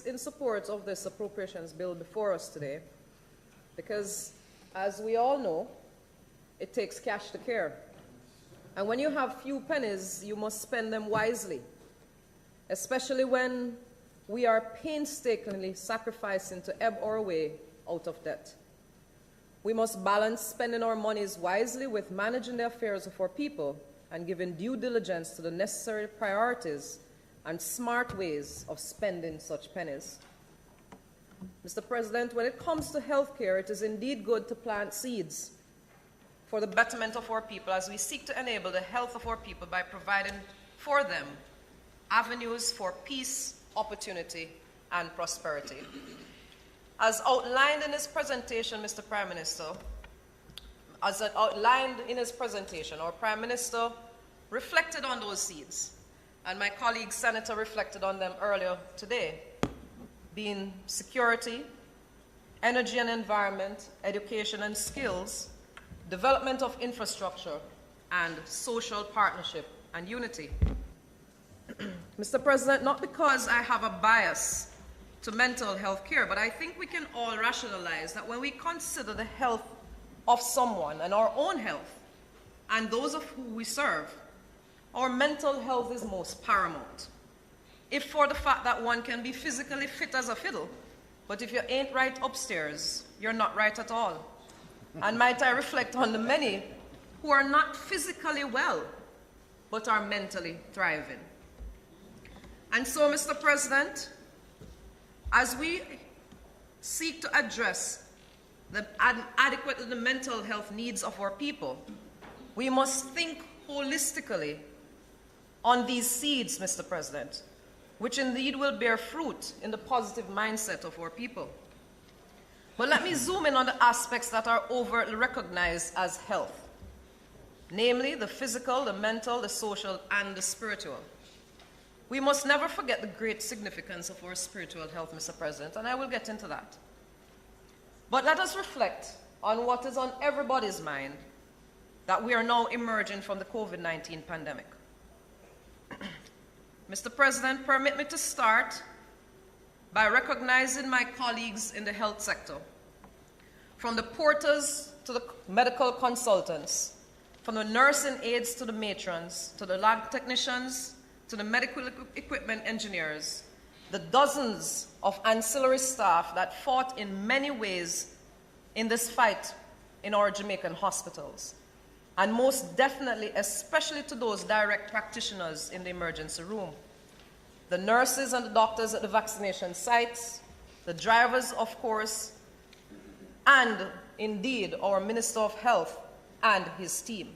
in support of this appropriations bill before us today because, as we all know, it takes cash to care. And when you have few pennies, you must spend them wisely, especially when we are painstakingly sacrificing to ebb our way out of debt. We must balance spending our monies wisely with managing the affairs of our people and giving due diligence to the necessary priorities and smart ways of spending such pennies. Mr. President, when it comes to health care, it is indeed good to plant seeds for the betterment of our people as we seek to enable the health of our people by providing for them avenues for peace, opportunity, and prosperity. As outlined in his presentation, Mr. Prime Minister, our Prime Minister reflected on those seeds, and my colleague Senator reflected on them earlier today, being security, energy and environment, education and skills, development of infrastructure, and social partnership and unity. Mr. President, not because I have a bias to mental health care, but I think we can all rationalize that when we consider the health of someone and our own health and those of who we serve, our mental health is most paramount. If for the fact that one can be physically fit as a fiddle, but if you ain't right upstairs, you're not right at all. And might I reflect on the many who are not physically well, but are mentally thriving. And so, Mr. President, as we seek to address adequately the mental health needs of our people, we must think holistically on these seeds, Mr. President, which indeed will bear fruit in the positive mindset of our people. But let me zoom in on the aspects that are overtly recognized as health, namely the physical, the mental, the social, and the spiritual. We must never forget the great significance of our spiritual health, Mr. President, and I will get into that. But let us reflect on what is on everybody's mind, that we are now emerging from the COVID-19 pandemic. Mr. President, permit me to start by recognizing my colleagues in the health sector, from the porters to the medical consultants, from the nursing aides to the matrons, to the lab technicians, to the medical equipment engineers, the dozens of ancillary staff that fought in many ways in this fight in our Jamaican hospitals, and most definitely, especially to those direct practitioners in the emergency room, the nurses and the doctors at the vaccination sites, the drivers, of course, and indeed our Minister of Health and his team.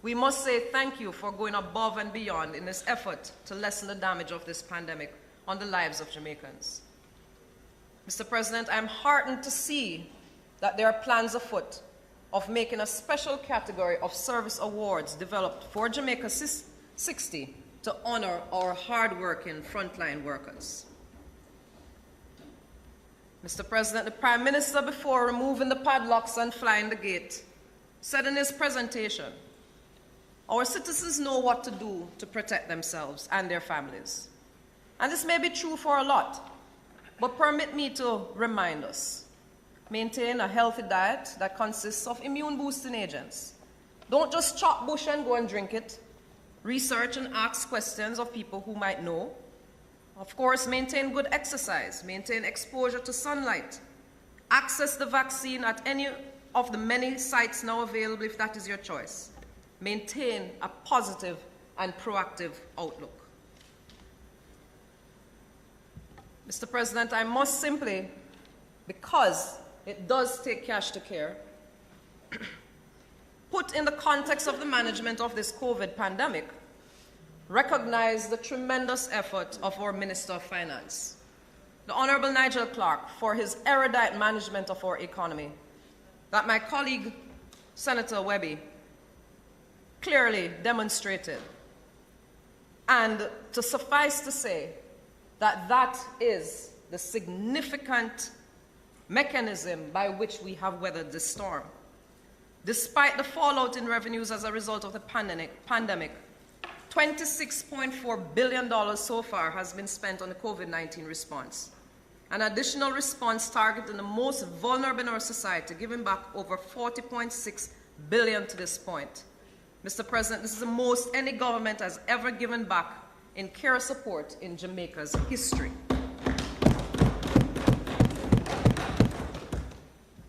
We must say thank you for going above and beyond in this effort to lessen the damage of this pandemic on the lives of Jamaicans. Mr. President, I'm heartened to see that there are plans afoot of making a special category of service awards developed for Jamaica 60 to honor our hard-working frontline workers. Mr. President, the Prime Minister, before removing the padlocks and flying the gate, said in his presentation, our citizens know what to do to protect themselves and their families. And this may be true for a lot, but permit me to remind us. Maintain a healthy diet that consists of immune-boosting agents. Don't just chop bush and go and drink it. Research and ask questions of people who might know. Of course, maintain good exercise. Maintain exposure to sunlight. Access the vaccine at any of the many sites now available if that is your choice. Maintain a positive and proactive outlook. Mr. President, I must simply, because it does take cash to care, put in the context of the management of this COVID pandemic, recognize the tremendous effort of our Minister of Finance, the Honourable Nigel Clark, for his erudite management of our economy, that my colleague, Senator Webby, clearly demonstrated. And to suffice to say that that is the significant mechanism by which we have weathered this storm. Despite the fallout in revenues as a result of the pandemic, $26.4 billion so far has been spent on the COVID-19 response. an additional response targeting the most vulnerable in our society, giving back over 40.6 billion to this point. Mr. President, this is the most any government has ever given back in care support in Jamaica's history.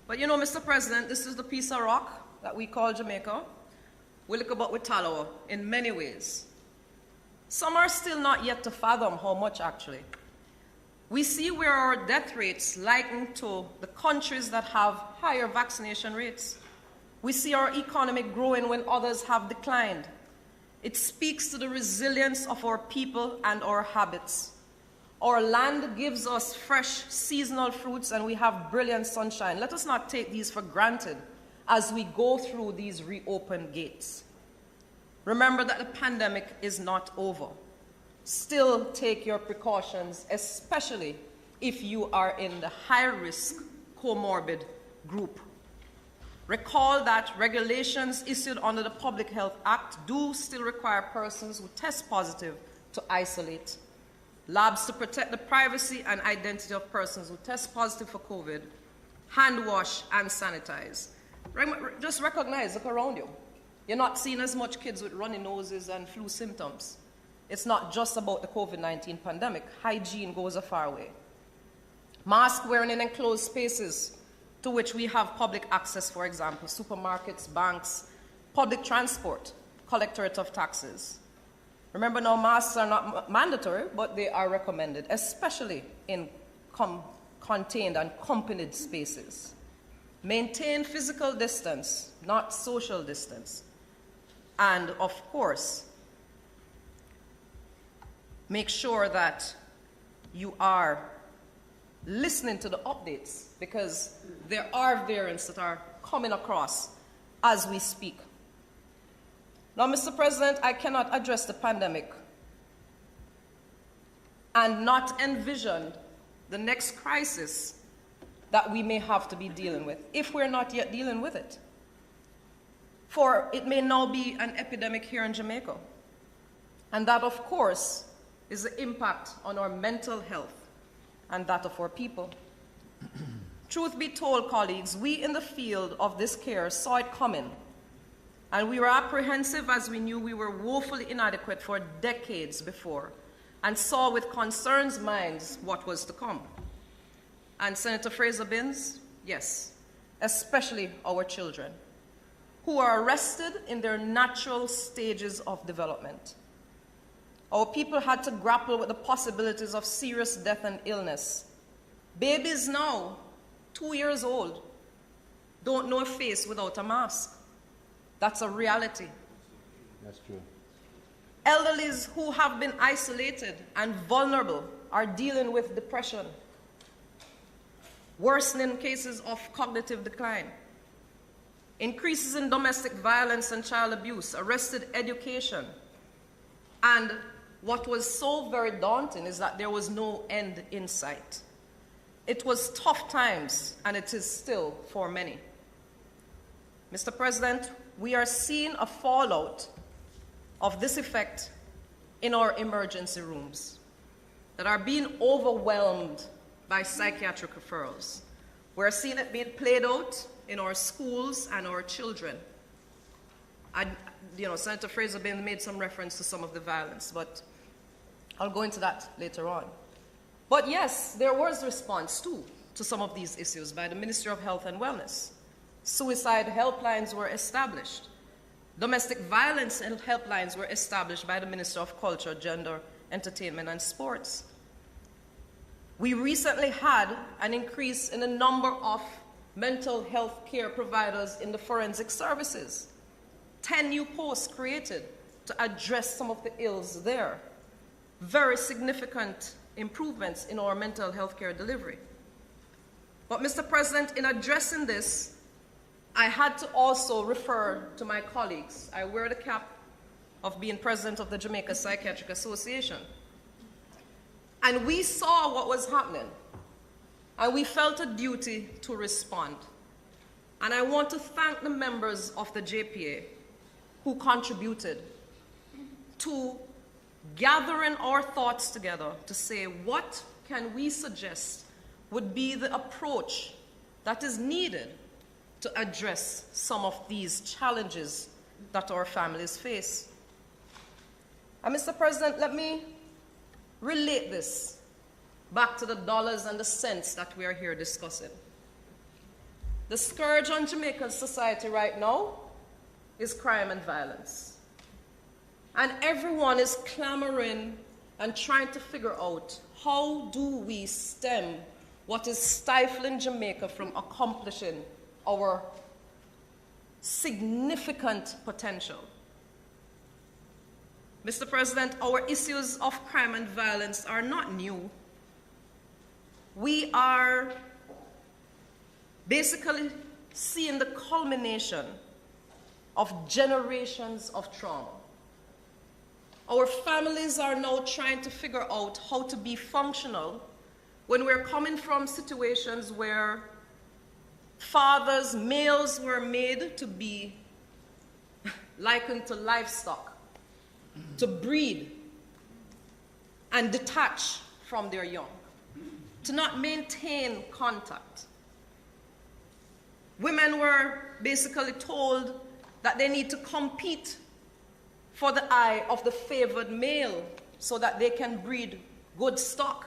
But you know, Mr. President, this is the piece of rock that we call Jamaica. We look about with Talawa in many ways. Some are still not yet to fathom how much actually. We see where our death rates liken to the countries that have higher vaccination rates. We see our economy growing when others have declined. It speaks to the resilience of our people and our habits. Our land gives us fresh seasonal fruits and we have brilliant sunshine. Let us not take these for granted as we go through these reopened gates. Remember that the pandemic is not over. Still take your precautions, especially if you are in the high-risk comorbid group. Recall that regulations issued under the Public Health Act do still require persons who test positive to isolate, labs to protect the privacy and identity of persons who test positive for COVID, hand wash and sanitize. Just recognize, look around you. You're not seeing as much kids with runny noses and flu symptoms. It's not just about the COVID-19 pandemic. Hygiene goes a far way. Mask wearing in enclosed spaces to which we have public access, for example, supermarkets, banks, public transport, collectorate of taxes. Remember now, masks are not mandatory, but they are recommended, especially in contained and accompanied spaces. Maintain physical distance, not social distance. And of course, make sure that you are listening to the updates because there are variants that are coming across as we speak. Now, Mr. President, I cannot address the pandemic and not envision the next crisis that we may have to be dealing with, if we're not yet dealing with it. For it may now be an epidemic here in Jamaica. And that, of course, is the impact on our mental health and that of our people. Truth be told, colleagues, we in the field of this care saw it coming, and we were apprehensive as we knew we were woefully inadequate for decades before, and saw with concerned minds what was to come. And Senator Fraser-Binns, yes, especially our children, who are arrested in their natural stages of development. Our people had to grapple with the possibilities of serious death and illness. Babies now, 2 years old, don't know a face without a mask. That's a reality. That's true. Elderlies who have been isolated and vulnerable are dealing with depression, worsening cases of cognitive decline, increases in domestic violence and child abuse, arrested education, and what was so very daunting is that there was no end in sight. It was tough times, and it is still for many. Mr. President, we are seeing a fallout of this effect in our emergency rooms that are being overwhelmed by psychiatric referrals. We're seeing it being played out in our schools and our children. Senator Fraser-Binns made some reference to some of the violence, but I'll go into that later on. But yes, there was response too to some of these issues by the Ministry of Health and Wellness. Suicide helplines were established. Domestic violence helplines were established by the Ministry of Culture, Gender, Entertainment, and Sports. We recently had an increase in the number of mental health care providers in the forensic services. 10 new posts created to address some of the ills there. Very significant improvements in our mental health care delivery. But Mr. President, in addressing this, I had to also refer to my colleagues. I wear the cap of being president of the Jamaica Psychiatric Association. And we saw what was happening, and we felt a duty to respond. And I want to thank the members of the JPA who contributed to gathering our thoughts together to say, what can we suggest would be the approach that is needed to address some of these challenges that our families face. And Mr. President, let me relate this back to the dollars and the cents that we are here discussing. The scourge on Jamaican society right now is crime and violence. And everyone is clamoring and trying to figure out, how do we stem what is stifling Jamaica from accomplishing our significant potential? Mr. President, our issues of crime and violence are not new. We are basically seeing the culmination of generations of trauma. Our families are now trying to figure out how to be functional when we're coming from situations where fathers, males, were made to be likened to livestock, to breed and detach from their young, to not maintain contact. Women were basically told that they need to compete for the eye of the favored male so that they can breed good stock.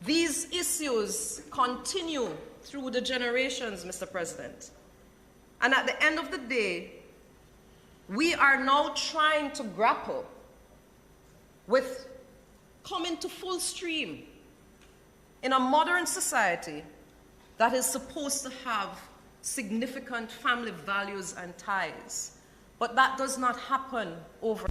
These issues continue through the generations, Mr. President. And at the end of the day, we are now trying to grapple with coming to full stream in a modern society that is supposed to have significant family values and ties. But that does not happen over.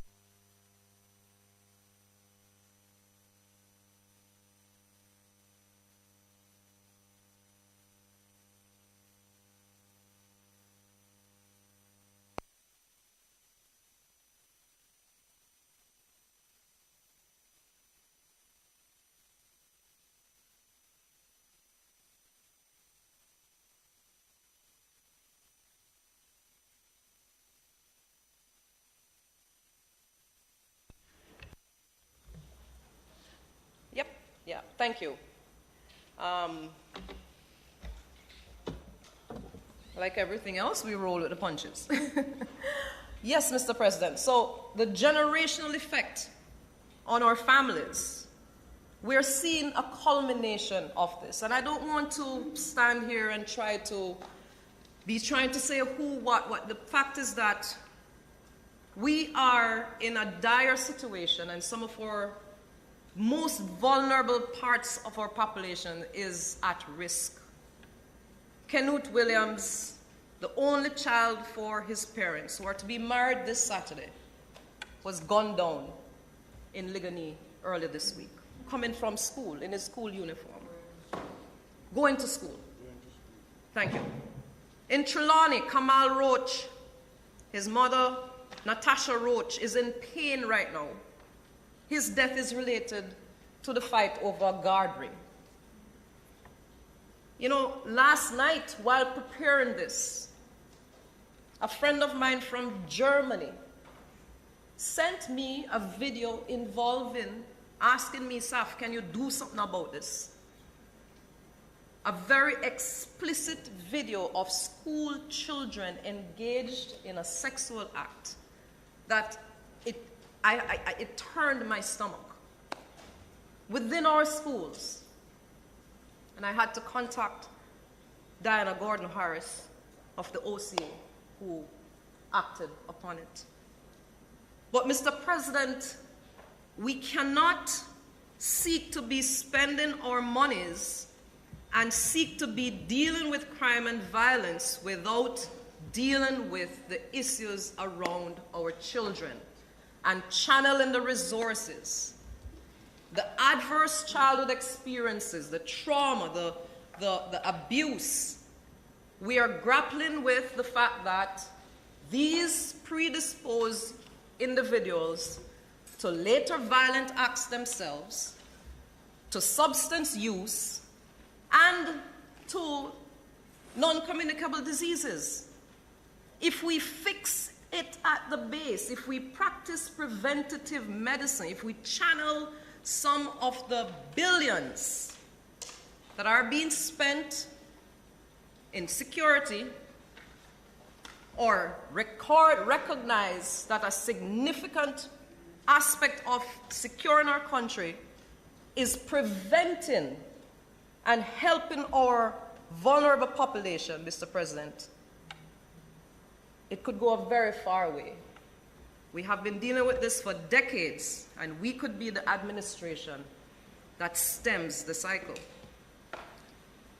Yeah, thank you. Like everything else, we roll with the punches. Yes, Mr. President. So the generational effect on our families, we're seeing a culmination of this. And I don't want to stand here and trying to say who, what. The fact is that we are in a dire situation, and some of our most vulnerable parts of our population is at risk. Kenneth Williams, the only child for his parents, who are to be married this Saturday, was gunned down in Ligoni earlier this week, coming from school in his school uniform, going to school. Thank you. In Trelawney, Kamal Roach, his mother, Natasha Roach, is in pain right now. His death is related to the fight over a guard ring. You know, last night, while preparing this, a friend of mine from Germany sent me a video asking me, Saf, can you do something about this? A very explicit video of school children engaged in a sexual act that it turned my stomach within our schools. And I had to contact Diana Gordon-Harris of the OCA, who acted upon it. But Mr. President, we cannot seek to be spending our monies and seek to be dealing with crime and violence without dealing with the issues around our children and channeling the resources, the adverse childhood experiences, the trauma, the abuse. We are grappling with the fact that these predisposed individuals to later violent acts themselves, to substance use, and to non-communicable diseases. If we fix it at the base, if we practice preventative medicine, if we channel some of the billions that are being spent in security or recognize that a significant aspect of securing our country is preventing and helping our vulnerable population, Mr. President, it could go a very far way. We have been dealing with this for decades, and we could be the administration that stems the cycle.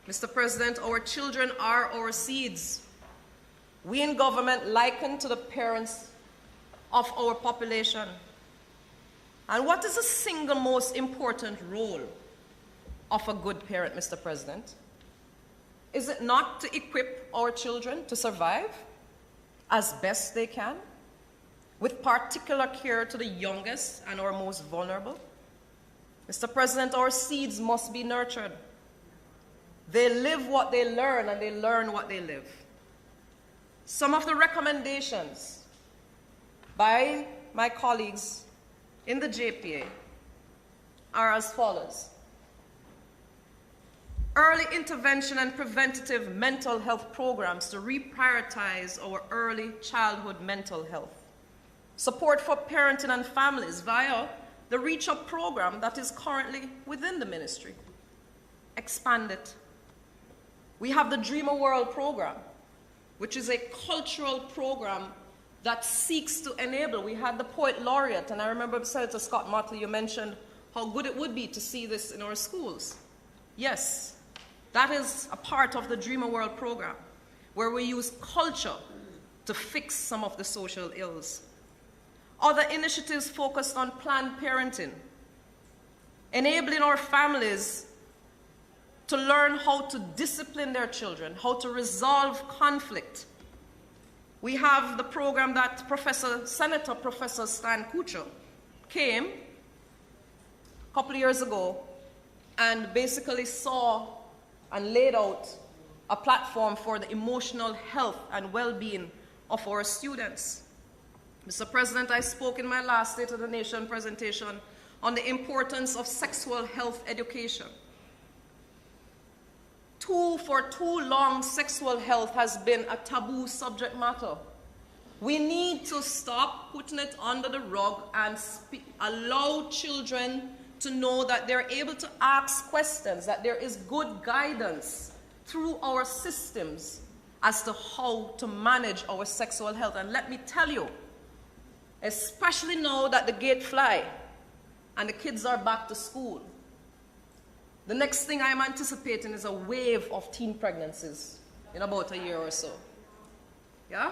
Mr. President, our children are our seeds. We in government liken to the parents of our population. And what is the single most important role of a good parent, Mr. President? Is it not to equip our children to survive as best they can, with particular care to the youngest and our most vulnerable? Mr. President, our seeds must be nurtured. They live what they learn, and they learn what they live. Some of the recommendations by my colleagues in the JPA are as follows. Early intervention and preventative mental health programs to reprioritize our early childhood mental health. Support for parenting and families via the Reach Up program that is currently within the ministry. Expand it. We have the Dream a World program, which is a cultural program that seeks to enable. We had the Poet Laureate, and I remember Senator Scott Motley, you mentioned how good it would be to see this in our schools. Yes, that is a part of the Dream a World program, where we use culture to fix some of the social ills. Other initiatives focused on planned parenting, enabling our families to learn how to discipline their children, how to resolve conflict. We have the program that Senator Professor Stan Kuchel came a couple of years ago and basically saw and laid out a platform for the emotional health and well-being of our students. Mr. President, I spoke in my last State of the Nation presentation on the importance of sexual health education. For too long, sexual health has been a taboo subject matter. We need to stop putting it under the rug and allow children to know that they're able to ask questions, that there is good guidance through our systems as to how to manage our sexual health. And let me tell you, especially now that the gate fly and the kids are back to school, the next thing I'm anticipating is a wave of teen pregnancies in about a year or so. Yeah?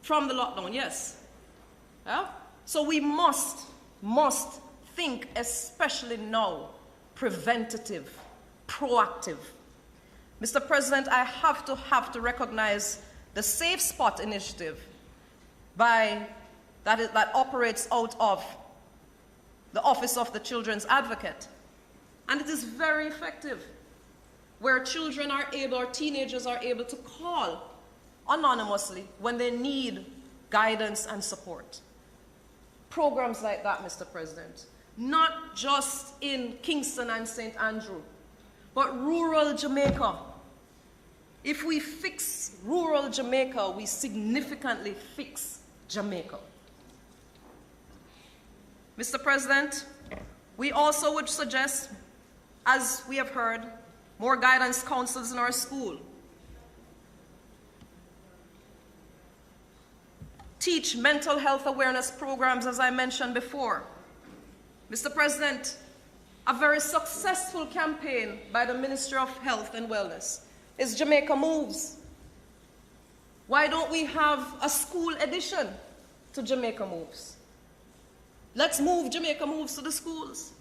From the lockdown, yes. Yeah? So we must think, especially now, preventative, proactive. Mr. President, I have to recognize the Safe Spot initiative that operates out of the Office of the Children's Advocate. And it is very effective, where children are able, or teenagers are able to call anonymously when they need guidance and support. Programs like that, Mr. President, not just in Kingston and St. Andrew, but rural Jamaica. If we fix rural Jamaica, we significantly fix Jamaica. Mr. President, we also would suggest, as we have heard, more guidance counselors in our school. Teach mental health awareness programs, as I mentioned before. Mr. President, a very successful campaign by the Ministry of Health and Wellness is Jamaica Moves. Why don't we have a school edition to Jamaica Moves? Let's move Jamaica Moves to the schools.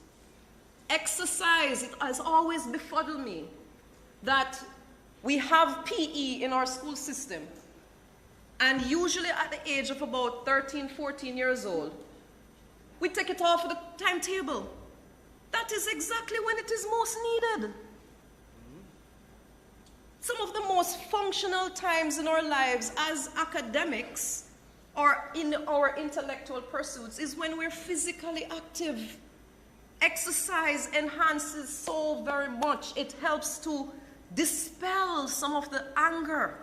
Exercise, it has always befuddled me that we have PE in our school system, and usually at the age of about 13, 14 years old, we take it off the timetable. That is exactly when it is most needed. Some of the most functional times in our lives as academics or in our intellectual pursuits is when we're physically active. Exercise enhances so very much. It helps to dispel some of the anger.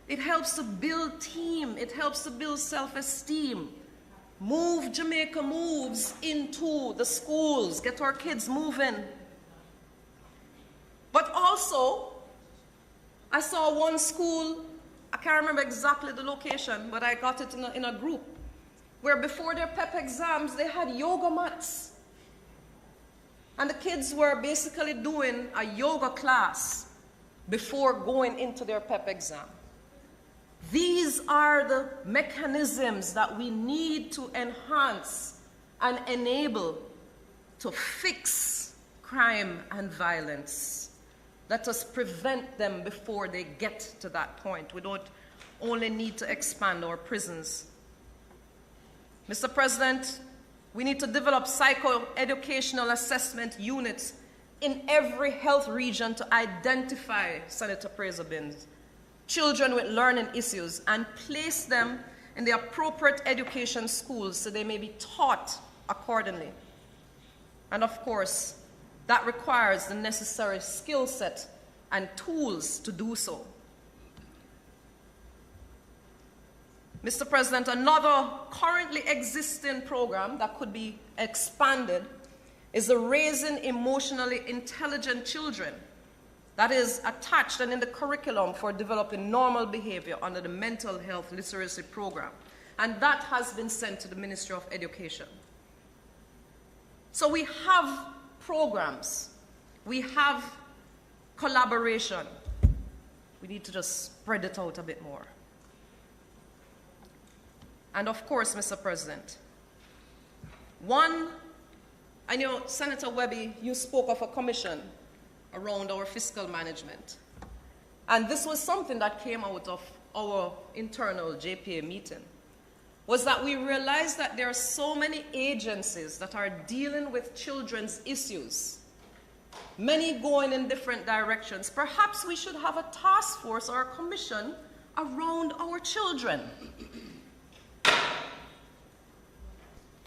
It helps to build team. It helps to build self-esteem. Move Jamaica moves into the schools. Get our kids moving. But also, I saw one school, I can't remember exactly the location, but I got it in a group, where before their PEP exams, they had yoga mats. And the kids were basically doing a yoga class before going into their PEP exam. These are the mechanisms that we need to enhance and enable to fix crime and violence. Let us prevent them before they get to that point. We don't only need to expand our prisons. Mr. President, we need to develop psycho-educational assessment units in every health region to identify Senator Fraser-Binns, children with learning issues, and place them in the appropriate education schools so they may be taught accordingly. And of course, that requires the necessary skill set and tools to do so. Mr. President, another currently existing program that could be expanded is the Raising Emotionally Intelligent Children that is attached and in the curriculum for developing normal behavior under the Mental Health Literacy Program. And that has been sent to the Ministry of Education. So we have programs, we have collaboration. We need to just spread it out a bit more. And of course, Mr. President, I know Senator Webby, you spoke of a commission around our fiscal management. And this was something that came out of our internal JPA meeting, was that we realized that there are so many agencies that are dealing with children's issues, many going in different directions. Perhaps we should have a task force or a commission around our children.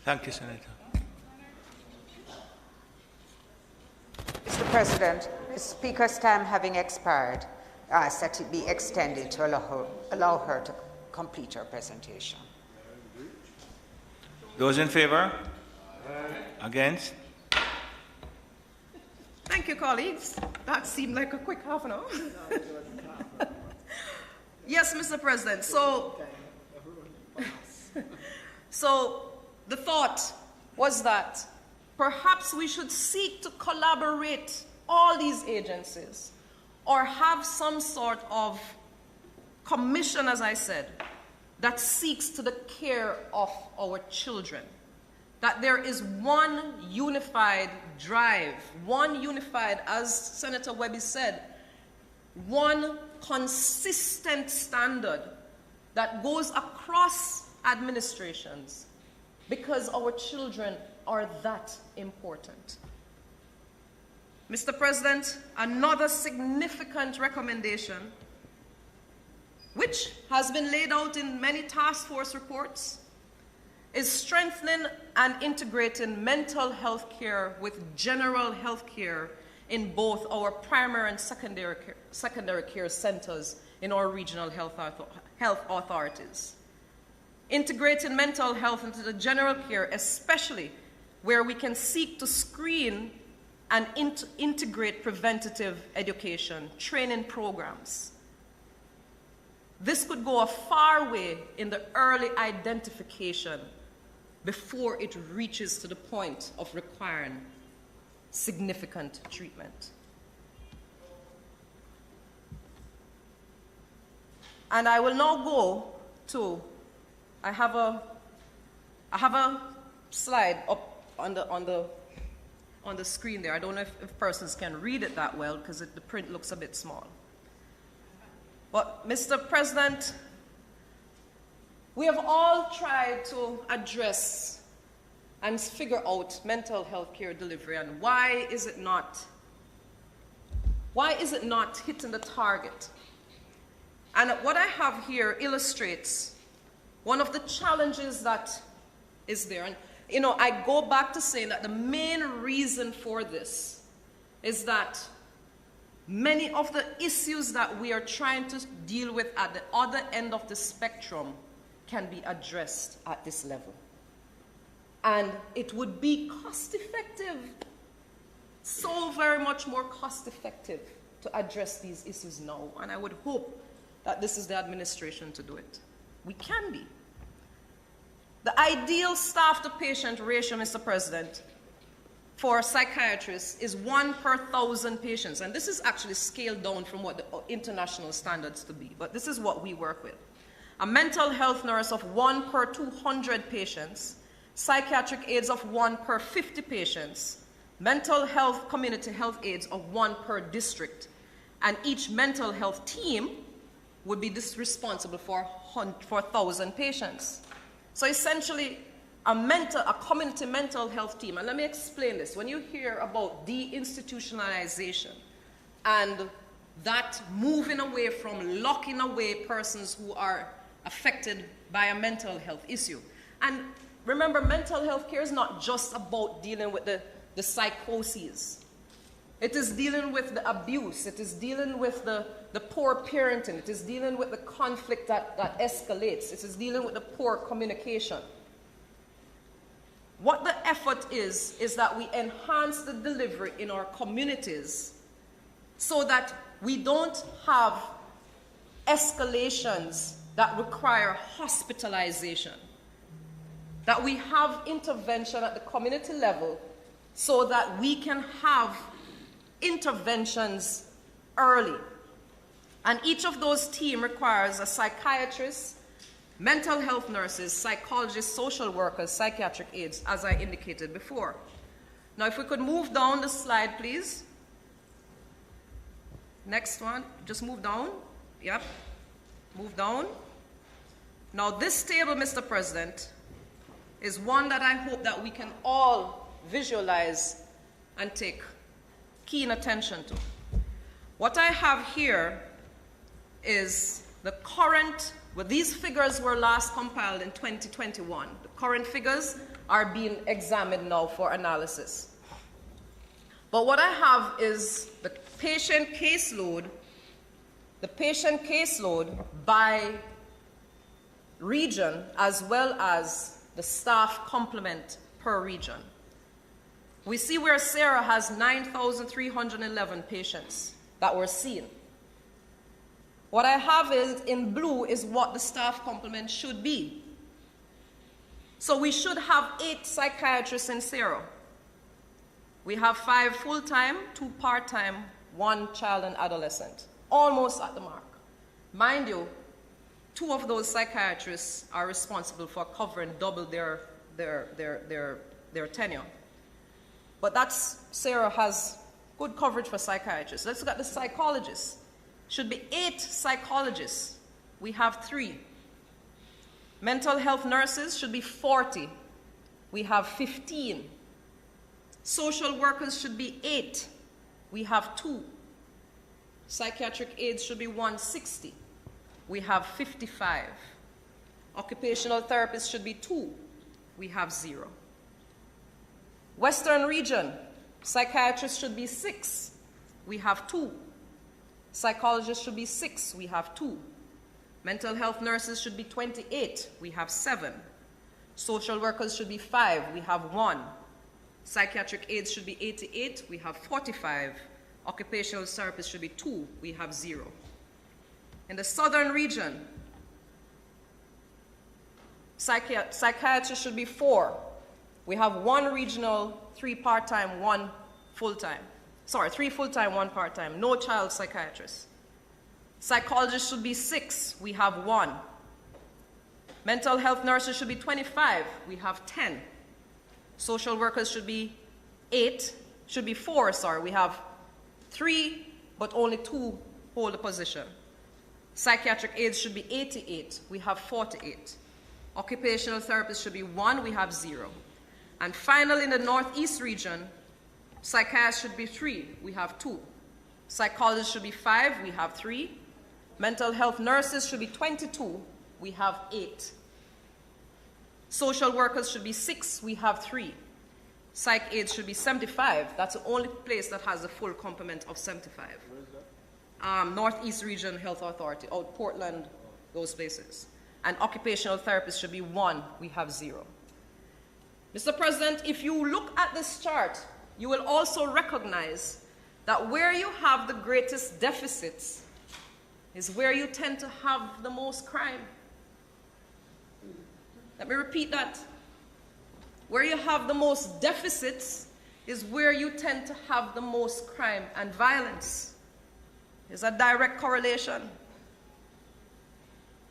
Thank you, Senator. Mr. President, the Speaker's time having expired, I ask that it be extended to allow her to complete her presentation. Those in favor? Against? Thank you, colleagues. That seemed like a quick half an hour. Yes, Mr. President. So the thought was that perhaps we should seek to collaborate all these agencies or have some sort of commission, as I said, that seeks to the care of our children. That there is one unified drive, one unified, as Senator Webby said, one consistent standard that goes across administrations, because our children are that important. Mr. President, another significant recommendation, which has been laid out in many task force reports, is strengthening and integrating mental health care with general health care in both our primary and secondary care centers in our regional health authorities. Integrating mental health into the general care, especially where we can seek to screen and integrate preventative education, training programs. This could go a far way in the early identification before it reaches to the point of requiring significant treatment. And I will now go to, I have a slide up on the screen there. I don't know if persons can read it that well because the print looks a bit small. But Mr. President, we have all tried to address and figure out mental health care delivery, and why is it not hitting the target? And what I have here illustrates one of the challenges that is there. And you know, I go back to saying that the main reason for this is that many of the issues that we are trying to deal with at the other end of the spectrum can be addressed at this level. And it would be cost effective, so very much more cost effective to address these issues now. And I would hope that this is the administration to do it. We can be. The ideal staff to patient ratio, Mr. President, for psychiatrists is 1 per 1,000 patients. And this is actually scaled down from what the international standards to be. But this is what we work with. A mental health nurse of 1 per 200 patients, psychiatric aides of 1 per 50 patients, mental health community health aides of 1 per district. And each mental health team would be responsible for 1,000 patients. So essentially, a community mental health team, and let me explain this. When you hear about deinstitutionalization and that moving away from locking away persons who are affected by a mental health issue. And remember, mental health care is not just about dealing with the psychoses. It is dealing with the abuse. It is dealing with the poor parenting. It is dealing with the conflict that escalates. It is dealing with the poor communication. What the effort is that we enhance the delivery in our communities so that we don't have escalations that require hospitalization. That we have intervention at the community level so that we can have interventions early. And each of those teams requires a psychiatrist, mental health nurses, psychologists, social workers, psychiatric aides, as I indicated before. Now, if we could move down the slide, please. Next one, just move down. Yep, move down. Now, this table, Mr. President, is one that I hope that we can all visualize and take keen attention to. What I have here is the current, well, these figures were last compiled in 2021. The current figures are being examined now for analysis. But what I have is the patient caseload by region, as well as the staff complement per region. We see where Sarah has 9,311 patients that were seen. What I have is in blue is what the staff complement should be. So we should have 8 psychiatrists in Sarah. We have 5 full-time, 2 part-time, 1 child and adolescent. Almost at the mark. Mind you, 2 of those psychiatrists are responsible for covering double their tenure. But that's, Sarah has good coverage for psychiatrists. Let's look at the psychologists. Should be 8 psychologists. We have 3. Mental health nurses should be 40. We have 15. Social workers should be 8. We have 2. Psychiatric aides should be 160. We have 55. Occupational therapists should be 2. We have 0. Western region, psychiatrists should be 6. We have 2. Psychologists should be 6. We have 2. Mental health nurses should be 28. We have 7. Social workers should be 5. We have 1. Psychiatric aides should be 88. We have 45. Occupational therapists should be 2. We have 0. In the southern region, psychiatrists should be 4. We have 1 regional, 3 part-time, 1 full-time. Sorry, 3 full-time, 1 part-time. No child psychiatrists. Psychologists should be 6. We have 1. Mental health nurses should be 25. We have 10. Social workers should be 4, sorry. We have 3, but only 2 hold the position. Psychiatric aides should be 88. We have 48. Occupational therapists should be 1. We have 0. And finally, in the northeast region, psychiatrists should be 3. We have 2. Psychologists should be 5. We have 3. Mental health nurses should be 22. We have 8. Social workers should be 6, we have 3. Psych aides should be 75. That's the only place that has a full complement of 75. Where is that? Northeast Region Health Authority, out Portland, those places. And occupational therapists should be 1, we have 0. Mr. President, if you look at this chart, you will also recognize that where you have the greatest deficits is where you tend to have the most crime. Let me repeat that. Where you have the most deficits is where you tend to have the most crime and violence. There's a direct correlation.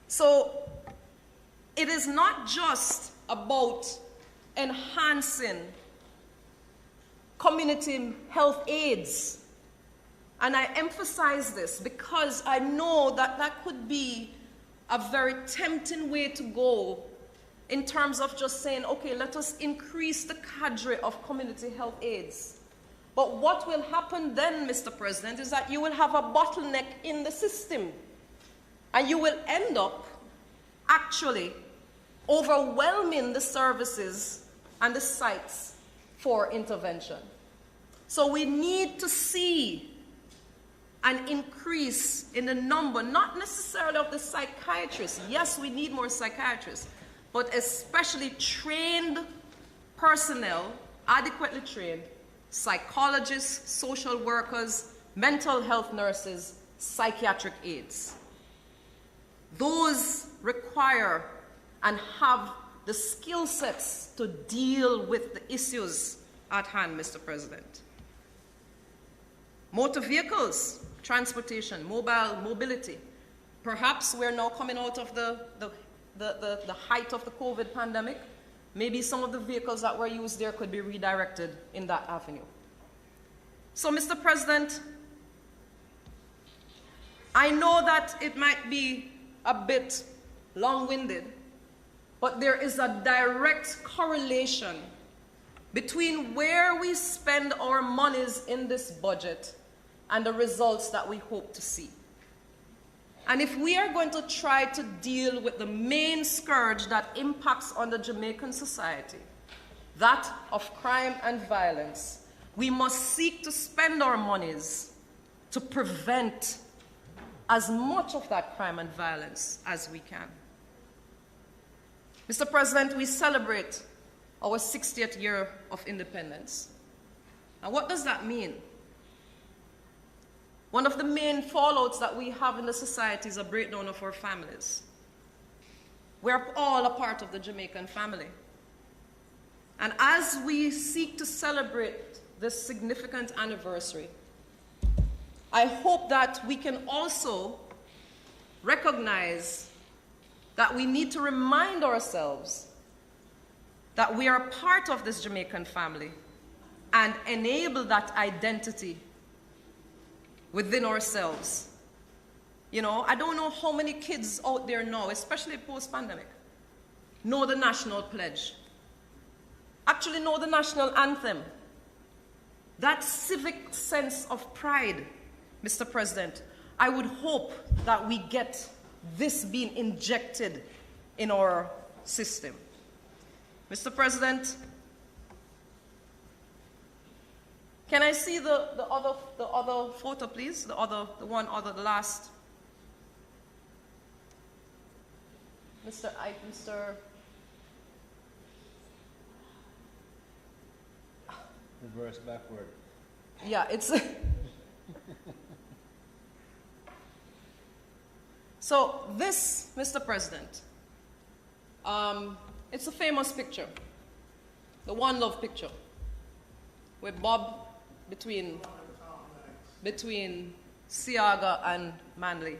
So it is not just about enhancing community health aids. And I emphasize this because I know that that could be a very tempting way to go in terms of just saying, okay, let us increase the cadre of community health aides. But what will happen then, Mr. President, is that you will have a bottleneck in the system. And you will end up actually overwhelming the services and the sites for intervention. So we need to see an increase in the number, not necessarily of the psychiatrists. Yes, we need more psychiatrists, but especially trained personnel, adequately trained, psychologists, social workers, mental health nurses, psychiatric aides. Those require and have the skill sets to deal with the issues at hand, Mr. President. Motor vehicles, transportation, mobility. Perhaps we're now coming out of the height of the COVID pandemic. Maybe some of the vehicles that were used there could be redirected in that avenue. So, Mr. President, I know that it might be a bit long-winded, but there is a direct correlation between where we spend our monies in this budget and the results that we hope to see. And if we are going to try to deal with the main scourge that impacts on the Jamaican society, that of crime and violence, we must seek to spend our monies to prevent as much of that crime and violence as we can. Mr. President, we celebrate our 60th year of independence. And what does that mean? One of the main fallouts that we have in the society is a breakdown of our families. We're all a part of the Jamaican family. And as we seek to celebrate this significant anniversary, I hope that we can also recognize that we need to remind ourselves that we are part of this Jamaican family and enable that identity within ourselves. You know, I don't know how many kids out there now, especially post-pandemic, know the national pledge, actually know the national anthem. That civic sense of pride, Mr. President, I would hope that we get this being injected in our system. Mr. President, can I see the other photo, please? The last. Mr. Reverse backward. Yeah, it's. So this, Mr. President, it's a famous picture, the One Love picture, with Bob between Siaga and Manley.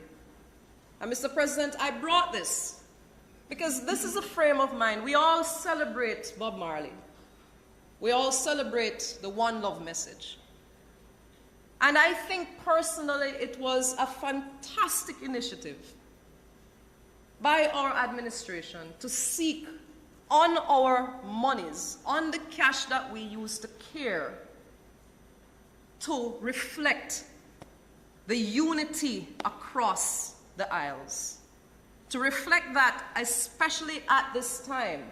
And Mr. President, I brought this because this is a frame of mind. We all celebrate Bob Marley. We all celebrate the One Love message. And I think personally it was a fantastic initiative by our administration to seek on our monies, on the cash that we use to care, to reflect the unity across the aisles. To reflect that, especially at this time,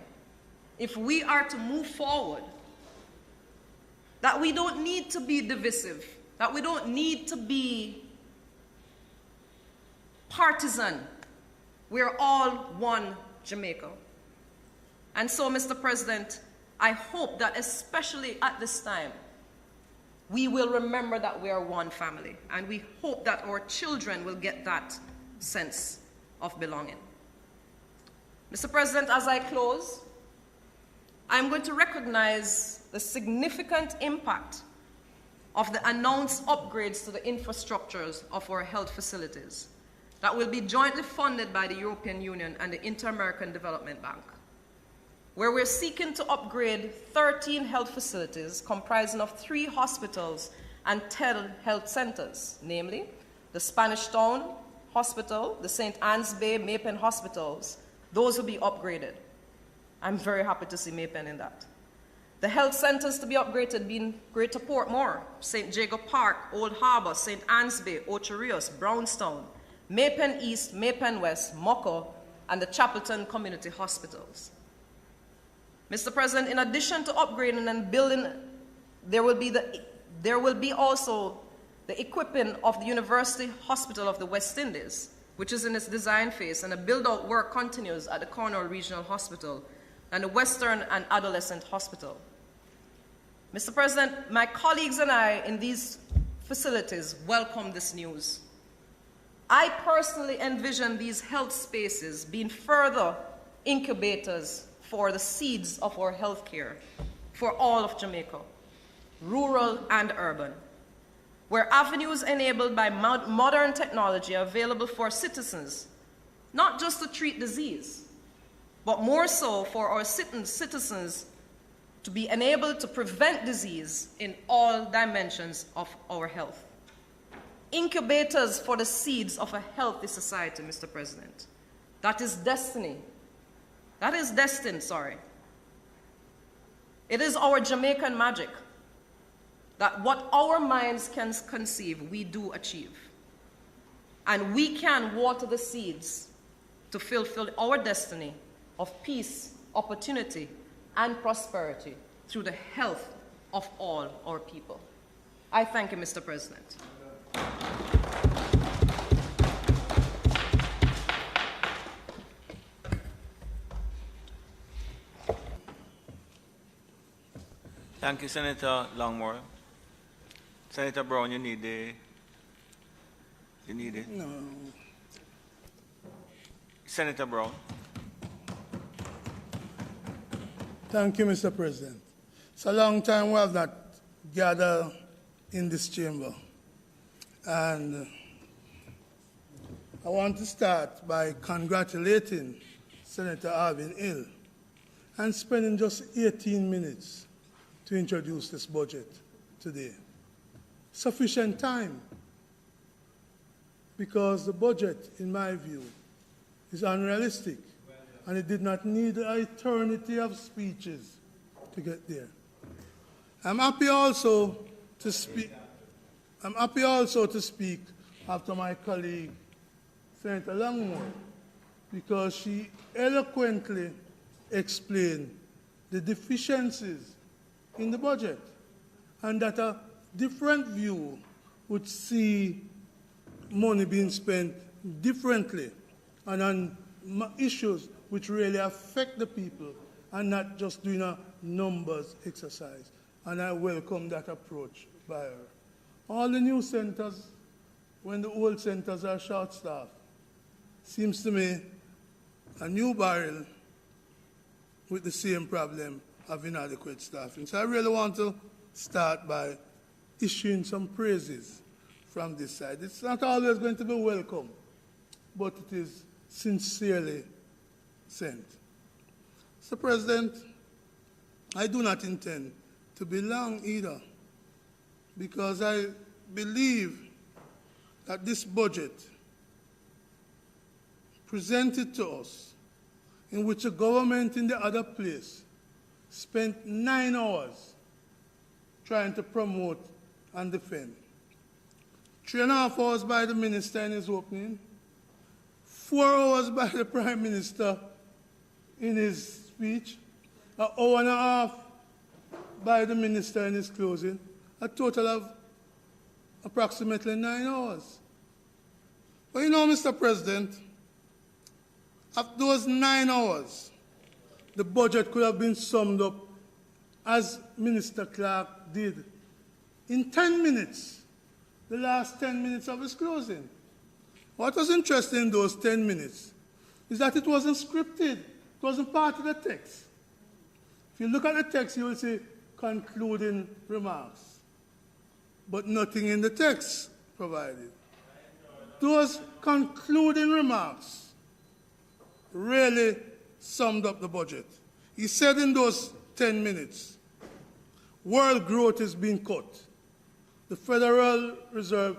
if we are to move forward, that we don't need to be divisive, that we don't need to be partisan. We're all one Jamaica. And so, Mr. President, I hope that especially at this time, we will remember that we are one family, and we hope that our children will get that sense of belonging. Mr. President, as I close, I'm going to recognize the significant impact of the announced upgrades to the infrastructures of our health facilities that will be jointly funded by the European Union and the Inter-American Development Bank, where we're seeking to upgrade 13 health facilities comprising of 3 hospitals and 10 health centers, namely the Spanish Town Hospital, the St. Anne's Bay, Maypen hospitals. Those will be upgraded. I'm very happy to see Maypen in that. The health centers to be upgraded being Greater Portmore, St. Jago Park, Old Harbour, St. Anne's Bay, Ocho Rios, Brownstown, Maypen East, Maypen West, Moko, and the Chapelton Community Hospitals. Mr. President, in addition to upgrading and building, there will be also the equipping of the University Hospital of the West Indies, which is in its design phase, and the build-out work continues at the Cornwall Regional Hospital and the Western and Adolescent Hospital. Mr. President, my colleagues and I in these facilities welcome this news. I personally envision these health spaces being further incubators for the seeds of our healthcare for all of Jamaica, rural and urban, where avenues enabled by modern technology are available for citizens, not just to treat disease, but more so for our citizens to be enabled to prevent disease in all dimensions of our health. Incubators for the seeds of a healthy society, Mr. President. That is destiny. That is destined, sorry. It is our Jamaican magic that what our minds can conceive, we do achieve. And we can water the seeds to fulfill our destiny of peace, opportunity, and prosperity through the health of all our people. I thank you, Mr. President. Thank you, Senator Longmore. Senator Brown, you need it? No. Senator Brown. Thank you, Mr. President. It's a long time we have not gathered in this chamber. And I want to start by congratulating Senator Alvin Hill and spending just 18 minutes to introduce this budget today. Sufficient time, because the budget, in my view, is unrealistic, and it did not need an eternity of speeches to get there. I'm happy also to speak after my colleague, Senator Longmore, because she eloquently explained the deficiencies in the budget, and that a different view would see money being spent differently and on issues which really affect the people and not just doing a numbers exercise. And I welcome that approach by her. All the new centers, when the old centers are short-staffed, seems to me a new barrel with the same problem of inadequate staffing. So I really want to start by issuing some praises from this side. It's not always going to be welcome, but it is sincerely sent. Mr. President, I do not intend to be long either, because I believe that this budget presented to us, in which the government in the other place spent 9 hours trying to promote and defend. 3.5 hours by the minister in his opening, 4 hours by the Prime Minister in his speech, an hour and a half by the minister in his closing, a total of approximately 9 hours. But you know, Mr. President, of those 9 hours, the budget could have been summed up, as Minister Clark did, in 10 minutes, the last 10 minutes of his closing. What was interesting in those 10 minutes is that it wasn't scripted. It wasn't part of the text. If you look at the text, you will see concluding remarks, but nothing in the text provided. Those concluding remarks really summed up the budget. He said in those 10 minutes, world growth is being cut. The Federal Reserve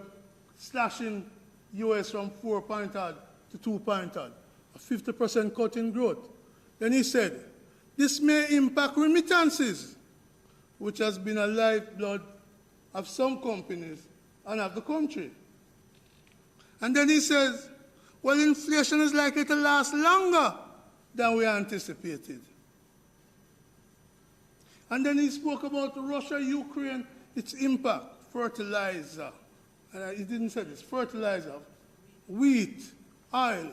slashing US from 4 point odd to 2 point odd, a 50% cut in growth. Then he said, this may impact remittances, which has been a lifeblood of some companies and of the country. And then he says, well, inflation is likely to last longer than we anticipated. And then he spoke about Russia, Ukraine, its impact, fertilizer. And he didn't say this, fertilizer, wheat, oil.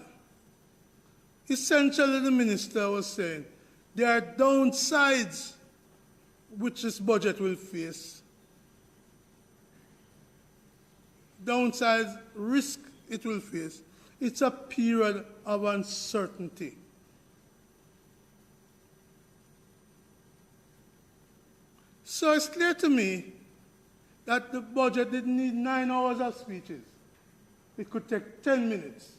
Essentially, the minister was saying, there are downsides which this budget will face. Downsides, risk it will face. It's a period of uncertainty. So it's clear to me that the budget didn't need 9 hours of speeches. It could take 10 minutes.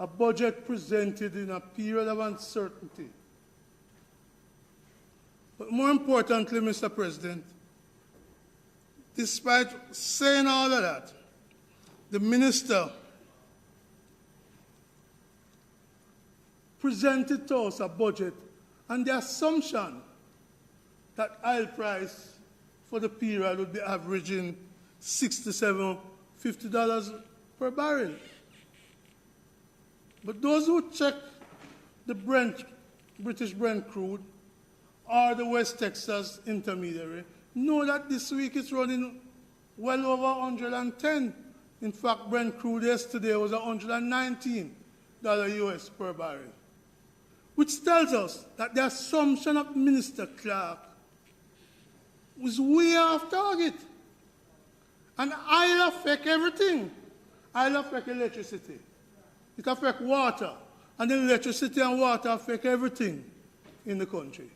A budget presented in a period of uncertainty. But more importantly, Mr. President, despite saying all of that, the minister presented to us a budget and the assumption that oil price for the period would be averaging $67, $50 per barrel. But those who check the British Brent crude or the West Texas intermediary know that this week it's running well over 110. In fact, Brent crude yesterday was $119 US per barrel, which tells us that the assumption of Minister Clark was way off target. And oil affects everything. Oil affects electricity. It affects water. And then electricity and water affect everything in the country.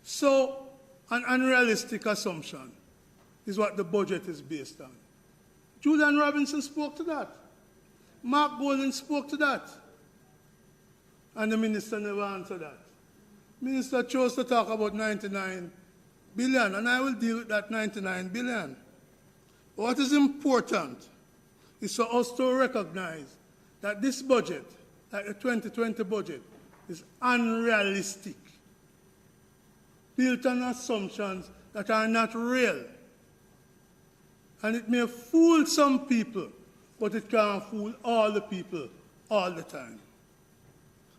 So, an unrealistic assumption is what the budget is based on. Julian Robinson spoke to that. Mark Golding spoke to that. And the minister never answered that. Minister chose to talk about 99 billion, and I will deal with that 99 billion. What is important is for us to recognize that this budget, like the 2020 budget, is unrealistic, built on assumptions that are not real. And it may fool some people, but it can't fool all the people all the time.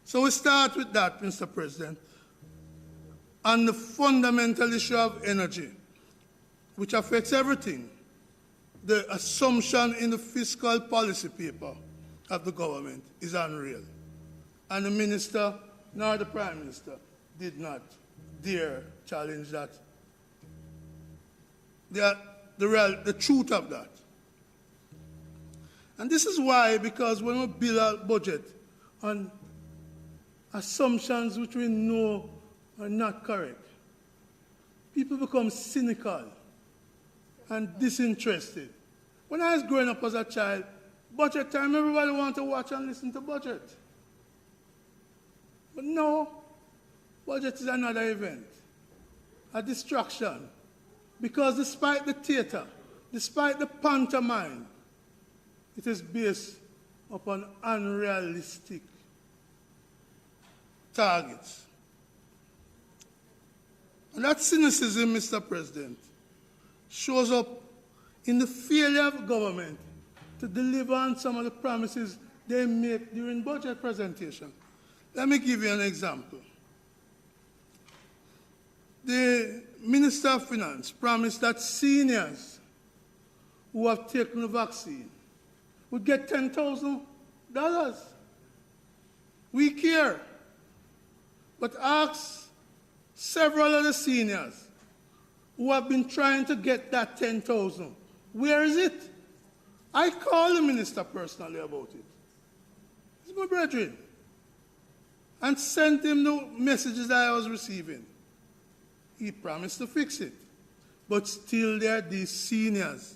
So we start with that, Mr. President, on the fundamental issue of energy, which affects everything. The assumption in the fiscal policy paper of the government is unreal. And the minister, nor the prime minister, did not dare challenge that. The truth of that. And this is why, because when we build our budget on assumptions which we know are not correct, people become cynical and disinterested. When I was growing up as a child, budget time, everybody wanted to watch and listen to budget. But no, budget is another event, a distraction. Because despite the theater, despite the pantomime, it is based upon unrealistic targets. And that cynicism, Mr. President, shows up in the failure of government to deliver on some of the promises they make during budget presentation. Let me give you an example. The Minister of Finance promised that seniors who have taken the vaccine would get $10,000. We care. But ask several of the seniors who have been trying to get that 10,000. Where is it? I called the minister personally about it. He's my brethren. And sent him the messages that I was receiving. He promised to fix it. But still there are these seniors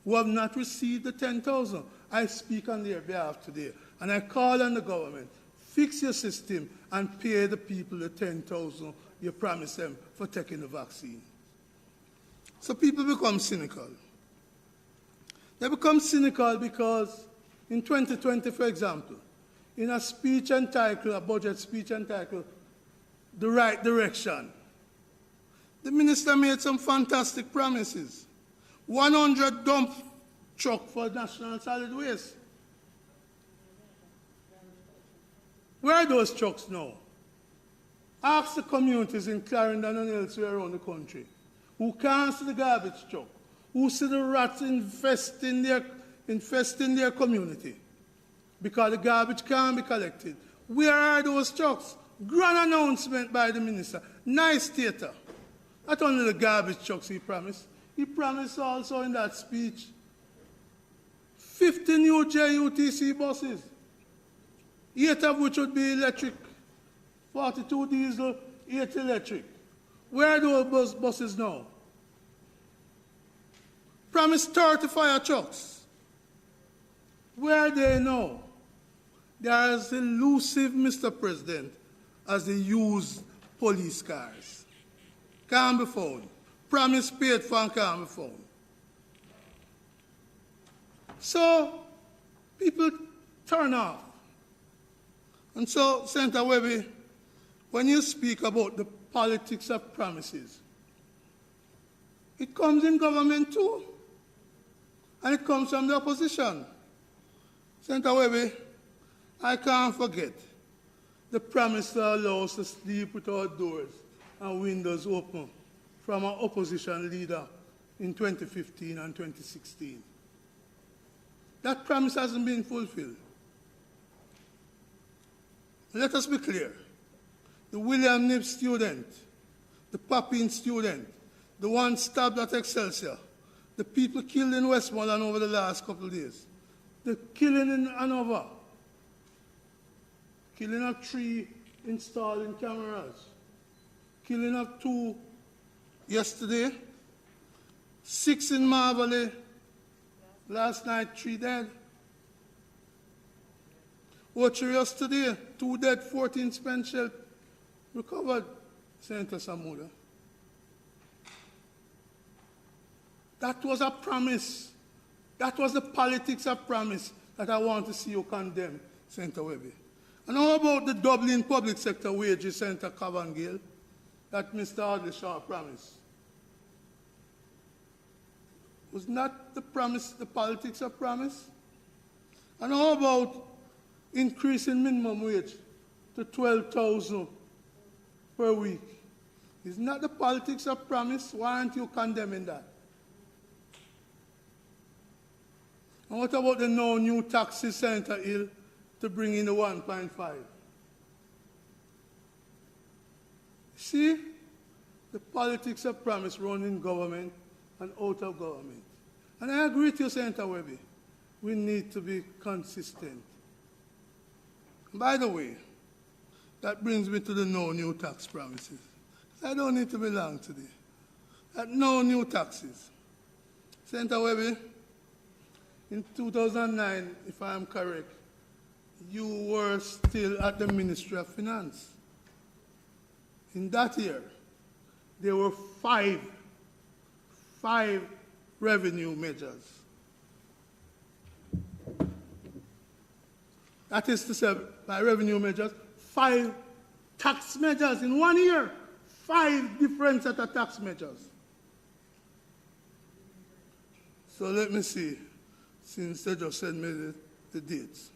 who have not received the 10,000. I speak on their behalf today. And I call on the government, fix your system and pay the people the 10,000 you promised them for taking the vaccine. So people become cynical. They become cynical because in 2020, for example, in a speech entitled, a budget speech entitled, The Right Direction, the minister made some fantastic promises. 100 dump truck for national solid waste. Where are those trucks now? Ask the communities in Clarendon and elsewhere around the country who can't see the garbage truck, who see the rats infest in their community because the garbage can't be collected. Where are those trucks? Grand announcement by the minister. Nice theater. Not only the garbage trucks he promised also in that speech 50 new JUTC buses, 8 of which would be electric, 42 diesel, 8 electric. Where are those buses now? Promised 30 fire trucks. Where are they now? They are as elusive, Mr. President, as the used police cars. Can't be found. Promise paid for and can't be found. So, people turn off. And so, Senator Webby, when you speak about the politics of promises, it comes in government too. And it comes from the opposition. Senator Webby, I can't forget the promise to allow us to sleep with our doors and windows open from our opposition leader in 2015 and 2016. That promise hasn't been fulfilled. Let us be clear. The William Knibb student, the Papin student, the one stabbed at Excelsior, the people killed in Westmoreland over the last couple of days, the killing in Hanover, killing of 3 installing cameras, killing of 2 yesterday, 6 in Marvally, last night 3 dead. Watchers today, 2 dead, 14 spent shell recovered, Senator Samuda. That was a promise. That was the politics of promise that I want to see you condemn, Senator Webby. And how about the doubling public sector wages, Senator Cavangale, that Mr. Audley Shaw promised? Was not the promise the politics of promise? And how about increasing minimum wage to 12,000 per week? Is not the politics of promise? Why aren't you condemning that? And what about the no new taxes, Senator Hill, to bring in the 1.5? See, the politics of promise run in government and out of government. And I agree with you, Senator Webby. We need to be consistent. By the way, that brings me to the no new tax promises. I don't need to be long today. That no new taxes. Senator Webby, in 2009, if I am correct, you were still at the Ministry of Finance. In that year, there were five revenue measures. That is to say, by revenue measures, 5 tax measures in 1 year. 5 different set of tax measures. So let me see, since they just sent me the dates.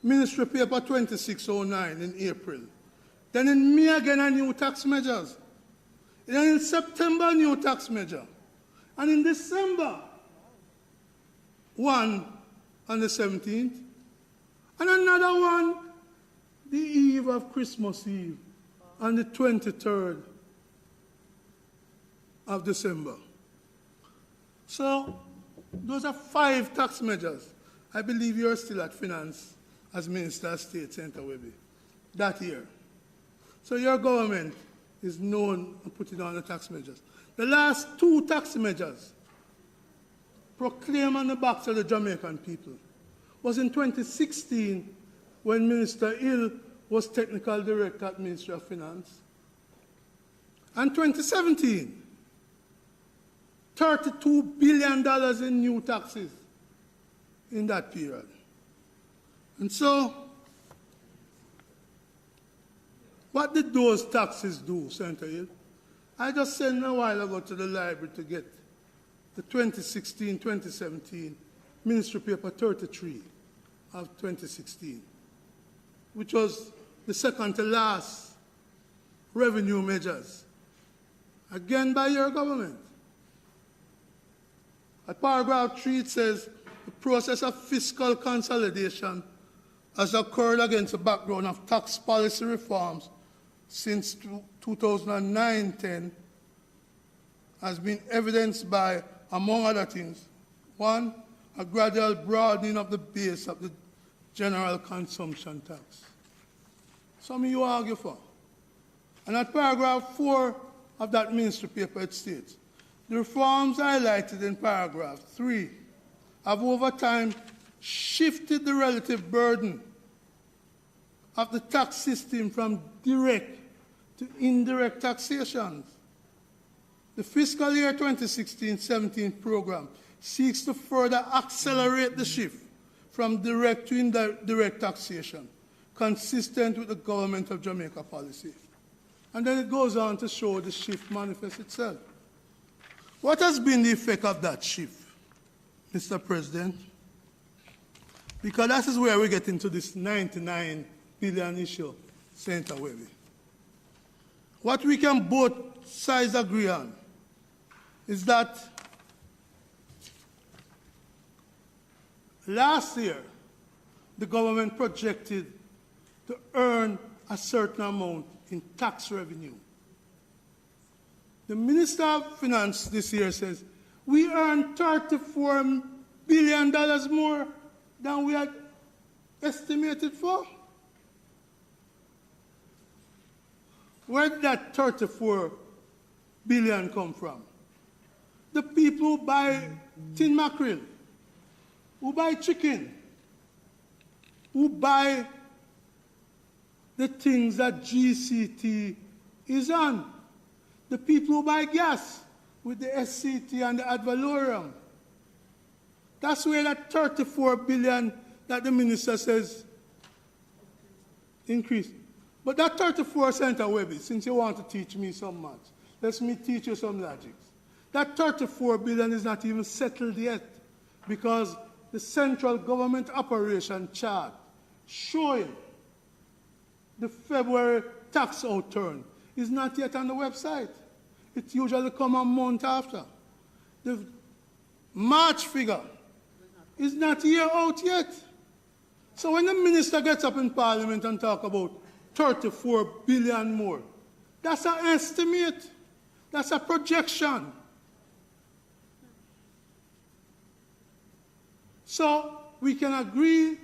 Ministry Paper 2609 in April. Then in May again, a new tax measures. Then in September, new tax measure. And in December, one on the 17th, and another one the eve of Christmas Eve, on the 23rd of December. So, those are 5 tax measures. I believe you're still at Finance as Minister of State, Senator Webby, that year. So your government is known for putting on the tax measures. The last 2 tax measures proclaimed on the backs of the Jamaican people was in 2016 when Minister Hill was Technical Director at Ministry of Finance. And 2017, $32 billion in new taxes in that period. And so, what did those taxes do, Senator Hill? I just sent a while ago to the library to get the 2016-2017 Ministry Paper 33 of 2016, which was the second to last revenue measures, again by your government. At paragraph 3, it says, the process of fiscal consolidation has occurred against the background of tax policy reforms since 2009-10 has been evidenced by, among other things, 1, a gradual broadening of the base of the general consumption tax. Some of you argue for. And at paragraph 4 of that ministry paper, it states, the reforms highlighted in paragraph 3 have over time shifted the relative burden of the tax system from direct to indirect taxations. The fiscal year 2016-17 program seeks to further accelerate the shift from direct to indirect taxation, consistent with the Government of Jamaica policy. And then it goes on to show the shift manifests itself. What has been the effect of that shift, Mr. President? Because that is where we get into this 99 billion issue, Senator Webby. What we can both sides agree on is that last year, the government projected to earn a certain amount in tax revenue. The Minister of Finance this year says, we earned $34 billion more than we had estimated for. Where did that 34 billion come from? The people who buy tin mackerel, who buy chicken, who buy the things that GCT is on, the people who buy gas with the SCT and the ad valorem. That's where that 34 billion that the minister says increased. But that 34 Senator Webby, since you want to teach me so much, let me teach you some logic. That 34 billion is not even settled yet because the central government operation chart showing the February tax outturn is not yet on the website. It usually comes a month after. The March figure is not here out yet. So when the minister gets up in Parliament and talks about 34 billion more, that's an estimate. That's a projection. So we can agree,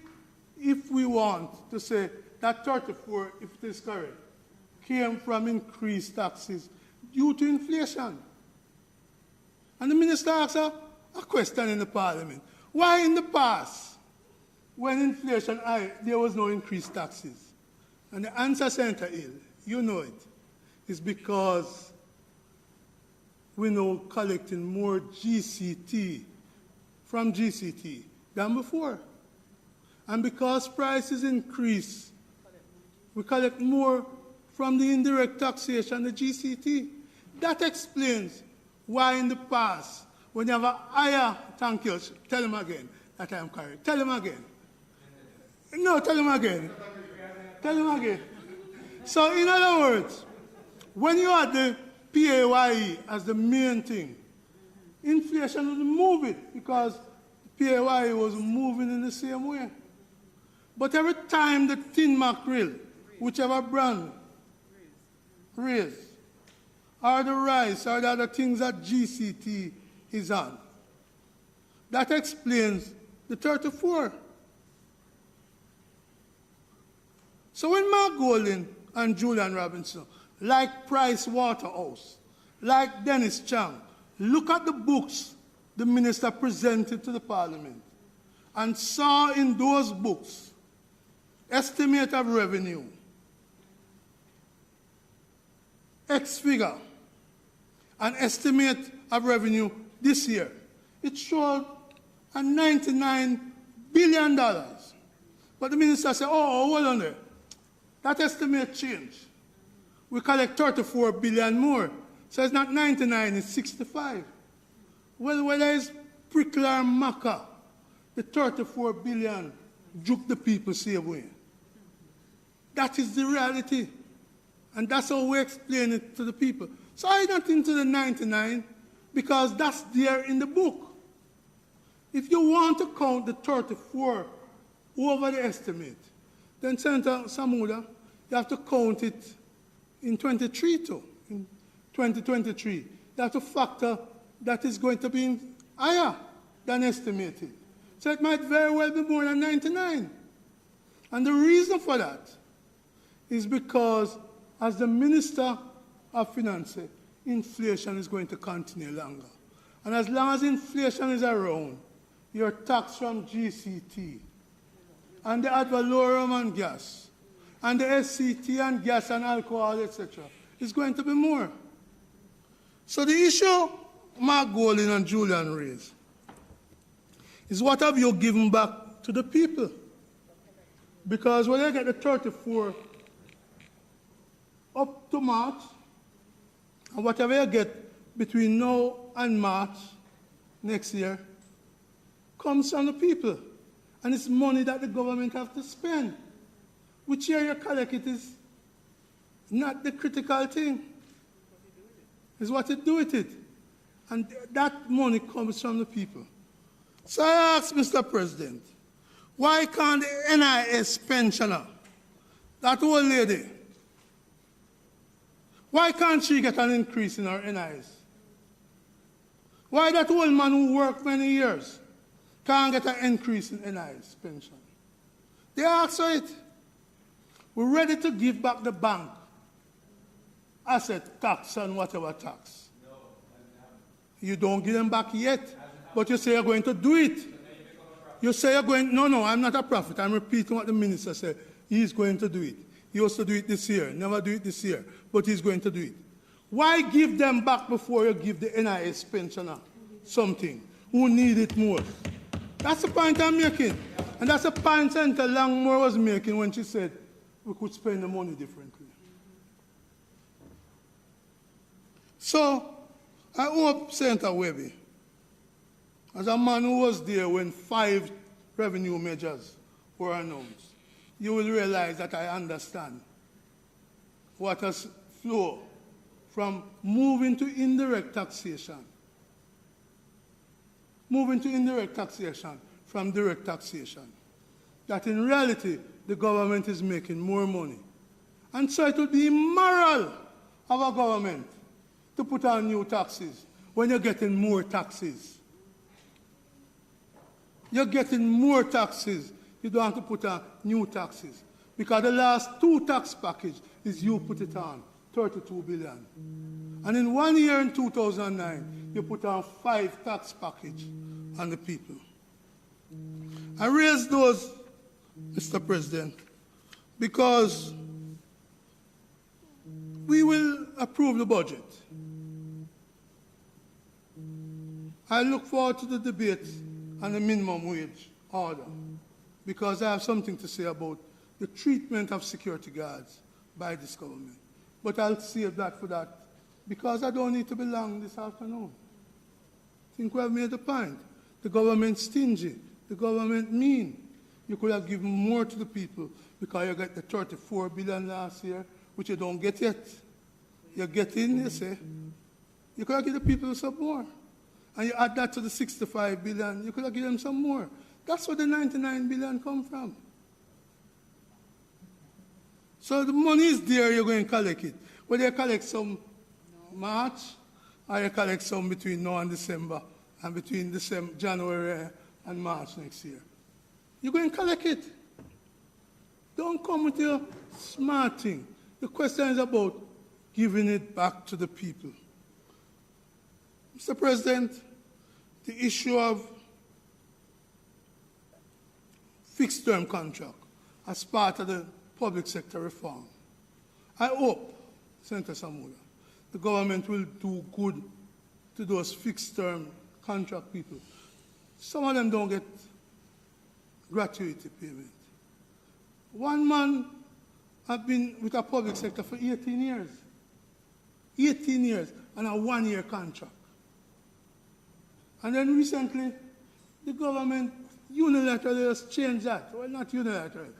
if we want, to say that 34, if it is correct, came from increased taxes due to inflation. And the minister asked a question in the Parliament. Why in the past, when inflation high, there was no increased taxes? And the answer, Senator Hill, you know it, is because we're now collecting more GCT from GCT than before. And because prices increase, we collect more from the indirect taxation, the GCT. That explains why in the past, when you have a higher, thank you, tell him again that I am correct. Tell him again. No, tell him again. Tell him again. So, in other words, when you had the PAYE as the main thing, inflation was moving because PAYE was moving in the same way. But every time the tin mackerel, whichever brand, raised, or the rice, or the other things that GCT is on, that explains the 34. So when Mark Golding and Julian Robinson, like Price Waterhouse, like Dennis Chang, look at the books the minister presented to the parliament and saw in those books estimate of revenue, X figure, an estimate of revenue this year, it showed a $99 billion. But the minister said, oh, hold on there. That estimate changed. We collect 34 billion more. So it's not 99, it's 65. Well, whether it's prickle or maca, the 34 billion juke the people same way. That is the reality. And that's how we explain it to the people. So I don't into the 99 because that's there in the book. If you want to count the 34 over the estimate, then Senator Samuda, you have to count it in 23 too, in 2023. You have to factor that is going to be higher than estimated. So it might very well be more than 99. And the reason for that is because, as the Minister of Finance said, inflation is going to continue longer. And as long as inflation is around, your tax from GCT and the ad valorem and gas and the SCT and gas and alcohol, etc., is going to be more. So the issue Mark Golding and Julian raised is what have you given back to the people? Because when they get the 34 up to March, and whatever you get between now and March next year comes from the people. And it's money that the government have to spend. Which year you collect it is not the critical thing. It's what you do with it. And that money comes from the people. So I ask Mr. President, why can't the NIS pensioner, that old lady, why can't she get an increase in her NIS? Why that old man who worked many years can't get an increase in NIS pension? They ask for it. We're ready to give back the bank asset tax and whatever tax. No, you don't give them back yet, but you say you're going to do it. You say you're going, no, I'm not a prophet. I'm repeating what the minister said. He's going to do it. He was to do it this year, never do it this year, but he's going to do it. Why give them back before you give the NIS pensioner something who need it more? That's the point I'm making. And that's the point Senator Langmore was making when she said we could spend the money differently. So I hope Senator Webby, as a man who was there when 5 revenue measures were announced, you will realize that I understand what has flowed from moving to indirect taxation. Moving to indirect taxation from direct taxation. That in reality, the government is making more money. And so it would be immoral of a government to put on new taxes when you're getting more taxes. You're getting more taxes. You don't have to put on new taxes. Because the last 2 tax packages is you put it on, 32 billion. And in 1 year in 2009, you put on 5 tax packages on the people. I raise those, Mr. President, because we will approve the budget. I look forward to the debate on the minimum wage order, because I have something to say about the treatment of security guards by this government. But I'll save that for that, because I don't need to be long this afternoon. I think we have made the point. The government stingy. The government mean. You could have given more to the people because you got the 34 billion last year, which you don't get yet. You're getting, you say. You could have given the people some more. And you add that to the 65 billion, you could have given them some more. That's where the 99 billion come from. So the money is there, you're going to collect it. Whether you collect some March, or you collect some between now and December, and between December, January and March next year. You're going to collect it. Don't come with your smart thing. The question is about giving it back to the people. Mr. President, the issue of fixed term contract as part of the public sector reform. I hope, Senator Samula, the government will do good to those fixed term contract people. Some of them don't get gratuity payment. One man has been with the public sector for 18 years. 18 years and a 1-year contract. And then recently, the government unilaterally has changed that. Well, not unilaterally.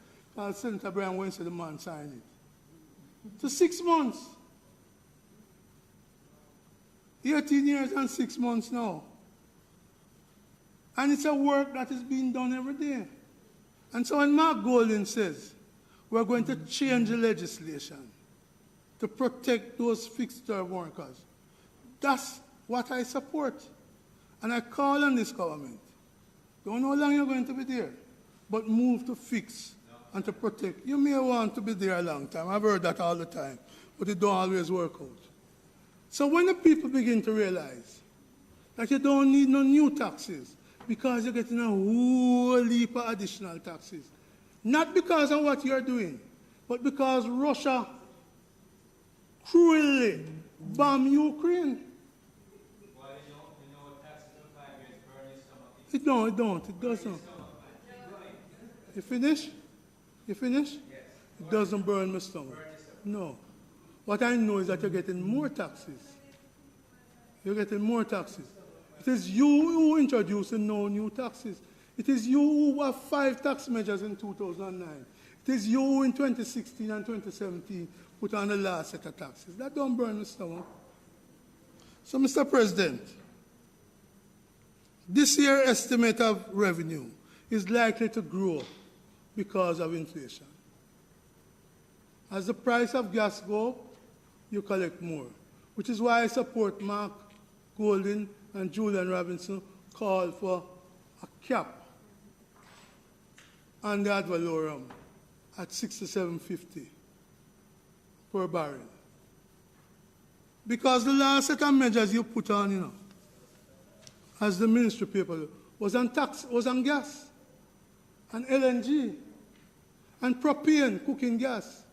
Senator Brian Winston, the man, signed it. To 6 months. 18 years and 6 months now. And it's a work that is being done every day. And so when Mark Golding says, we're going to change the legislation to protect those fixed-term workers, that's what I support. And I call on this government, don't know how long you're going to be there, but move to fix and to protect. You may want to be there a long time. I've heard that all the time, but it don't always work out. So when the people begin to realize that you don't need no new taxes because you're getting a whole heap of additional taxes, not because of what you're doing, but because Russia cruelly bombed Ukraine. It don't. It doesn't. You finish? You finish? Yes. It doesn't burn my stomach. No. What I know is that you're getting more taxes. You're getting more taxes. It is you who introduced no new taxes. It is you who have 5 tax measures in 2009. It is you who in 2016 and 2017 put on the last set of taxes. That don't burn my stomach. So, Mr. President, this year's estimate of revenue is likely to grow because of inflation. As the price of gas goes up, you collect more, which is why I support Mark Golding and Julian Robinson call for a cap on the ad valorem at $67.50 per barrel. Because the last set of measures you put on, as the ministry paper, was on tax, was on gas, and LNG, and propane, cooking gas.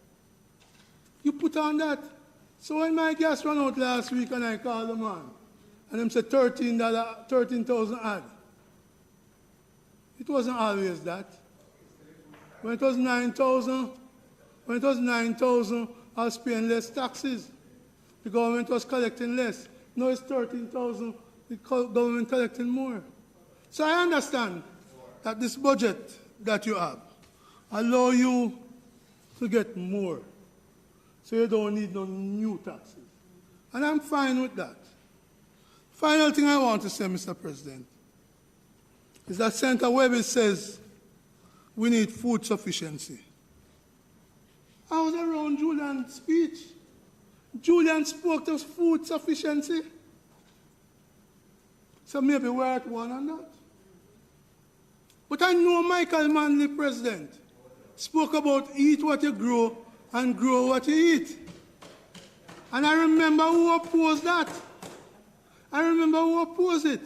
You put on that. So when my gas ran out last week and I called the man, and them said $13,000 add. It wasn't always that. When it was 9,000, I was paying less taxes. The government was collecting less. Now it's 13,000. The government collecting more. So I understand that this budget that you have allow you to get more. So you don't need no new taxes. And I'm fine with that. Final thing I want to say, Mr. President, is that Senator Webber says we need food sufficiency. I was around Julian's speech. Julian spoke to food sufficiency. So maybe we're at one on that. But I know Michael Manley, President, spoke about eat what you grow and grow what you eat. And I remember who opposed that. I remember who opposed it.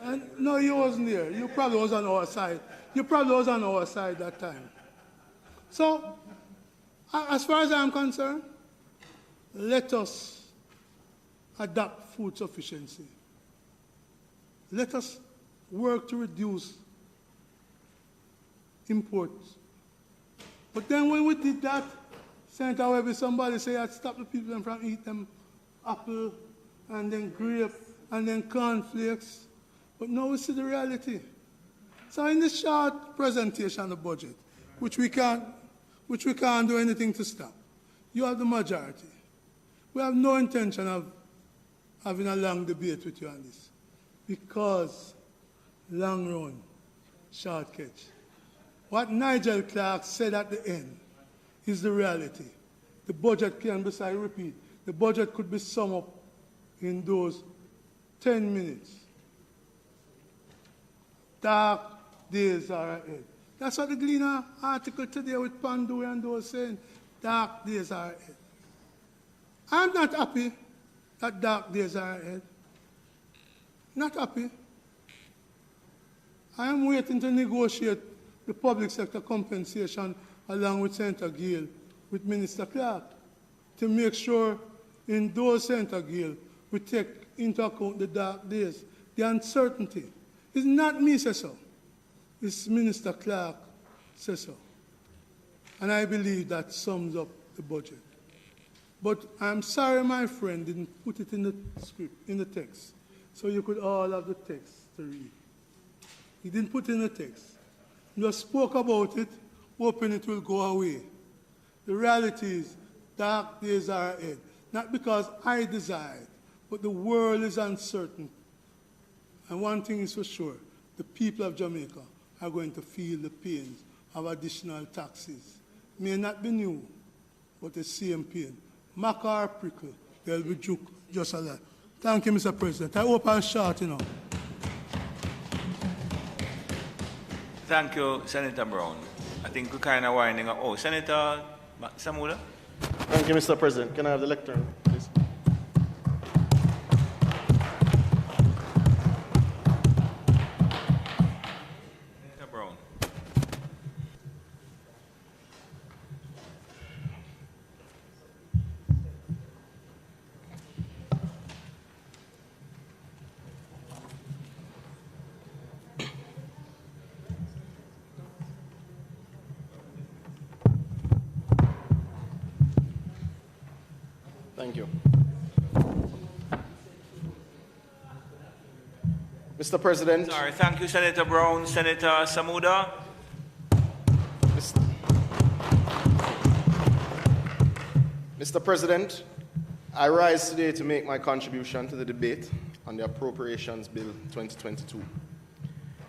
And, no, you wasn't there. You probably was on our side. You probably was on our side that time. So, as far as I'm concerned, let us adopt food sufficiency. Let us work to reduce imports. But then when we did that, Senator Webber, somebody said I'd stop the people from eating them apple and then grape and then cornflakes. But now we see the reality. So in this short presentation of the budget, which we can't do anything to stop, you have the majority. We have no intention of having a long debate with you on this, because long run, short catch. What Nigel Clark said at the end is the reality. The budget can be, I repeat, the budget could be summed up in those 10 minutes. Dark days are ahead. That's what the Gleaner article today with Pandu and those saying, dark days are ahead. I'm not happy that dark days are ahead. Not happy. I am waiting to negotiate the public sector compensation along with Senator Gill, with Minister Clark, to make sure in those Senator Gill we take into account the dark days, the uncertainty. It's not me say so. It's Minister Clark says so. And I believe that sums up the budget. But I'm sorry my friend didn't put it in the script, in the text, so you could all have the text to read. He didn't put it in the text. He just spoke about it, hoping it will go away. The reality is, dark days are ahead. Not because I desire it, but the world is uncertain. And one thing is for sure, the people of Jamaica are going to feel the pains of additional taxes. May not be new, but the same pain. Maca or prickle, they'll be juke just like that. Thank you, Mr. President. I hope I'm short enough. Thank you, Senator Brown. I think we're kind of winding up. Oh, Senator Samula? Thank you, Mr. President. Can I have the lectern, please? Senator Brown. Thank you. Mr. President. Sorry, thank you, Senator Brown. Senator Samuda? Mr. President, I rise today to make my contribution to the debate on the Appropriations Bill 2022.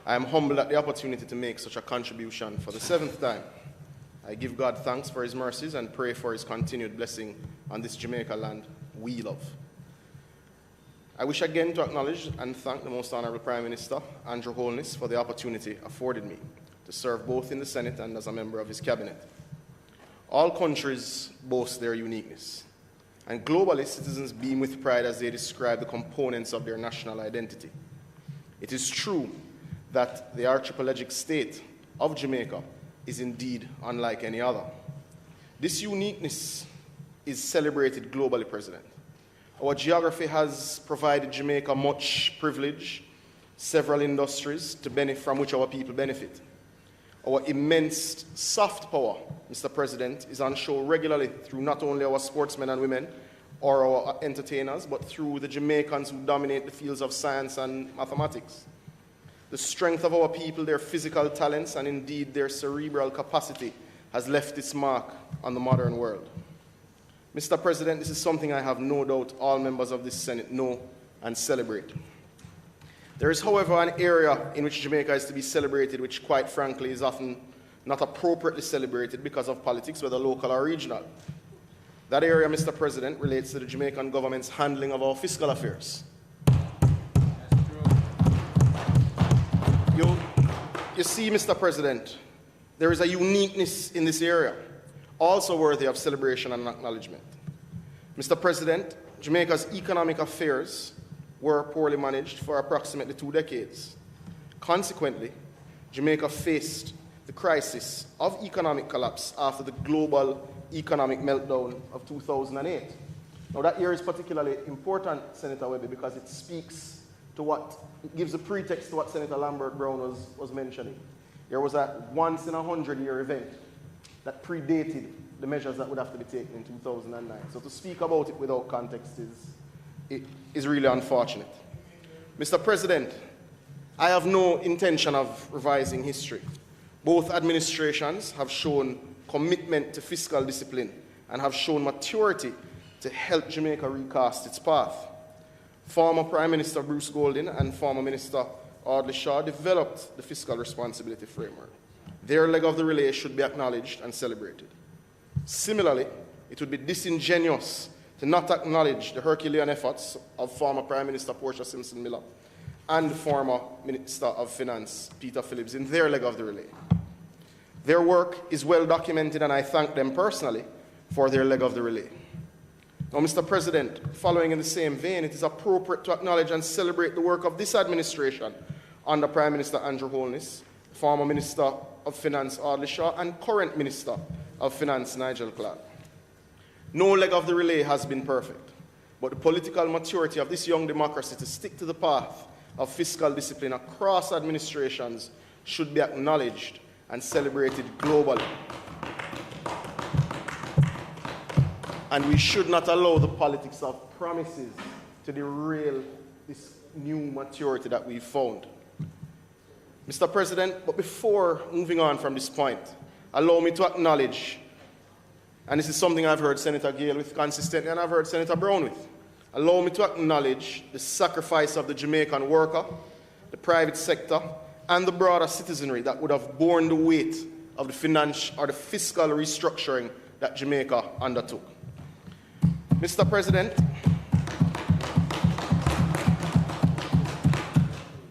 I am humbled at the opportunity to make such a contribution for the 7th time. I give God thanks for his mercies and pray for his continued blessing on this Jamaica land we love. I wish again to acknowledge and thank the Most Honourable Prime Minister, Andrew Holness, for the opportunity afforded me to serve both in the Senate and as a member of his cabinet. All countries boast their uniqueness, and globally citizens beam with pride as they describe the components of their national identity. It is true that the archipelagic state of Jamaica is indeed unlike any other. This uniqueness is celebrated globally, President. Our geography has provided Jamaica much privilege, several industries from which our people benefit. Our immense soft power, Mr. President, is on show regularly through not only our sportsmen and women or our entertainers, but through the Jamaicans who dominate the fields of science and mathematics. The strength of our people, their physical talents, and indeed their cerebral capacity has left its mark on the modern world. Mr. President, this is something I have no doubt all members of this Senate know and celebrate. There is, however, an area in which Jamaica is to be celebrated, which quite frankly is often not appropriately celebrated because of politics, whether local or regional. That area, Mr. President, relates to the Jamaican government's handling of our fiscal affairs. You see, Mr. President, there is a uniqueness in this area, also worthy of celebration and acknowledgement. Mr. President, Jamaica's economic affairs were poorly managed for approximately 2 decades. Consequently, Jamaica faced the crisis of economic collapse after the global economic meltdown of 2008. Now, that year is particularly important, Senator Webby, because it speaks to it gives a pretext to what Senator Lambert Brown was mentioning. There was a once-in-a-100-year event that predated the measures that would have to be taken in 2009. So to speak about it without context is really unfortunate. Mr. President, I have no intention of revising history. Both administrations have shown commitment to fiscal discipline and have shown maturity to help Jamaica recast its path. Former Prime Minister Bruce Golding and former Minister Audley Shaw developed the fiscal responsibility framework. Their leg of the relay should be acknowledged and celebrated. Similarly, it would be disingenuous to not acknowledge the Herculean efforts of former Prime Minister Portia Simpson Miller and former Minister of Finance Peter Phillips in their leg of the relay. Their work is well documented, and I thank them personally for their leg of the relay. Now, Mr. President, following in the same vein, it is appropriate to acknowledge and celebrate the work of this administration under Prime Minister Andrew Holness, former Minister of Finance Audley Shaw, and current Minister of Finance Nigel Clark. No leg of the relay has been perfect, but the political maturity of this young democracy to stick to the path of fiscal discipline across administrations should be acknowledged and celebrated globally. And we should not allow the politics of promises to derail this new maturity that we've found. Mr. President, but before moving on from this point, allow me to acknowledge, and this is something I've heard Senator Gale with consistently, and I've heard Senator Brown with, allow me to acknowledge the sacrifice of the Jamaican worker, the private sector, and the broader citizenry that would have borne the weight of the financial or the fiscal restructuring that Jamaica undertook. Mr. President,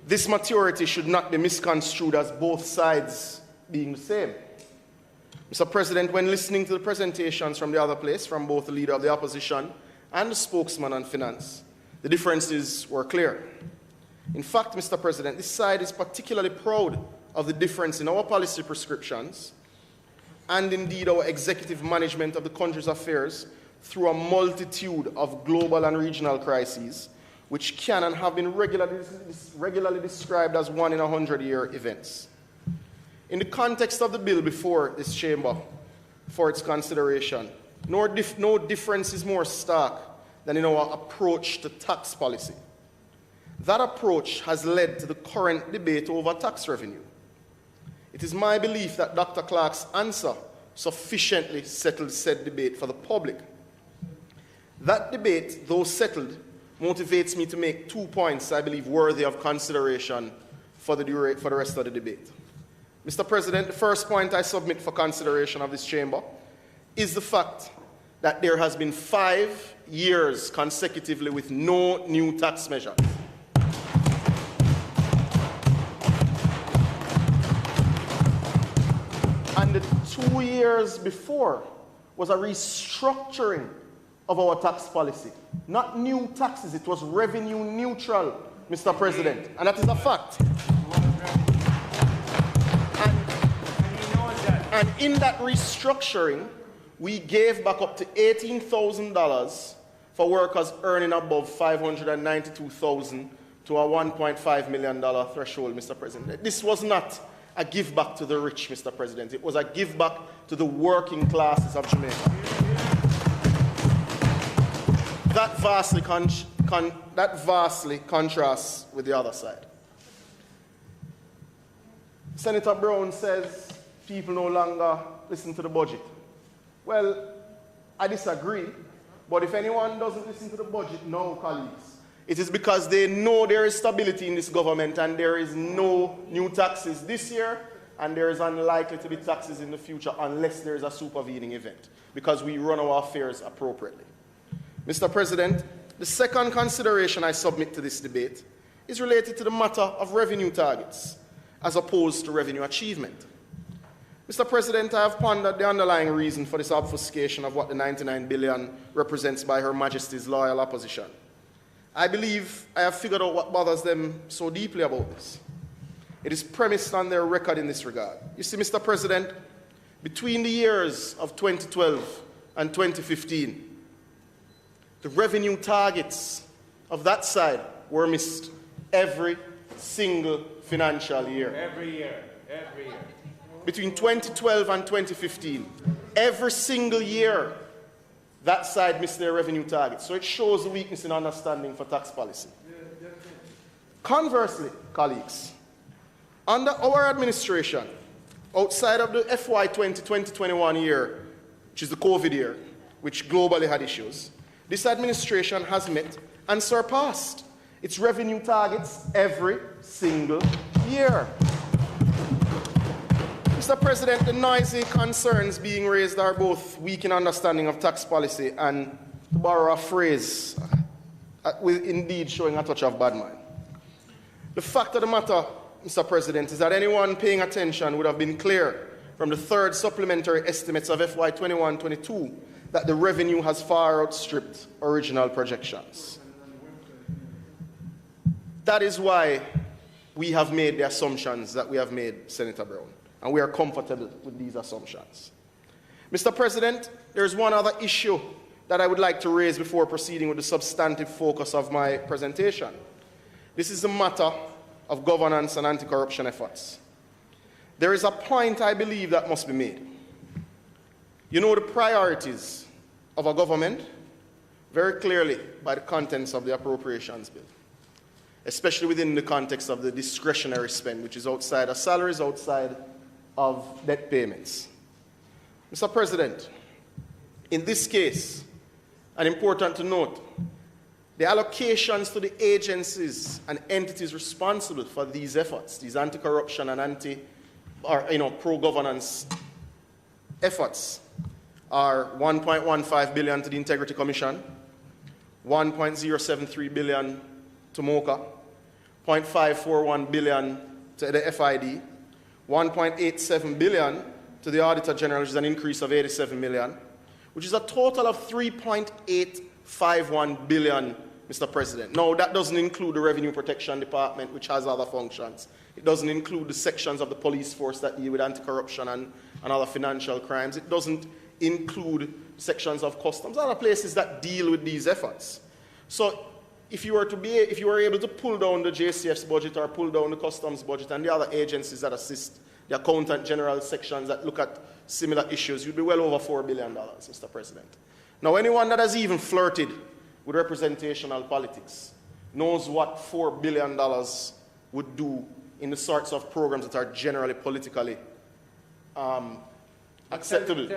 this maturity should not be misconstrued as both sides being the same. Mr. President, when listening to the presentations from the other place, from both the leader of the opposition and the spokesman on finance, the differences were clear. In fact, Mr. President, this side is particularly proud of the difference in our policy prescriptions and indeed our executive management of the country's affairs through a multitude of global and regional crises, which can and have been regularly described as 1-in-100-year events. In the context of the bill before this chamber for its consideration, no difference is more stark than in our approach to tax policy. That approach has led to the current debate over tax revenue. It is my belief that Dr. Clark's answer sufficiently settled said debate for the public. That debate, though settled, motivates me to make 2 points I believe worthy of consideration for the rest of the debate. Mr. President, the first point I submit for consideration of this chamber is the fact that there has been 5 years consecutively with no new tax measures. And the 2 years before was a restructuring of our tax policy. Not new taxes, it was revenue neutral, Mr. President. And that is a fact. And in that restructuring, we gave back up to $18,000 for workers earning above $592,000 to a $1.5 million threshold, Mr. President. This was not a give back to the rich, Mr. President. It was a give back to the working classes of Jamaica. That vastly contrasts with the other side. Senator Brown says people no longer listen to the budget. Well, I disagree, but if anyone doesn't listen to the budget now, colleagues, it is because they know there is stability in this government and there is no new taxes this year and there is unlikely to be taxes in the future unless there is a supervening event, because we run our affairs appropriately. Mr. President, the second consideration I submit to this debate is related to the matter of revenue targets as opposed to revenue achievement. Mr. President, I have pondered the underlying reason for this obfuscation of what the 99 billion represents by Her Majesty's loyal opposition. I believe I have figured out what bothers them so deeply about this. It is premised on their record in this regard. You see, Mr. President, between the years of 2012 and 2015, the revenue targets of that side were missed every single financial year. Every year. Between 2012 and 2015, every single year, that side missed their revenue targets. So it shows the weakness in understanding for tax policy. Conversely, colleagues, Under our administration, outside of the FY 2020-21 year, which is the COVID year, which globally had issues, this administration has met and surpassed its revenue targets every single year. Mr. President, the noisy concerns being raised are both weak in understanding of tax policy and, to borrow a phrase, with indeed showing a touch of bad mind. The fact of the matter, Mr. President, is that anyone paying attention would have been clear from the third supplementary estimates of FY 21-22 that the revenue has far outstripped original projections. That is why we have made the assumptions that we have made, Senator Brown, and we are comfortable with these assumptions. Mr. President, there is one other issue that I would like to raise before proceeding with the substantive focus of my presentation. This is the matter of governance and anti-corruption efforts. There is a point, I believe, that must be made. You know the priorities of a government very clearly by the contents of the Appropriations Bill, especially within the context of the discretionary spend, which is outside of salaries, outside of debt payments. Mr. President, in this case, and important to note, the allocations to the agencies and entities responsible for these efforts, these anti-corruption and pro-governance efforts, are 1.15 billion to the Integrity Commission, 1.073 billion to MOCA, 0.541 billion to the FID, 1.87 billion to the Auditor General, which is an increase of 87 million, which is a total of 3.851 billion, Mr. President. Now, that doesn't include the Revenue Protection Department, which has other functions. It doesn't include the sections of the police force that deal with anti-corruption and other financial crimes. It doesn't include sections of customs, other places that deal with these efforts. So, if you were able to pull down the JCF's budget or pull down the customs budget and the other agencies that assist the Accountant General sections that look at similar issues, you'd be well over $4 billion, Mr. President. Now, anyone that has even flirted with representational politics knows what $4 billion would do in the sorts of programs that are generally politically acceptable.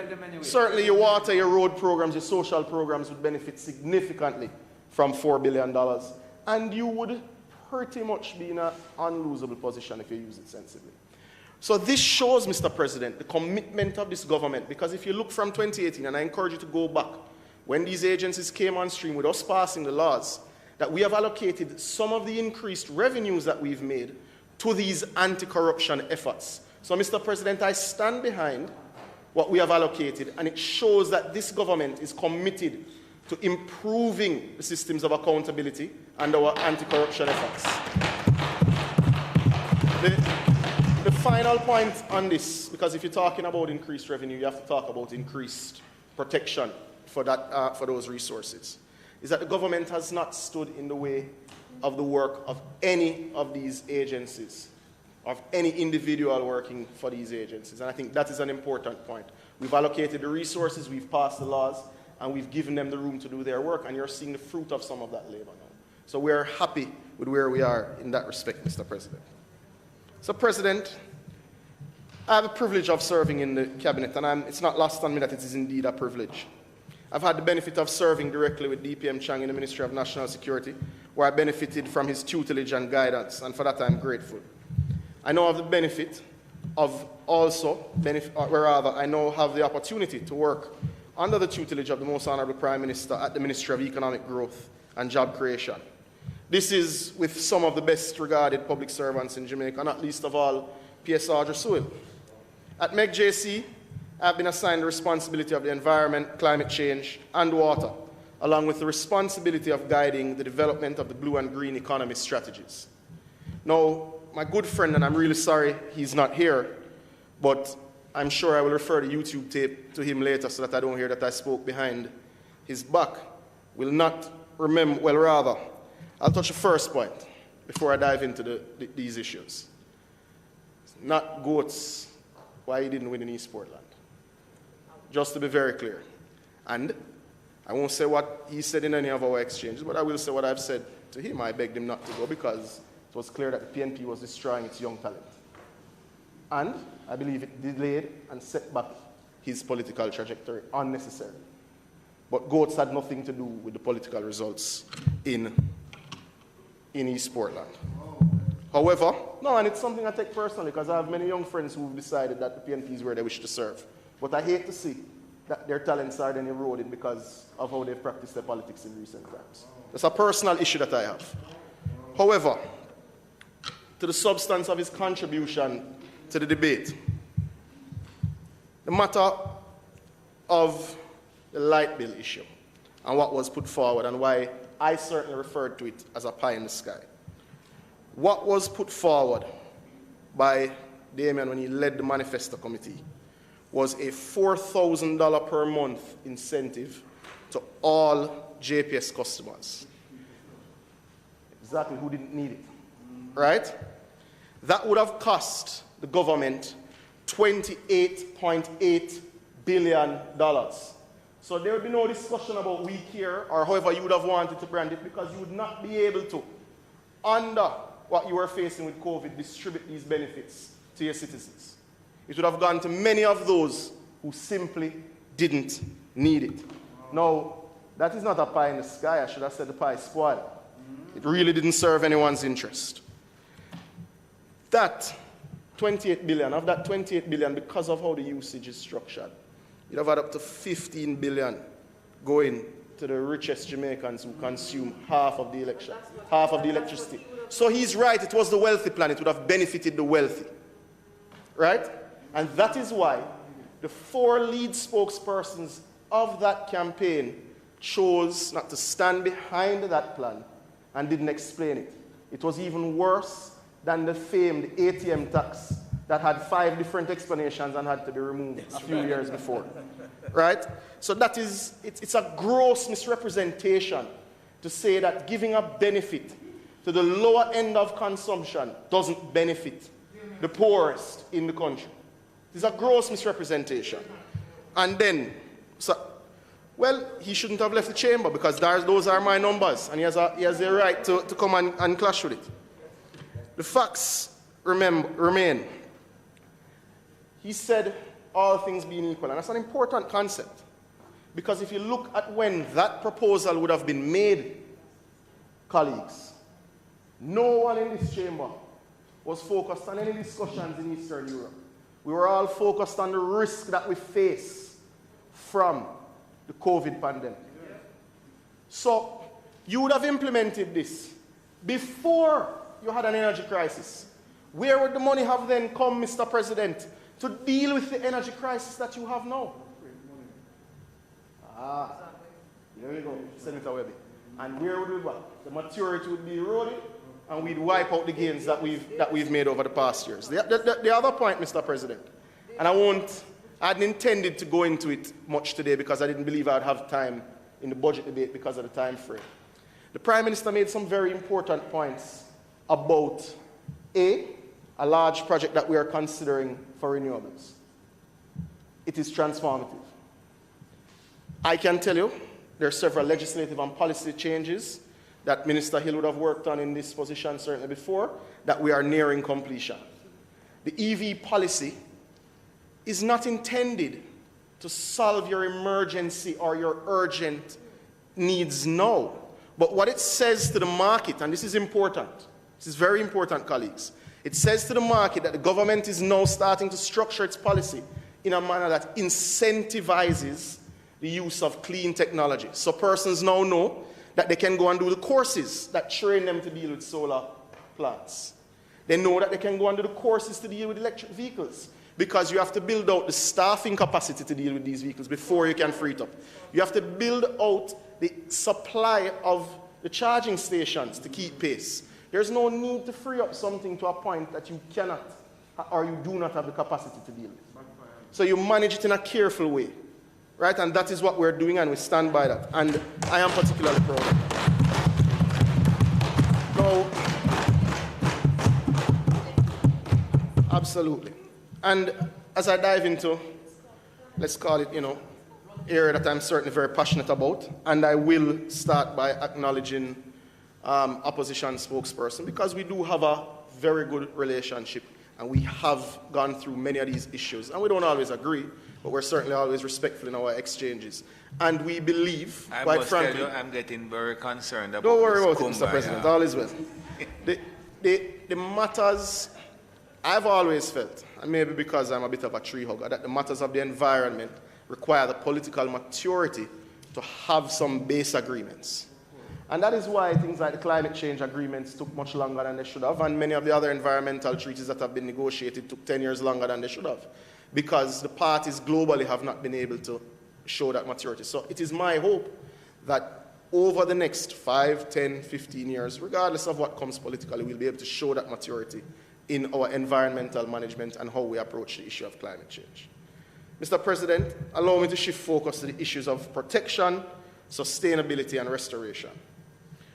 Certainly, your water, your road programs, your social programs would benefit significantly from $4 billion, and you would pretty much be in an unlosable position if you use it sensibly. So this shows, Mr. President, the commitment of this government, because if you look from 2018, and I encourage you to go back, when these agencies came on stream with us passing the laws, that we have allocated some of the increased revenues that we've made to these anti-corruption efforts. So, Mr. President, I stand behind what we have allocated, and it shows that this government is committed to improving the systems of accountability and our anti-corruption efforts. The final point on this, because if you're talking about increased revenue, you have to talk about increased protection for those resources, is that the government has not stood in the way of the work of any of these agencies, of any individual working for these agencies. And I think that is an important point. We've allocated the resources, we've passed the laws, and we've given them the room to do their work, and you're seeing the fruit of some of that labor now. So we're happy with where we are in that respect, Mr. President. So, President, I have the privilege of serving in the cabinet, and it's not lost on me that it is indeed a privilege. I've had the benefit of serving directly with DPM Chang in the Ministry of National Security, where I benefited from his tutelage and guidance, and for that I'm grateful. I now have the benefit of I now have the opportunity to work under the tutelage of the Most Honourable Prime Minister at the Ministry of Economic Growth and Job Creation. This is with some of the best regarded public servants in Jamaica, not least of all, P.S. Audrey Sewell. At MEGJC, I've been assigned the responsibility of the environment, climate change, and water, along with the responsibility of guiding the development of the blue and green economy strategies. Now, my good friend, and I'm really sorry he's not here, but I'm sure I will refer the YouTube tape to him later so that I don't hear that I spoke behind his back, will not remember, well, rather, I'll touch the first point before I dive into these issues. It's not goats why he didn't win in East Portland. Just to be very clear. And I won't say what he said in any of our exchanges, but I will say what I've said to him. I begged him not to go because it was clear that the PNP was destroying its young talent. And I believe it delayed and set back his political trajectory unnecessarily. But goats had nothing to do with the political results in East Portland. However, no, and it's something I take personally because I have many young friends who've decided that the PNP is where they wish to serve. But I hate to see that their talents are then eroded because of how they've practiced their politics in recent times. That's a personal issue that I have. However, to the substance of his contribution to the debate, the matter of the light bill issue and what was put forward and why I certainly referred to it as a pie in the sky. What was put forward by Damien when he led the manifesto committee was a $4,000 per month incentive to all JPS customers. Exactly who didn't need it, right? That would have cost the government $28.8 billion. So there would be no discussion about we care or however you would have wanted to brand it because you would not be able to, under what you were facing with COVID, distribute these benefits to your citizens. It would have gone to many of those who simply didn't need it. Now, that is not a pie in the sky. I should have said the pie spoiled. It really didn't serve anyone's interest. That 28 billion, of that 28 billion, because of how the usage is structured, you'd have had up to 15 billion going to the richest Jamaicans who consume half of the electricity. So he's right, it was the wealthy plan, it would have benefited the wealthy. Right? And that is why the 4 lead spokespersons of that campaign chose not to stand behind that plan and didn't explain it. It was even worse than the famed ATM tax that had 5 different explanations and had to be removed a few years before. Right? So that is, it's a gross misrepresentation to say that giving a benefit to the lower end of consumption doesn't benefit the poorest in the country. It's a gross misrepresentation. And then, well, he shouldn't have left the chamber because those are my numbers and he has a right to come and clash with it. The facts remain. He said all things being equal, and that's an important concept because if you look at when that proposal would have been made, colleagues, no one in this chamber was focused on any discussions in Eastern Europe. We were all focused on the risk that we face from the COVID pandemic. So you would have implemented this before you had an energy crisis. Where would the money have then come, Mr. President, to deal with the energy crisis that you have now? There we go, Senator Webby. And where would we go? The maturity would be eroded, and we'd wipe out the gains that we've made over the past years. The other point, Mr. President, and I hadn't intended to go into it much today because I didn't believe I'd have time in the budget debate because of the time frame. The Prime Minister made some very important points about a large project that we are considering for renewables. It is transformative. I can tell you there are several legislative and policy changes that Minister Hill would have worked on in this position certainly before, that we are nearing completion. The EV policy is not intended to solve your emergency or your urgent needs now. But what it says to the market, and this is important, this is very important, colleagues, it says to the market that the government is now starting to structure its policy in a manner that incentivizes the use of clean technology. So persons now know that they can go and do the courses that train them to deal with solar plants. They know that they can go and do the courses to deal with electric vehicles because you have to build out the staffing capacity to deal with these vehicles before you can free it up. You have to build out the supply of the charging stations to keep pace. There's no need to free up something to a point that you cannot or you do not have the capacity to deal with. So you manage it in a careful way. Right, and that is what we're doing, and we stand by that. And I am particularly proud of that. Now, absolutely. And as I dive into, let's call it, area that I'm certainly very passionate about, and I will start by acknowledging opposition spokesperson, because we do have a very good relationship, and we have gone through many of these issues. And we don't always agree, but we're certainly always respectful in our exchanges. And we believe, quite frankly... Tell you, I'm getting very concerned about Don't worry this about it, Mr. kumbaya. President. All is well. The matters, I've always felt, and maybe because I'm a bit of a tree hugger, that the matters of the environment require the political maturity to have some base agreements. And that is why things like the climate change agreements took much longer than they should have, and many of the other environmental treaties that have been negotiated took 10 years longer than they should have, because the parties globally have not been able to show that maturity. So it is my hope that over the next 5, 10, 15 years, regardless of what comes politically, we'll be able to show that maturity in our environmental management and how we approach the issue of climate change. Mr. President, allow me to shift focus to the issues of protection, sustainability, and restoration.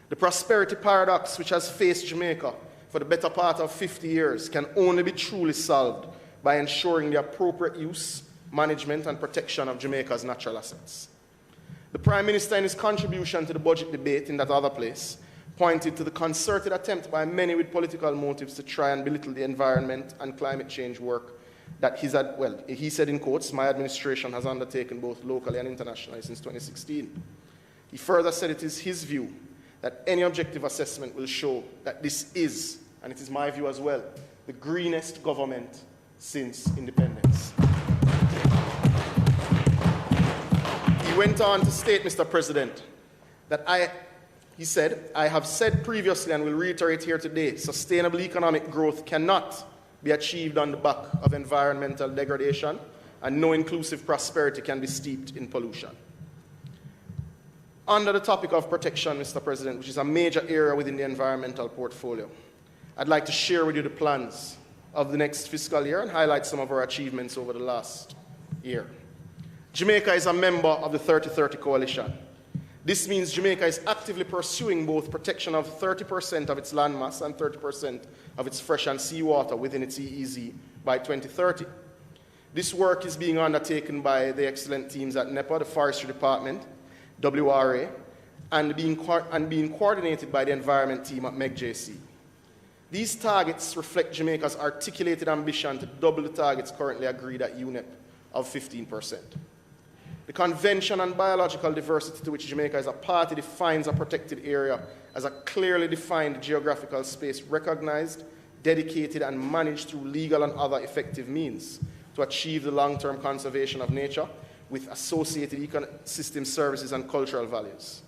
The prosperity paradox which has faced Jamaica for the better part of 50 years can only be truly solved by ensuring the appropriate use, management, and protection of Jamaica's natural assets. The Prime Minister, in his contribution to the budget debate in that other place, pointed to the concerted attempt by many with political motives to try and belittle the environment and climate change work that he said in quotes, my administration has undertaken both locally and internationally since 2016. He further said it is his view that any objective assessment will show that this is, and it is my view as well, the greenest government since independence. He went on to state, Mr. President, that he said, I have said previously and will reiterate here today, sustainable economic growth cannot be achieved on the back of environmental degradation, and no inclusive prosperity can be steeped in pollution. Under the topic of protection, Mr. President, which is a major area within the environmental portfolio, I'd like to share with you the plans of the next fiscal year and highlight some of our achievements over the last year. Jamaica is a member of the 30-30 coalition. This means Jamaica is actively pursuing both protection of 30% of its landmass and 30% of its fresh and seawater within its EEZ by 2030. This work is being undertaken by the excellent teams at NEPA, the Forestry Department, WRA, and being coordinated by the Environment team at MEGJC. These targets reflect Jamaica's articulated ambition to double the targets currently agreed at UNEP of 15%. The Convention on Biological Diversity, to which Jamaica is a party, defines a protected area as a clearly defined geographical space recognized, dedicated, and managed through legal and other effective means to achieve the long-term conservation of nature with associated ecosystem services and cultural values.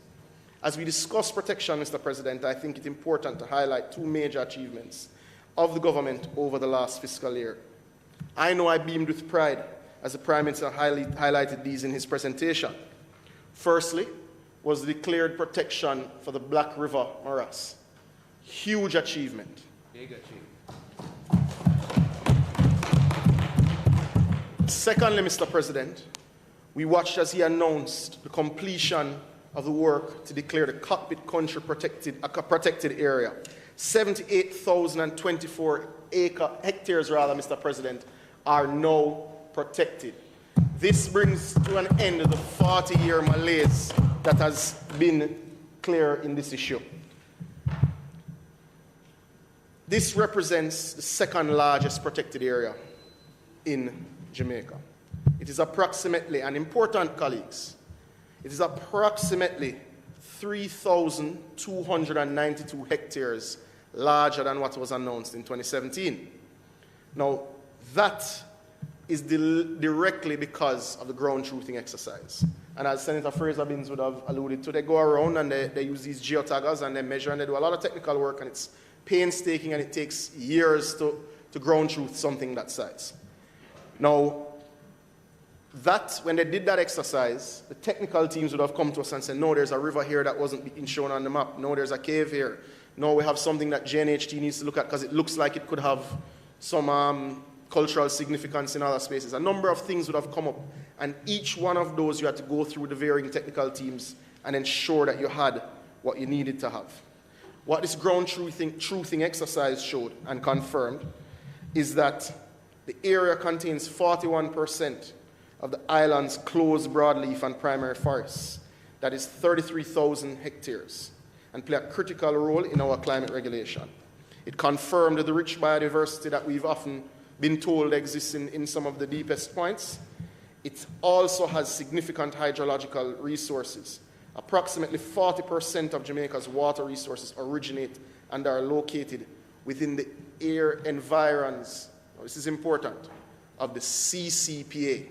As we discuss protection, Mr. President, I think it's important to highlight two major achievements of the government over the last fiscal year. I know I beamed with pride as the Prime Minister highlighted these in his presentation. Firstly, was the declared protection for the Black River morass. Huge achievement. Big achievement. Secondly, Mr. President, we watched as he announced the completion of the work to declare the cockpit country protected area. 78,024 hectares, Mr. President, are now protected. This brings to an end the 40-year malaise that has been clear in this issue. This represents the second largest protected area in Jamaica. It is approximately, and important colleagues, it is approximately 3,292 hectares larger than what was announced in 2017. Now, that is directly because of the ground truthing exercise. And as Senator Fraser-Binns would have alluded to, they go around and they use these geotaggers and they measure and they do a lot of technical work, and it's painstaking and it takes years to ground truth something that size. Now, when they did that exercise, the technical teams would have come to us and said, no, there's a river here that wasn't being shown on the map. No, there's a cave here. No, we have something that JNHT needs to look at because it looks like it could have some cultural significance in other spaces. A number of things would have come up, and each one of those you had to go through the varying technical teams and ensure that you had what you needed to have. What this ground truthing exercise showed and confirmed is that the area contains 41% of the island's closed broadleaf and primary forests. That is 33,000 hectares, and play a critical role in our climate regulation. It confirmed the rich biodiversity that we've often been told exists in some of the deepest points. It also has significant hydrological resources. Approximately 40% of Jamaica's water resources originate and are located within the air environs, now this is important, of the CCPA,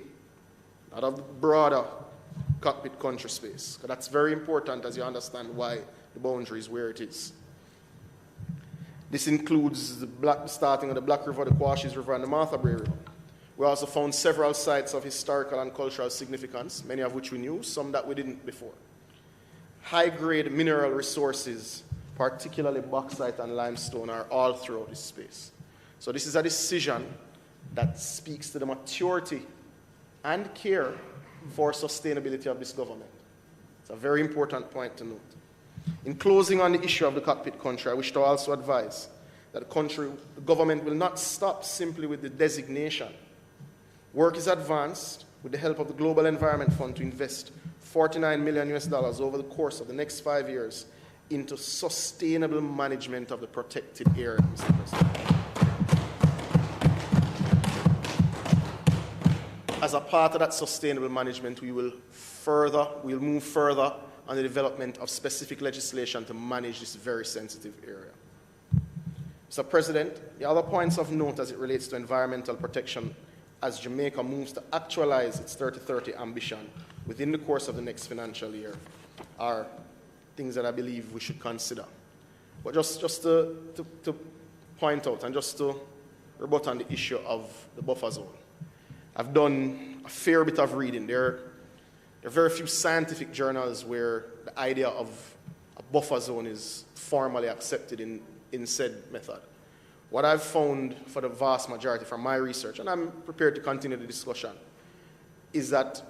not of the broader cockpit country space. Because that's very important as you understand why the boundary is where it is. This includes starting on the Black River, the Quashes River, and the Martha Brae River. We also found several sites of historical and cultural significance, many of which we knew, some that we didn't before. High-grade mineral resources, particularly bauxite and limestone, are all throughout this space. So this is a decision that speaks to the maturity and care for sustainability of this government. It's a very important point to note. In closing on the issue of the cockpit country, I wish to also advise that the government will not stop simply with the designation. Work is advanced with the help of the Global Environment Fund to invest $49 million over the course of the next 5 years into sustainable management of the protected area, Mr. President. As a part of that sustainable management, we'll move further on the development of specific legislation to manage this very sensitive area. Mr. President, the other points of note as it relates to environmental protection as Jamaica moves to actualize its 3030 ambition within the course of the next financial year are things that I believe we should consider. But just to point out and just to rebut on the issue of the buffer zone, I've done a fair bit of reading. There are very few scientific journals where the idea of a buffer zone is formally accepted in said method. What I've found for the vast majority from my research, and I'm prepared to continue the discussion, is that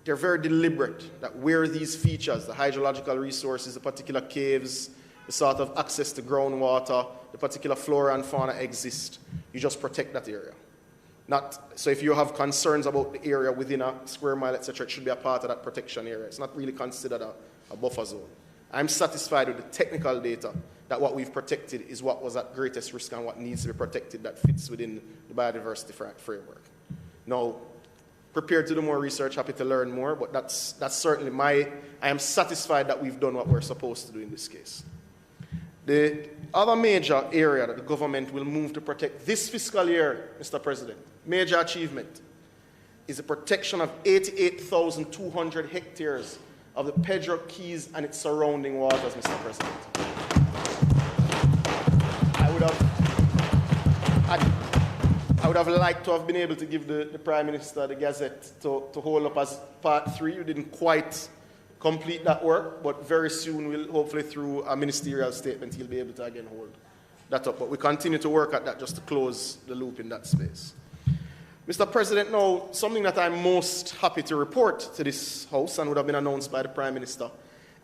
they're very deliberate, that where these features, the hydrological resources, the particular caves, the sort of access to groundwater, the particular flora and fauna exist, you just protect that area. So if you have concerns about the area within a square mile, etc., it should be a part of that protection area. It's not really considered a buffer zone. I'm satisfied with the technical data that what we've protected is what was at greatest risk and what needs to be protected that fits within the biodiversity framework. Now, prepared to do more research, happy to learn more, but that's certainly I am satisfied that we've done what we're supposed to do in this case. The other major area that the government will move to protect this fiscal year, Mr. President, major achievement, is the protection of 88,200 hectares of the Pedro Keys and its surrounding waters, Mr. President. I would have liked to have been able to give the Prime Minister the Gazette to hold up as part 3. We didn't quite complete that work, but very soon we'll hopefully through a ministerial statement he'll be able to again hold that up. But we continue to work at that just to close the loop in that space. Mr. President, now something that I'm most happy to report to this House and would have been announced by the Prime Minister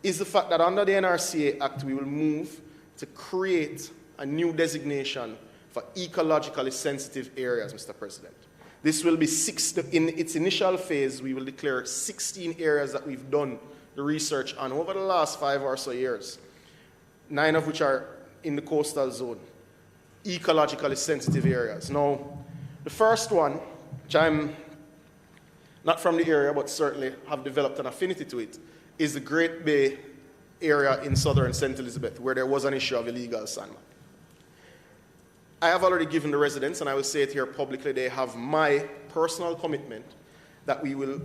is the fact that under the NRCA Act we will move to create a new designation for ecologically sensitive areas, Mr. President. This will be in its initial phase, we will declare 16 areas that we've done the research on over the last 5 or so years, 9 of which are in the coastal zone, ecologically sensitive areas. Now, the first one, which I'm not from the area but certainly have developed an affinity to it, is the Great Bay area in southern St. Elizabeth, where there was an issue of illegal sandmine. I have already given the residents, and I will say it here publicly, they have my personal commitment that we will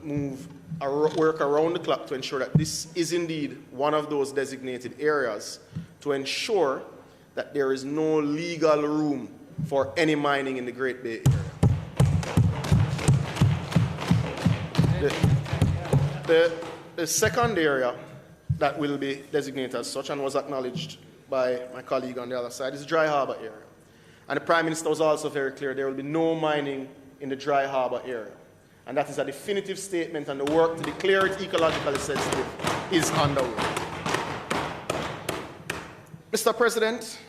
work around the clock to ensure that this is indeed one of those designated areas to ensure that there is no legal room for any mining in the Great Bay area. The second area that will be designated as such and was acknowledged by my colleague on the other side is the Dry Harbour area. And the Prime Minister was also very clear there will be no mining in the Dry Harbour area. And that is a definitive statement, and the work to declare it ecologically sensitive is underway. Mr. President,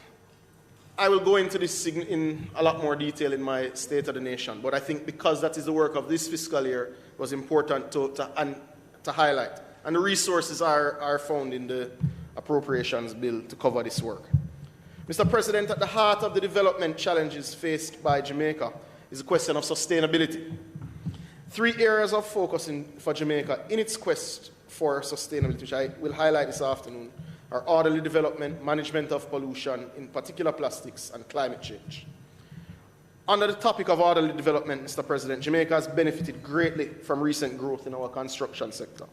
I will go into this in a lot more detail in my State of the Nation, but I think because that is the work of this fiscal year, it was important to highlight. And the resources are found in the Appropriations Bill to cover this work. Mr. President, at the heart of the development challenges faced by Jamaica is the question of sustainability. 3 areas of focus for Jamaica in its quest for sustainability, which I will highlight this afternoon, are orderly development, management of pollution, in particular plastics, and climate change. Under the topic of orderly development, Mr. President, Jamaica has benefited greatly from recent growth in our construction sector.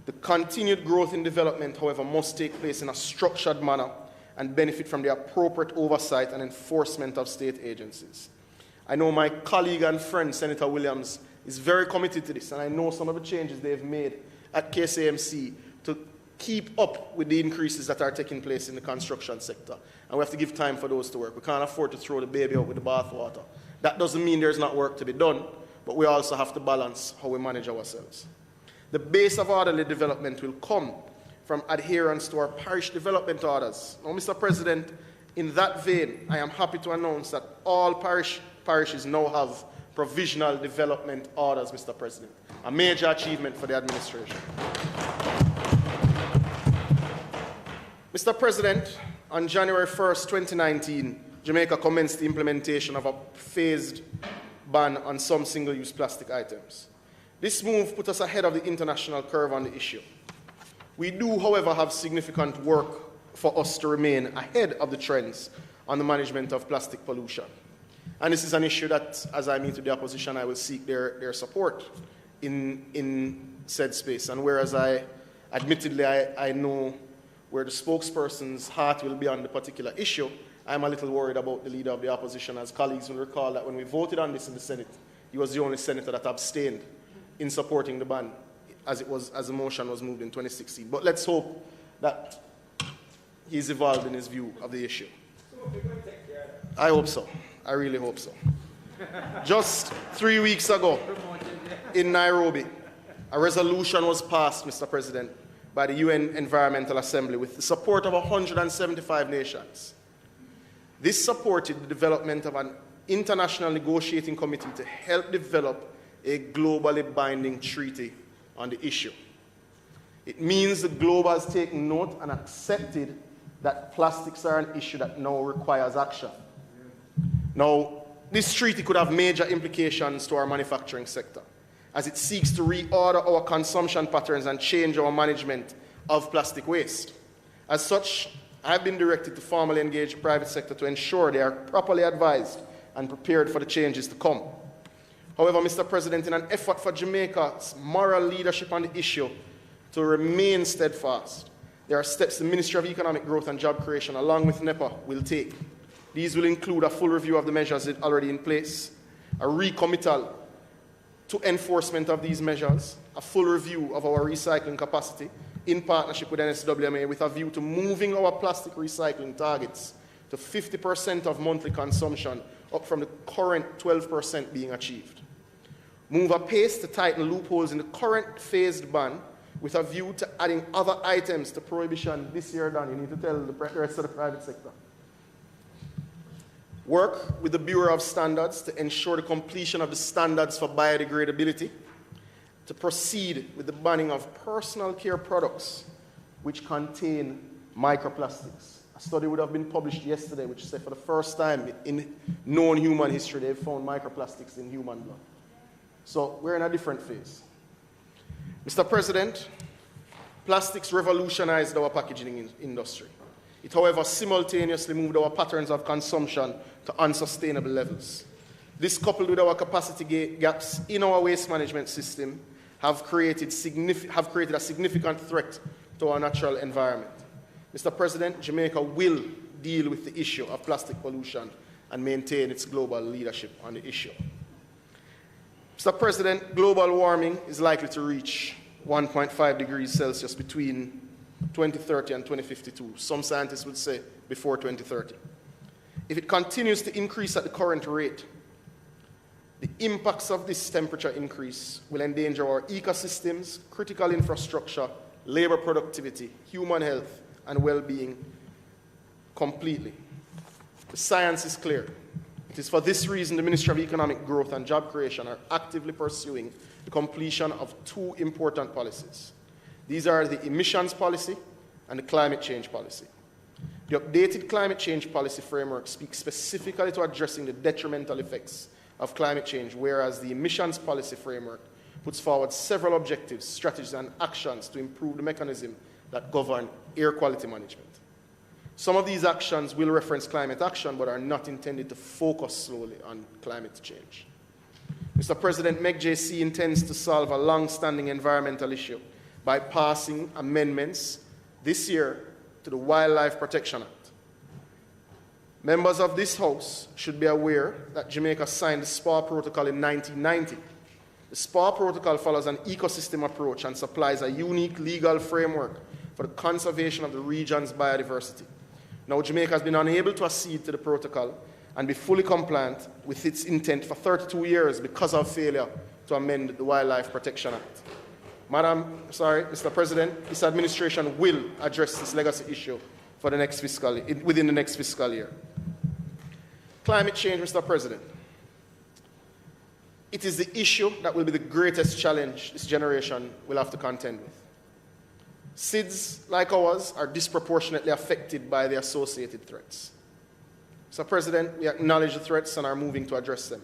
The continued growth in development, however, must take place in a structured manner and benefit from the appropriate oversight and enforcement of state agencies. I know my colleague and friend, Senator Williams, is very committed to this, and I know some of the changes they've made at KSAMC to keep up with the increases that are taking place in the construction sector. And we have to give time for those to work. We can't afford to throw the baby out with the bathwater. That doesn't mean there's not work to be done, but we also have to balance how we manage ourselves. The base of orderly development will come from adherence to our parish development orders. Now, Mr. President, in that vein, I am happy to announce that all parishes now have provisional development orders, Mr. President, a major achievement for the administration. Mr. President, on January 1st, 2019, Jamaica commenced the implementation of a phased ban on some single-use plastic items. This move put us ahead of the international curve on the issue. We do, however, have significant work for us to remain ahead of the trends on the management of plastic pollution. And this is an issue that, as I meet with the opposition, I will seek their support in said space. And whereas admittedly, I know where the spokesperson's heart will be on the particular issue, I'm a little worried about the leader of the opposition, as colleagues will recall that when we voted on this in the Senate, he was the only senator that abstained in supporting the ban as the motion was moved in 2016. But let's hope that he's evolved in his view of the issue. I hope so. I really hope so. Just 3 weeks ago in Nairobi, a resolution was passed, Mr. President, by the UN Environmental Assembly with the support of 175 nations. This supported the development of an international negotiating committee to help develop a globally binding treaty on the issue. It means the globe has taken note and accepted that plastics are an issue that now requires action. Now, this treaty could have major implications to our manufacturing sector, as it seeks to reorder our consumption patterns and change our management of plastic waste. As such, I have been directed to formally engage the private sector to ensure they are properly advised and prepared for the changes to come. However, Mr. President, in an effort for Jamaica's moral leadership on the issue to remain steadfast, there are steps the Ministry of Economic Growth and Job Creation, along with NEPA, will take. These will include a full review of the measures already in place, a recommittal to enforcement of these measures, a full review of our recycling capacity in partnership with NSWMA with a view to moving our plastic recycling targets to 50% of monthly consumption, up from the current 12% being achieved. Move apace to tighten loopholes in the current phased ban with a view to adding other items to prohibition this year done. You need to tell the rest of the private sector. Work with the Bureau of Standards to ensure the completion of the standards for biodegradability, to proceed with the banning of personal care products which contain microplastics. A study would have been published yesterday which said for the first time in known human history they've found microplastics in human blood. So we're in a different phase. Mr. President, plastics revolutionized our packaging industry. It, however, simultaneously moved our patterns of consumption to unsustainable levels. This, coupled with our capacity gaps in our waste management system, have created a significant threat to our natural environment. Mr. President, Jamaica will deal with the issue of plastic pollution and maintain its global leadership on the issue. Mr. President, global warming is likely to reach 1.5 degrees Celsius between 2030 and 2052. Some scientists would say before 2030. If it continues to increase at the current rate, the impacts of this temperature increase will endanger our ecosystems, critical infrastructure, labor productivity, human health, and well-being completely. The science is clear. It is for this reason the Ministry of Economic Growth and Job Creation are actively pursuing the completion of 2 important policies. These are the emissions policy and the climate change policy. The updated climate change policy framework speaks specifically to addressing the detrimental effects of climate change, whereas the emissions policy framework puts forward several objectives, strategies, and actions to improve the mechanism that govern air quality management. Some of these actions will reference climate action, but are not intended to focus solely on climate change. Mr. President, MECJC intends to solve a long-standing environmental issue by passing amendments this year to the Wildlife Protection Act. Members of this House should be aware that Jamaica signed the SPA Protocol in 1990. The SPA Protocol follows an ecosystem approach and supplies a unique legal framework for the conservation of the region's biodiversity. Now, Jamaica has been unable to accede to the protocol and be fully compliant with its intent for 32 years because of failure to amend the Wildlife Protection Act. Mr. President, this administration will address this legacy issue for the next within the next fiscal year. Climate change, Mr. President. It is the issue that will be the greatest challenge this generation will have to contend with. SIDS, like ours, are disproportionately affected by the associated threats. Mr. President, we acknowledge the threats and are moving to address them.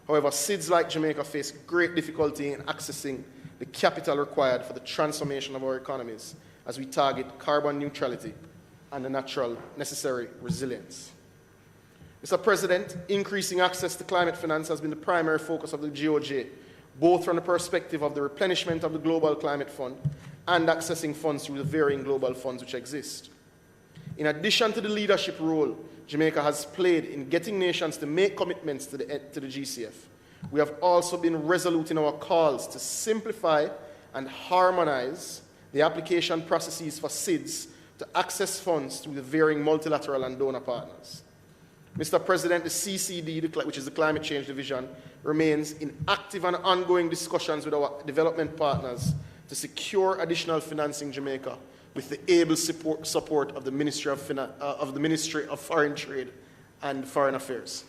However, SIDS like Jamaica face great difficulty in accessing the capital required for the transformation of our economies as we target carbon neutrality and the natural necessary resilience. Mr. President, increasing access to climate finance has been the primary focus of the GOJ, both from the perspective of the replenishment of the Global Climate Fund and accessing funds through the varying global funds which exist. In addition to the leadership role Jamaica has played in getting nations to make commitments to the GCF, we have also been resolute in our calls to simplify and harmonize the application processes for SIDS to access funds through the varying multilateral and donor partners. Mr. President, the CCD, which is the Climate Change Division, remains in active and ongoing discussions with our development partners to secure additional financing in Jamaica with the able support of the Ministry of Foreign Trade and Foreign Affairs.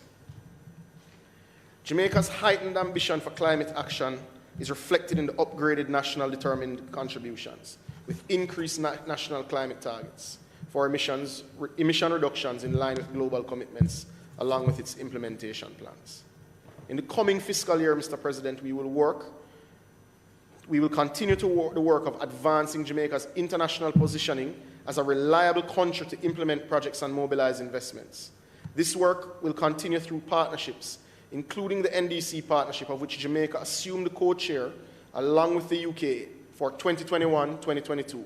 Jamaica's heightened ambition for climate action is reflected in the upgraded national determined contributions, with increased national climate targets for emission reductions in line with global commitments, along with its implementation plans. In the coming fiscal year, Mr. President, we will continue the work of advancing Jamaica's international positioning as a reliable country to implement projects and mobilize investments. This work will continue through partnerships, including the NDC partnership, of which Jamaica assumed the co-chair along with the UK for 2021-2022.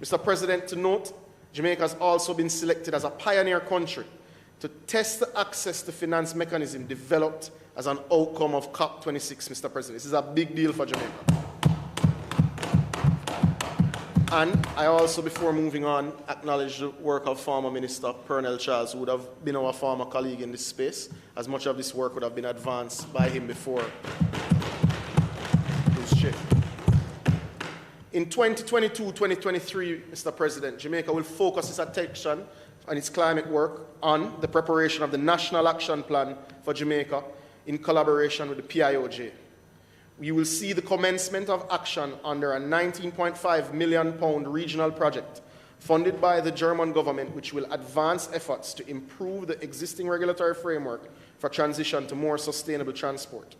Mr. President, to note, Jamaica has also been selected as a pioneer country to test the access to finance mechanism developed as an outcome of COP26, Mr. President. This is a big deal for Jamaica. And I also, before moving on, acknowledge the work of former Minister Pernell Charles, who would have been our former colleague in this space, as much of this work would have been advanced by him before his chair. In 2022-2023, Mr. President, Jamaica will focus its attention on its climate work on the preparation of the National Action Plan for Jamaica in collaboration with the PIOJ. We will see the commencement of action under a £19.5 million regional project funded by the German government, which will advance efforts to improve the existing regulatory framework for transition to more sustainable transport.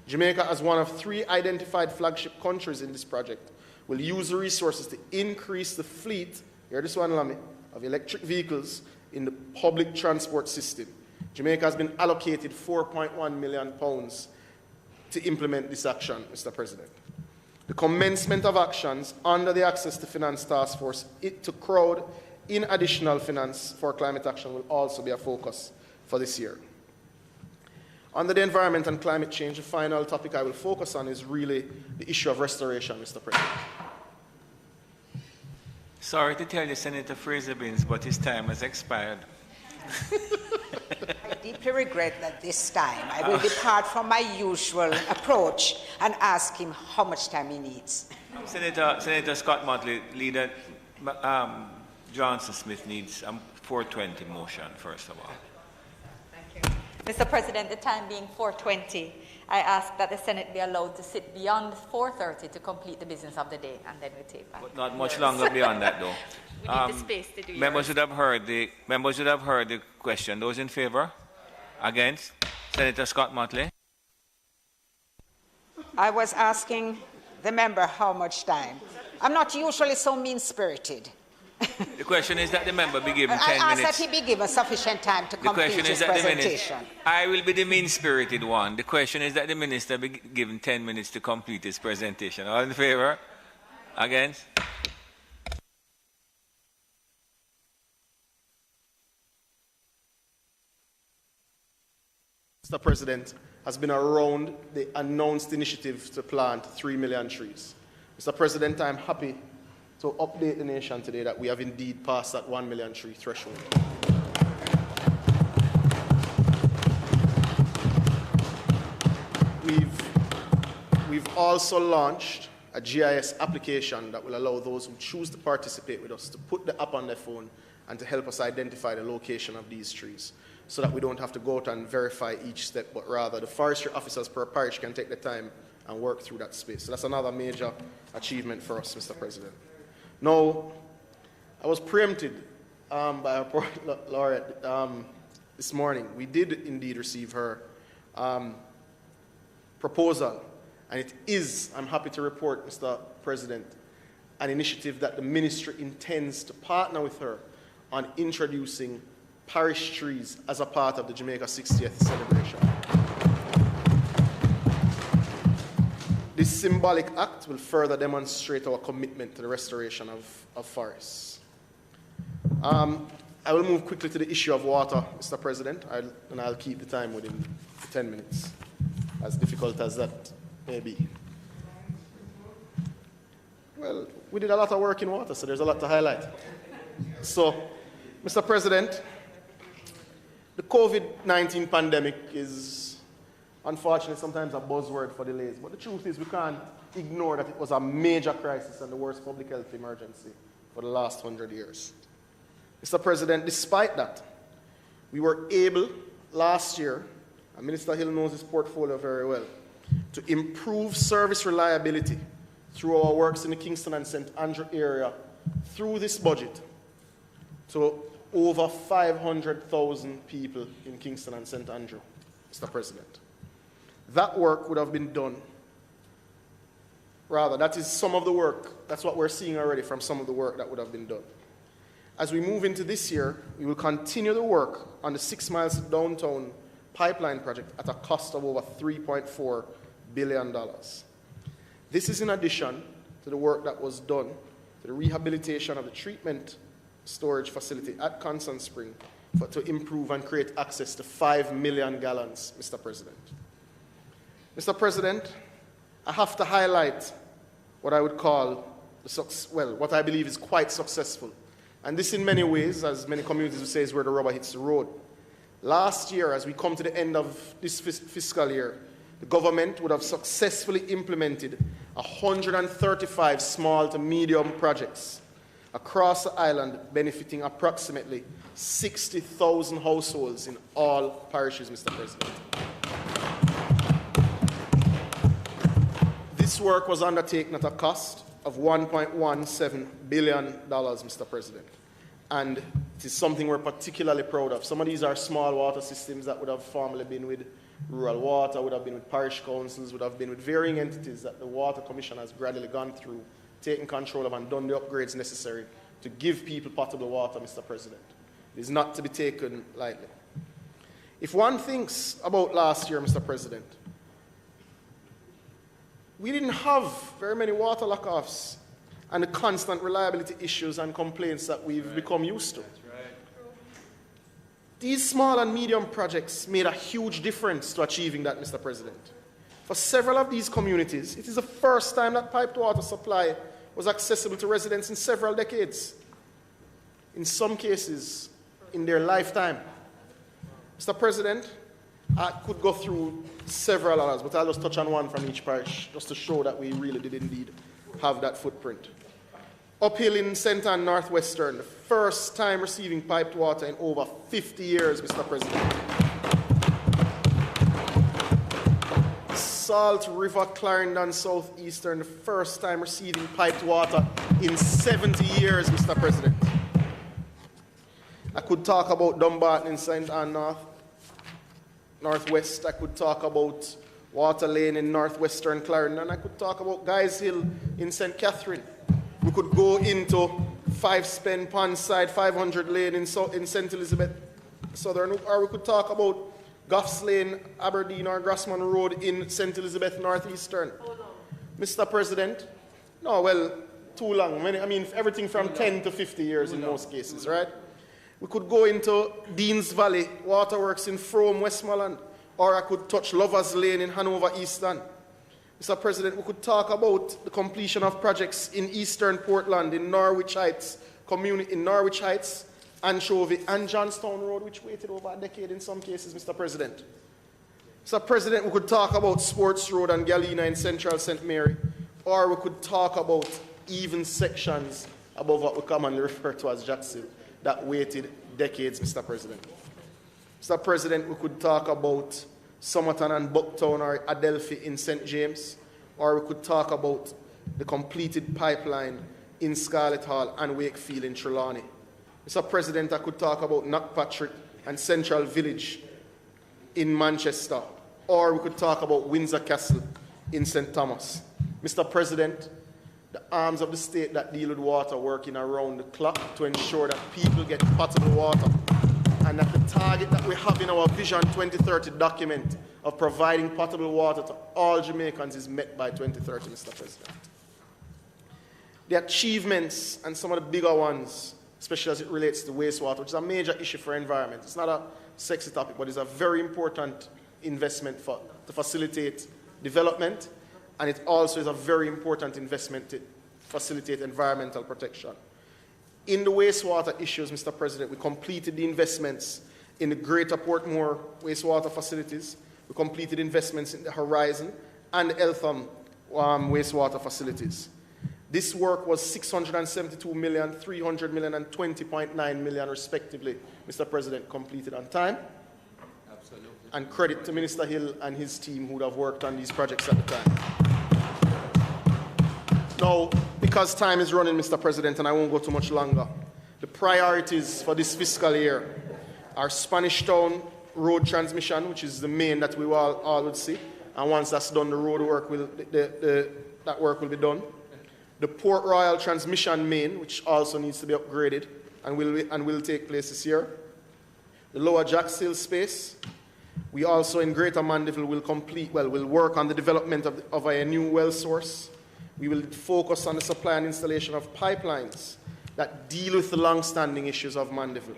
Jamaica, as one of 3 identified flagship countries in this project, will use the resources to increase the fleet, hear this one, Lamy, of electric vehicles in the public transport system. Jamaica has been allocated £4.1 million to implement this action, Mr. President. The commencement of actions under the Access to Finance Task Force to crowd in additional finance for climate action will also be a focus for this year. Under the environment and climate change, the final topic I will focus on is really the issue of restoration, Mr. President. Sorry to tell you, Senator Fraser Binns, but his time has expired. I deeply regret that this time I will depart from my usual approach and ask him how much time he needs. Senator Scott Motley, Leader Johnson Smith needs a 420 motion, first of all. Mr. President, the time being 4:20, I ask that the Senate be allowed to sit beyond 4:30 to complete the business of the day, and then we take back. But not much longer beyond that, though. We need the space to do Members yours. would have heard the question. Those in favour? Against? Senator Scott Motley. I was asking the member how much time. I'm not usually so mean-spirited. The question is that the member be given I 10 ask minutes. that he be given sufficient time to The complete question his is that presentation. I will be the mean-spirited one. The question is that the minister be given 10 minutes to complete his presentation. All in favour? Against? Mr. President, has been around the announced initiative to plant 3 million trees. Mr. President, I am happy to update the nation today that we have indeed passed that 1 million tree threshold. We've also launched a GIS application that will allow those who choose to participate with us to put the app on their phone and to help us identify the location of these trees, so that we don't have to go out and verify each step, but rather the forestry officers per parish can take the time and work through that space. So that's another major achievement for us, Mr. President. Now, I was preempted by our Port Laureate this morning. We did indeed receive her proposal, and it is, I'm happy to report, Mr. President, an initiative that the ministry intends to partner with her on introducing parish trees as a part of the Jamaica 60th celebration. This symbolic act will further demonstrate our commitment to the restoration of forests. I will move quickly to the issue of water, Mr. President, and I'll keep the time within 10 minutes, as difficult as that may be. Well, we did a lot of work in water, so there's a lot to highlight. So, Mr. President, the COVID-19 pandemic is, unfortunately, sometimes a buzzword for delays. But the truth is we can't ignore that it was a major crisis and the worst public health emergency for the last 100 years. Mr. President, despite that, we were able last year, and Minister Hill knows his portfolio very well, to improve service reliability through our works in the Kingston and St. Andrew area through this budget to over 500,000 people in Kingston and St. Andrew, Mr. President. That work would have been done. Rather, that is some of the work. That's what we're seeing already from some of the work that would have been done. As we move into this year, we will continue the work on the 6 miles downtown pipeline project at a cost of over $3.4 billion. This is in addition to the work that was done to the rehabilitation of the treatment storage facility at Constant Spring to improve and create access to 5 million gallons, Mr. President. Mr. President, I have to highlight what I would call, what I believe is quite successful. And this in many ways, as many communities would say, is where the rubber hits the road. Last year, as we come to the end of this fiscal year, the government would have successfully implemented 135 small to medium projects across the island, benefiting approximately 60,000 households in all parishes, Mr. President. This work was undertaken at a cost of $1.17 billion, Mr. President. And it is something we're particularly proud of. Some of these are small water systems that would have formerly been with rural water, would have been with parish councils, would have been with varying entities that the Water Commission has gradually gone through, taken control of and done the upgrades necessary to give people potable water, Mr. President. It is not to be taken lightly. If one thinks about last year, Mr. President, we didn't have very many water lockoffs and the constant reliability issues and complaints that we've become used to. These small and medium projects made a huge difference to achieving that, Mr. President. For several of these communities, it is the first time that piped water supply was accessible to residents in several decades. In some cases, in their lifetime. Mr. President, I could go through several others, but I'll just touch on one from each parish, just to show that we really did indeed have that footprint. Uphill in St. Ann Northwestern, the first time receiving piped water in over 50 years, Mr. President. Salt River, Clarendon Southeastern, the first time receiving piped water in 70 years, Mr. President. could talk about Dumbarton in St. Ann Northwest. I could talk about Water Lane in northwestern Clarendon. And I could talk about Guys Hill in St. Catherine. We could go into 5 Spen Pond Side, 500 Lane in St. Elizabeth Southern, or we could talk about Goffs Lane, Aberdeen, or Grassman Road in St. Elizabeth Northeastern. Mr. President, no, well, too long. I mean, everything from 10 to 50 years in most cases, right? We could go into Deans Valley, Waterworks in Frome, Westmoreland, or I could touch Lovers Lane in Hanover Eastern. Mr. President, we could talk about the completion of projects in Eastern Portland, in Norwich Heights, Anchovy, and Johnstown Road, which waited over a decade in some cases, Mr. President. Mr. President, we could talk about Sports Road and Galena in Central St. Mary, or we could talk about even sections above what we commonly refer to as Jacksonville that waited decades, Mr. President. Mr. President, we could talk about Somerton and Bucktown or Adelphi in St. James, or we could talk about the completed pipeline in Scarlett Hall and Wakefield in Trelawney. Mr. President, I could talk about Knockpatrick and Central Village in Manchester, or we could talk about Windsor Castle in St. Thomas. Mr. President, the arms of the state that deal with water working around the clock to ensure that people get potable water, and that the target that we have in our Vision 2030 document of providing potable water to all Jamaicans is met by 2030, Mr. President. The achievements and some of the bigger ones, especially as it relates to wastewater, which is a major issue for environment. It's not a sexy topic, but it's a very important investment to facilitate development, and it also is a very important investment to facilitate environmental protection. In the wastewater issues, Mr. President, we completed the investments in the Greater Portmore wastewater facilities. We completed investments in the Horizon and the Eltham wastewater facilities. This work was 672 million, 300 million, and 20.9 million, respectively, Mr. President, completed on time. Absolutely. And credit to Minister Hill and his team who would have worked on these projects at the time. Now, because time is running, Mr. President, and I won't go too much longer, the priorities for this fiscal year are Spanish Town road transmission, which is the main that we all would see, and once that's done, the road work that work will be done. The Port Royal transmission main, which also needs to be upgraded and will take place this year. The Lower Jacks Hill space. We also in Greater Mandeville will work on the development of a new well source. We will focus on the supply and installation of pipelines that deal with the long-standing issues of Mandeville.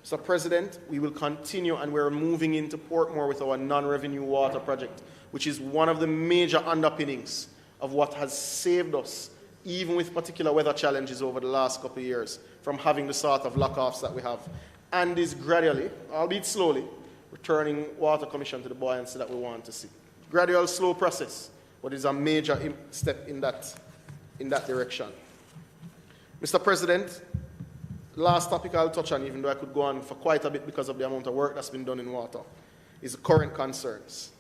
Mr. President, we will continue, and we're moving into Portmore with our non-revenue water project, which is one of the major underpinnings of what has saved us, even with particular weather challenges over the last couple of years, from having the sort of lock-offs that we have, and is gradually, albeit slowly, returning Water Commission to the buoyancy that we want to see. Gradual, slow process, but it's a major step in that direction. Mr. President, last topic I'll touch on, even though I could go on for quite a bit because of the amount of work that's been done in water, is the current concerns.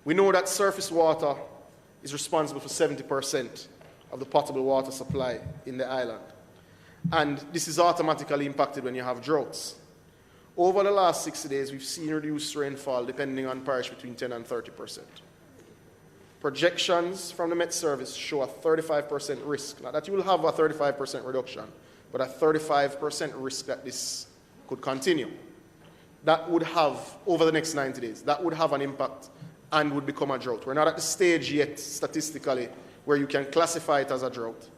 We know that surface water is responsible for 70% of the potable water supply in the island. And this is automatically impacted when you have droughts. Over the last 60 days, we've seen reduced rainfall, depending on parish, between 10 and 30%. Projections from the Met Service show a 35% risk. Now, that you will have a 35% reduction, but a 35% risk that this could continue. That would have, over the next 90 days, that would have an impact and would become a drought. We're not at the stage yet, statistically, where you can classify it as a drought,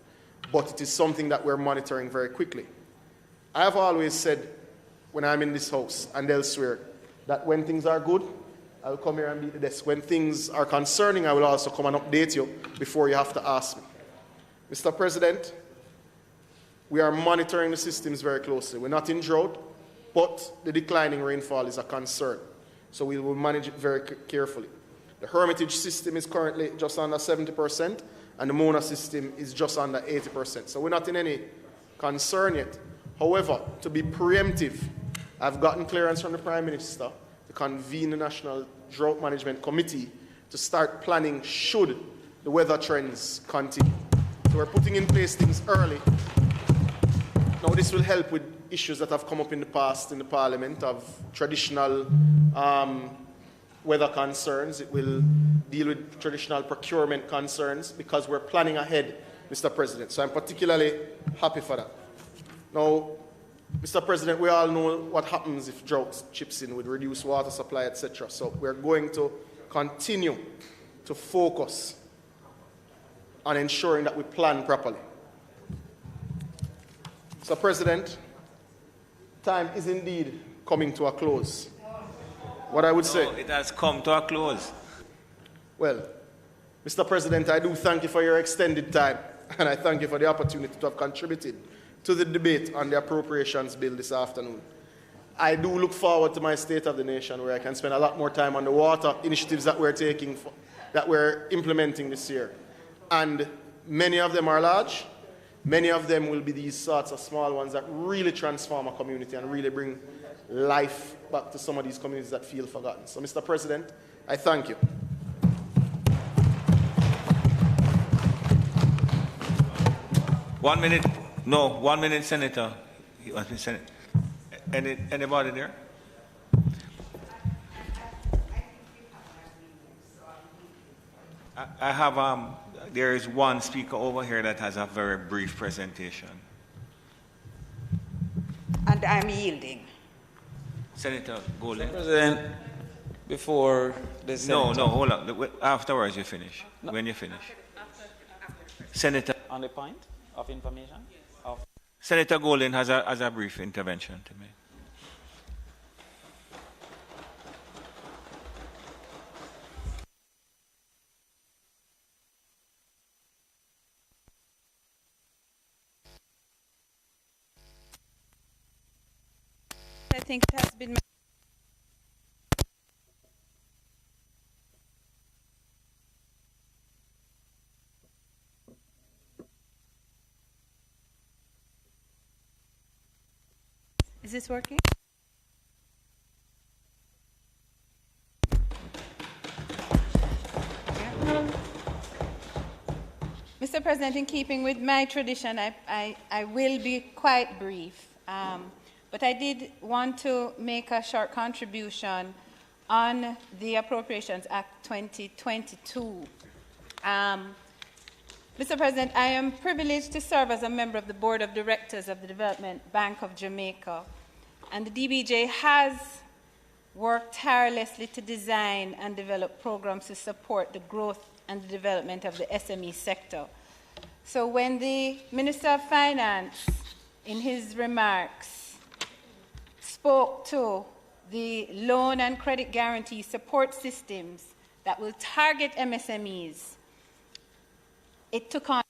but it is something that we're monitoring very quickly. I have always said, when I'm in this house and elsewhere, that when things are good, I'll come here and beat the desk. When things are concerning, I will also come and update you before you have to ask me. Mr. President, we are monitoring the systems very closely. We're not in drought, but the declining rainfall is a concern. So we will manage it very carefully. The Hermitage system is currently just under 70%, and the Mona system is just under 80%. So we're not in any concern yet. However, to be preemptive, I've gotten clearance from the Prime Minister to convene the National Drought Management Committee to start planning should the weather trends continue. So we're putting in place things early. Now this will help with issues that have come up in the past in the Parliament of traditional weather concerns. It will deal with traditional procurement concerns because we're planning ahead, Mr. President. So I'm particularly happy for that. Now, Mr. President, we all know what happens if drought chips in with reduced water supply, etc. So we're going to continue to focus on ensuring that we plan properly. Mr. President, time is indeed coming to a close. What I would say... No, it has come to a close. Well, Mr. President, I do thank you for your extended time, and I thank you for the opportunity to have contributed to the debate on the Appropriations Bill this afternoon. I do look forward to my State of the Nation, where I can spend a lot more time on the water initiatives that we're implementing this year. And many of them are large. Many of them will be these sorts of small ones that really transform a community and really bring life back to some of these communities that feel forgotten. So, Mr. President, I thank you. One minute. No, 1 minute, Senator. Anybody there? I have, there is one speaker over here that has a very brief presentation. And I'm yielding. Senator Golden. President, before the Senator... No, hold on. Afterwards you finish. No. When you finish. Senator. On the point of information? Senator Golden has a brief intervention to make. I think it has been... Is this working? Yeah. Mr. President, in keeping with my tradition, I will be quite brief. But I did want to make a short contribution on the Appropriations Act 2022. Mr. President, I am privileged to serve as a member of the Board of Directors of the Development Bank of Jamaica, and the DBJ has worked tirelessly to design and develop programs to support the growth and the development of the SME sector. So when the Minister of Finance, in his remarks, spoke to the loan and credit guarantee support systems that will target MSMEs, it took on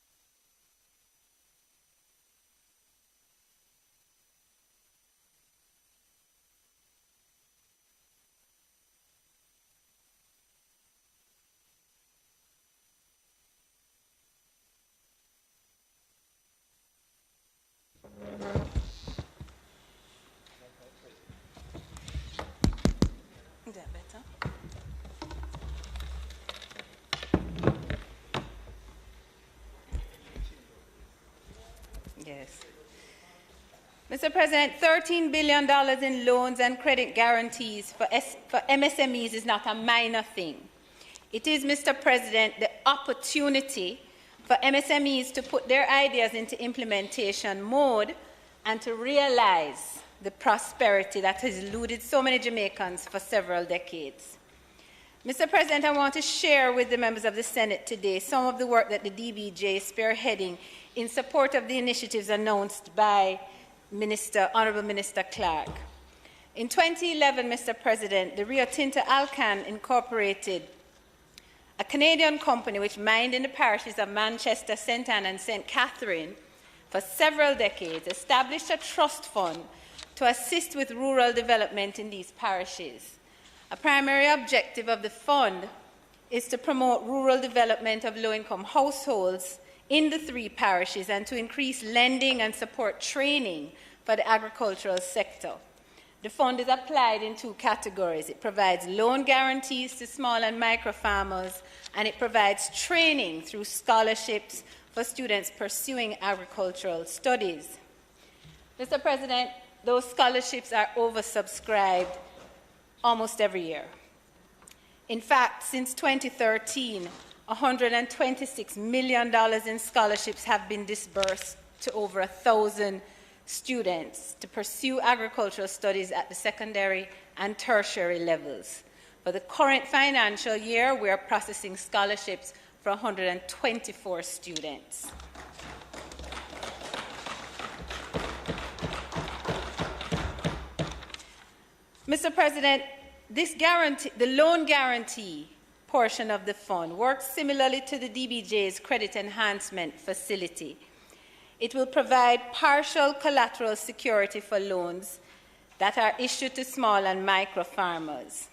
Is that better? Yes. Mr. President, $13 billion in loans and credit guarantees for MSMEs is not a minor thing. It is, Mr. President, the opportunity for MSMEs to put their ideas into implementation mode and to realize the prosperity that has eluded so many Jamaicans for several decades. Mr. President, I want to share with the members of the Senate today some of the work that the DBJ is spearheading in support of the initiatives announced by Honourable Minister Clark. In 2011, Mr. President, the Rio Tinto Alcan Incorporated, a Canadian company which mined in the parishes of Manchester, St. Anne and St. Catherine for several decades, established a trust fund to assist with rural development in these parishes. A primary objective of the fund is to promote rural development of low-income households in the 3 parishes and to increase lending and support training for the agricultural sector. The fund is applied in 2 categories. It provides loan guarantees to small and micro farmers, and it provides training through scholarships for students pursuing agricultural studies. Mr. President, those scholarships are oversubscribed almost every year. In fact, since 2013, $126 million in scholarships have been disbursed to over 1,000 students to pursue agricultural studies at the secondary and tertiary levels. For the current financial year, we are processing scholarships for 124 students. Mr. President, this guarantee, the loan guarantee portion of the fund works similarly to the DBJ's credit enhancement facility. It will provide partial collateral security for loans that are issued to small and micro farmers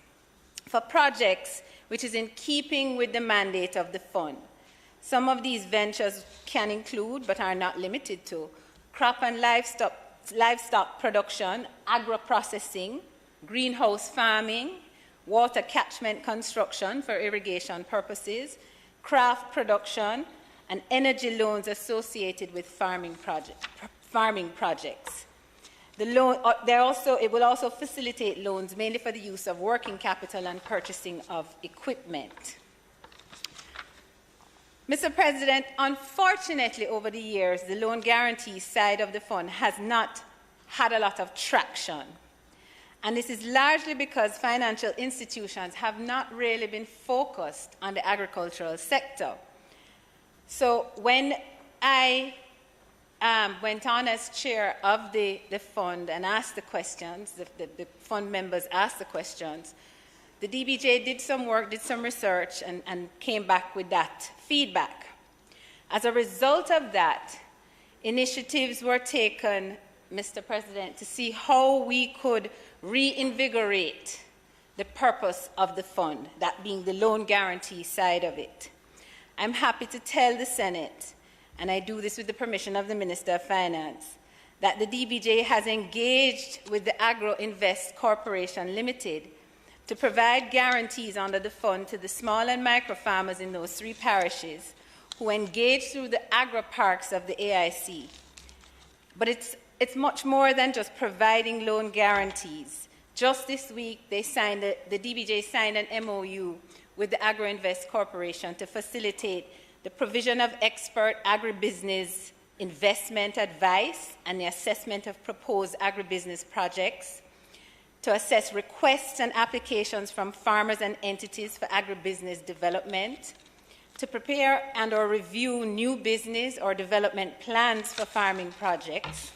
for projects which is in keeping with the mandate of the fund. Some of these ventures can include, but are not limited to, crop and livestock production, agro-processing, greenhouse farming, water catchment construction for irrigation purposes, craft production, and energy loans associated with farming projects. It will also facilitate loans mainly for the use of working capital and purchasing of equipment. Mr. President, unfortunately over the years, the loan guarantee side of the fund has not had a lot of traction. And this is largely because financial institutions have not really been focused on the agricultural sector. So when I went on as chair of the fund and asked the questions, the fund members asked the questions, the DBJ did some work, did some research, and came back with that feedback. As a result of that, initiatives were taken, Mr. President, to see how we could reinvigorate the purpose of the fund, that being the loan guarantee side of it. I'm happy to tell the Senate, and I do this with the permission of the Minister of Finance, that the DBJ has engaged with the Agro Invest Corporation Limited to provide guarantees under the fund to the small and micro farmers in those 3 parishes who engage through the agro parks of the AIC. But it's much more than just providing loan guarantees. Just this week, the DBJ signed an MOU with the Agro Invest Corporation to facilitate the provision of expert agribusiness investment advice and the assessment of proposed agribusiness projects, to assess requests and applications from farmers and entities for agribusiness development, to prepare and/or review new business or development plans for farming projects,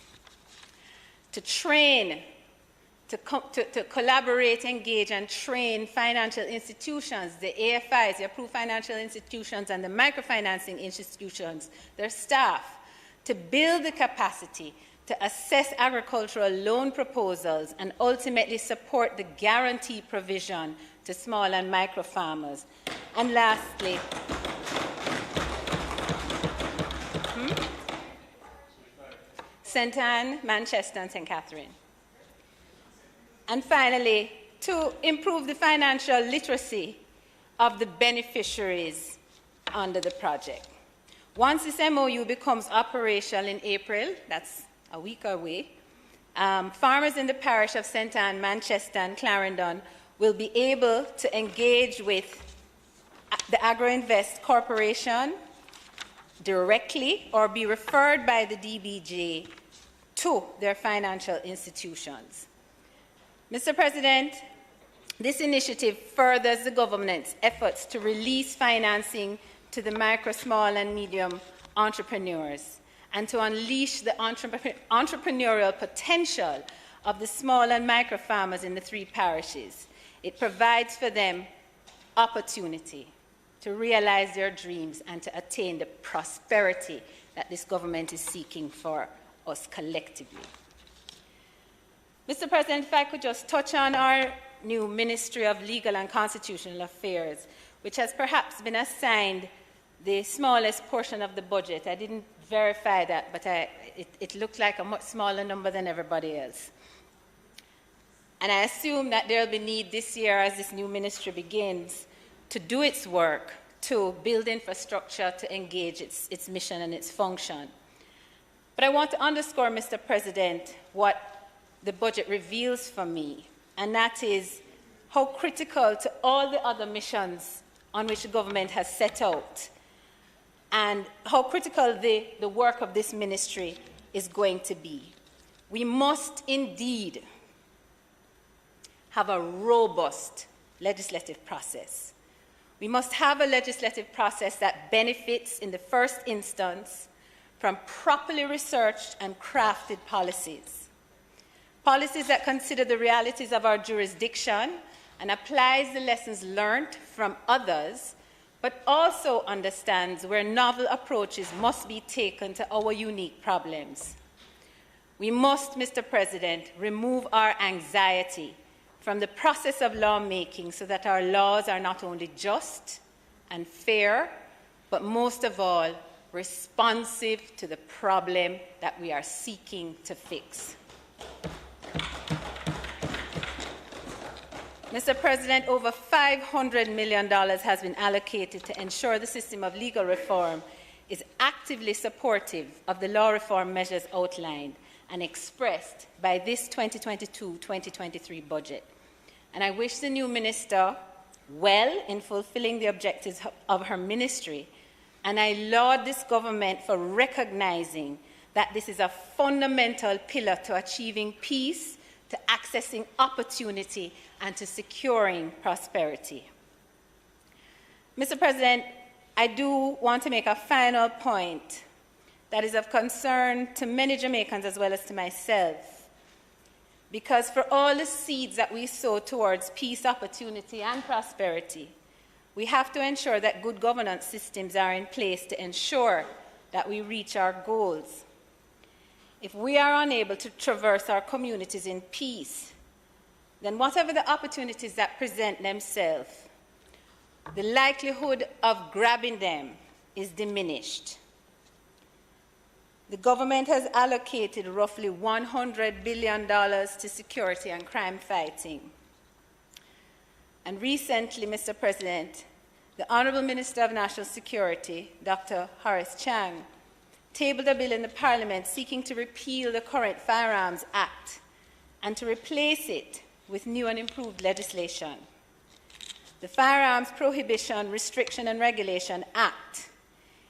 to train, to collaborate, engage, and train financial institutions, the AFIs, the approved financial institutions, and the microfinancing institutions, their staff, to build the capacity to assess agricultural loan proposals and ultimately support the guarantee provision to small and micro farmers. And lastly, St. Anne, Manchester, and St. Catherine. And finally, to improve the financial literacy of the beneficiaries under the project. Once this MOU becomes operational in April, that's a week away, farmers in the parish of St. Anne, Manchester, and Clarendon will be able to engage with the Agro Invest Corporation directly or be referred by the DBJ to their financial institutions. Mr. President, this initiative furthers the government's efforts to release financing to the micro, small, and medium entrepreneurs and to unleash the entrepreneurial potential of the small and micro farmers in the 3 parishes. It provides for them opportunity to realize their dreams and to attain the prosperity that this government is seeking for us collectively. Mr. President, if I could just touch on our new Ministry of Legal and Constitutional Affairs, which has perhaps been assigned the smallest portion of the budget. I didn't verify that, but it looked like a much smaller number than everybody else. And I assume that there will be need this year, as this new ministry begins, to do its work, to build infrastructure, to engage its mission and its function. But I want to underscore, Mr. President, what the budget reveals for me, and that is how critical to all the other missions on which the government has set out, and how critical the work of this ministry is going to be. We must indeed have a robust legislative process. We must have a legislative process that benefits, in the first instance, from properly researched and crafted policies. Policies that consider the realities of our jurisdiction and applies the lessons learned from others, but also understands where novel approaches must be taken to our unique problems. We must, Mr. President, remove our anxiety from the process of lawmaking so that our laws are not only just and fair, but most of all, responsive to the problem that we are seeking to fix. Mr. President, over $500 million has been allocated to ensure the system of legal reform is actively supportive of the law reform measures outlined and expressed by this 2022-2023 budget. And I wish the new minister well in fulfilling the objectives of her ministry, and I laud this government for recognizing that this is a fundamental pillar to achieving peace, to accessing opportunity, and to securing prosperity. Mr. President, I do want to make a final point that is of concern to many Jamaicans as well as to myself, because for all the seeds that we sow towards peace, opportunity, and prosperity, we have to ensure that good governance systems are in place to ensure that we reach our goals. If we are unable to traverse our communities in peace, then whatever the opportunities that present themselves, the likelihood of grabbing them is diminished. The government has allocated roughly $100 billion to security and crime fighting. And recently, Mr. President, the Honourable Minister of National Security, Dr. Horace Chang, tabled a bill in the Parliament seeking to repeal the current Firearms Act and to replace it with new and improved legislation. The Firearms Prohibition, Restriction and Regulation Act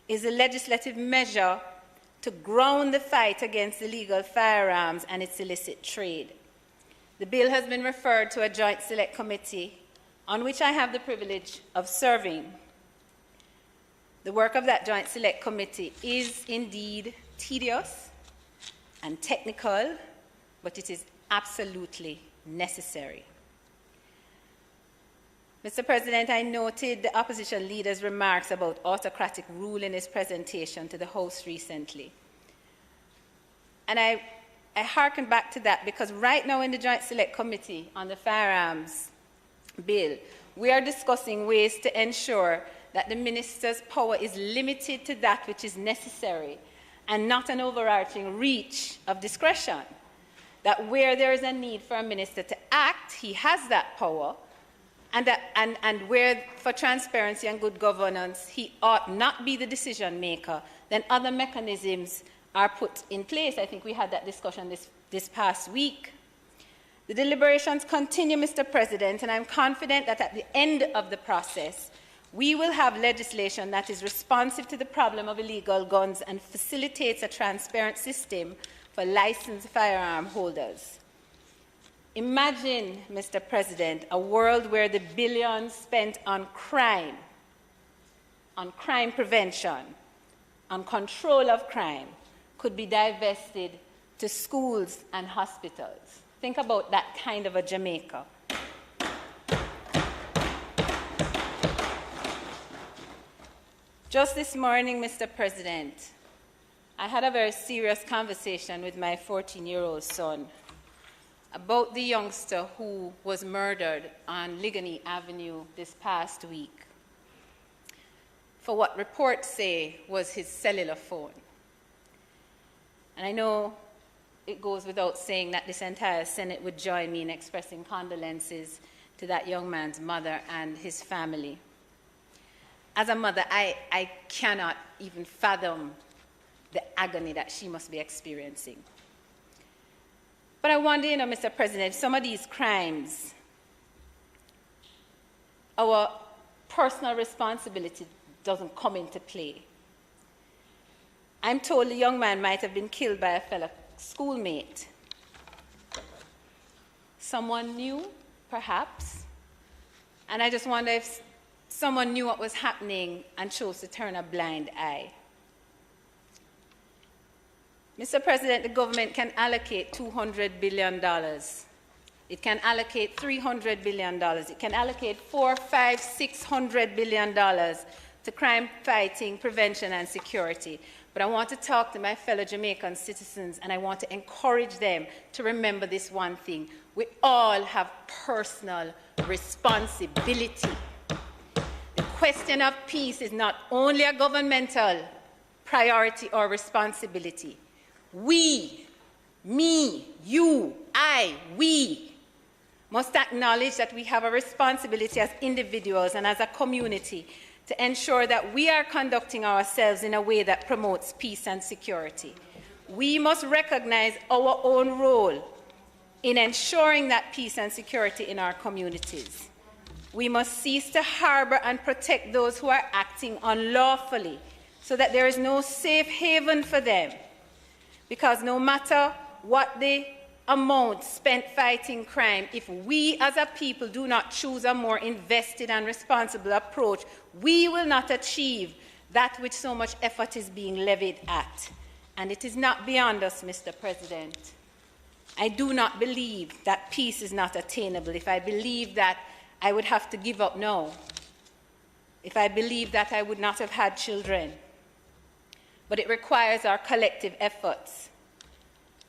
is a legislative measure to ground the fight against illegal firearms and its illicit trade. The bill has been referred to a joint select committee on which I have the privilege of serving. The work of that joint select committee is indeed tedious and technical, but it is absolutely necessary. Mr. President, I noted the opposition leader's remarks about autocratic rule in his presentation to the House recently. And I hearken back to that because right now in the Joint Select Committee on the Firearms Bill, we are discussing ways to ensure that the minister's power is limited to that which is necessary and not an overarching reach of discretion. That where there is a need for a minister to act, he has that power, and where for transparency and good governance he ought not be the decision maker, then other mechanisms are put in place. I think we had that discussion this past week. The deliberations continue, Mr. President, and I'm confident that at the end of the process, we will have legislation that is responsive to the problem of illegal guns and facilitates a transparent system for licensed firearm holders. Imagine, Mr. President, a world where the billions spent on crime prevention, on control of crime, could be divested to schools and hospitals. Think about that kind of a Jamaica. Just this morning, Mr. President, I had a very serious conversation with my 14-year-old son about the youngster who was murdered on Ligony Avenue this past week for what reports say was his cellular phone. And I know it goes without saying that this entire Senate would join me in expressing condolences to that young man's mother and his family. As a mother, I cannot even fathom the agony that she must be experiencing. But I wonder, Mr. President, some of these crimes, our personal responsibility doesn't come into play. I'm told the young man might have been killed by a fellow schoolmate. Someone knew, perhaps, and I just wonder if someone knew what was happening and chose to turn a blind eye. Mr. President, the government can allocate $200 billion. It can allocate $300 billion. It can allocate $400, $500, $600 billion to crime fighting, prevention, and security. But I want to talk to my fellow Jamaican citizens, and I want to encourage them to remember this one thing. We all have personal responsibility. The question of peace is not only a governmental priority or responsibility. We, me, you, I, we must acknowledge that we have a responsibility as individuals and as a community to ensure that we are conducting ourselves in a way that promotes peace and security. We must recognize our own role in ensuring that peace and security in our communities. We must cease to harbor and protect those who are acting unlawfully so that there is no safe haven for them. Because no matter what the amount spent fighting crime, if we as a people do not choose a more invested and responsible approach, we will not achieve that which so much effort is being levied at. And it is not beyond us, Mr. President. I do not believe that peace is not attainable. If I believe that, I would have to give up now. If I believe that, I would not have had children. But it requires our collective efforts.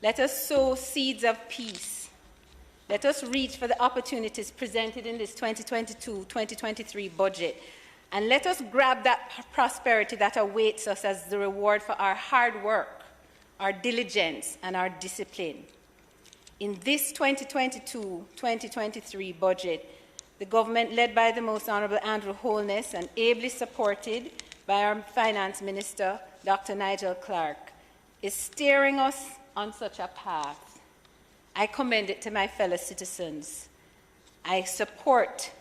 Let us sow seeds of peace. Let us reach for the opportunities presented in this 2022-2023 budget. And let us grab that prosperity that awaits us as the reward for our hard work, our diligence, and our discipline. In this 2022-2023 budget, the government, led by the Most Honourable Andrew Holness and ably supported by our Finance Minister, Dr. Nigel Clark, is steering us on such a path. I commend it to my fellow citizens. I support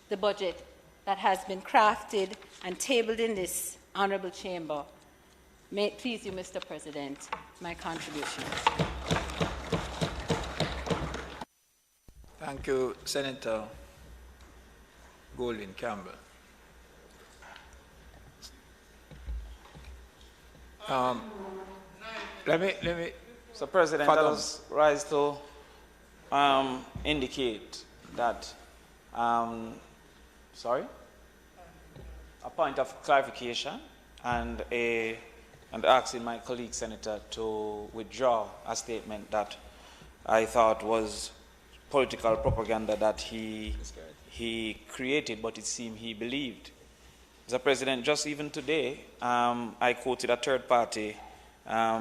the budget that has been crafted and tabled in this honourable chamber. May it please you, Mr. President, my contribution. Thank you, Senator Golden Campbell. Let me. So, President, I was rise to indicate that, a point of clarification and asking my colleague senator to withdraw a statement that I thought was political propaganda that he created, but it seemed he believed. Mr. President, just even today, I quoted a third-party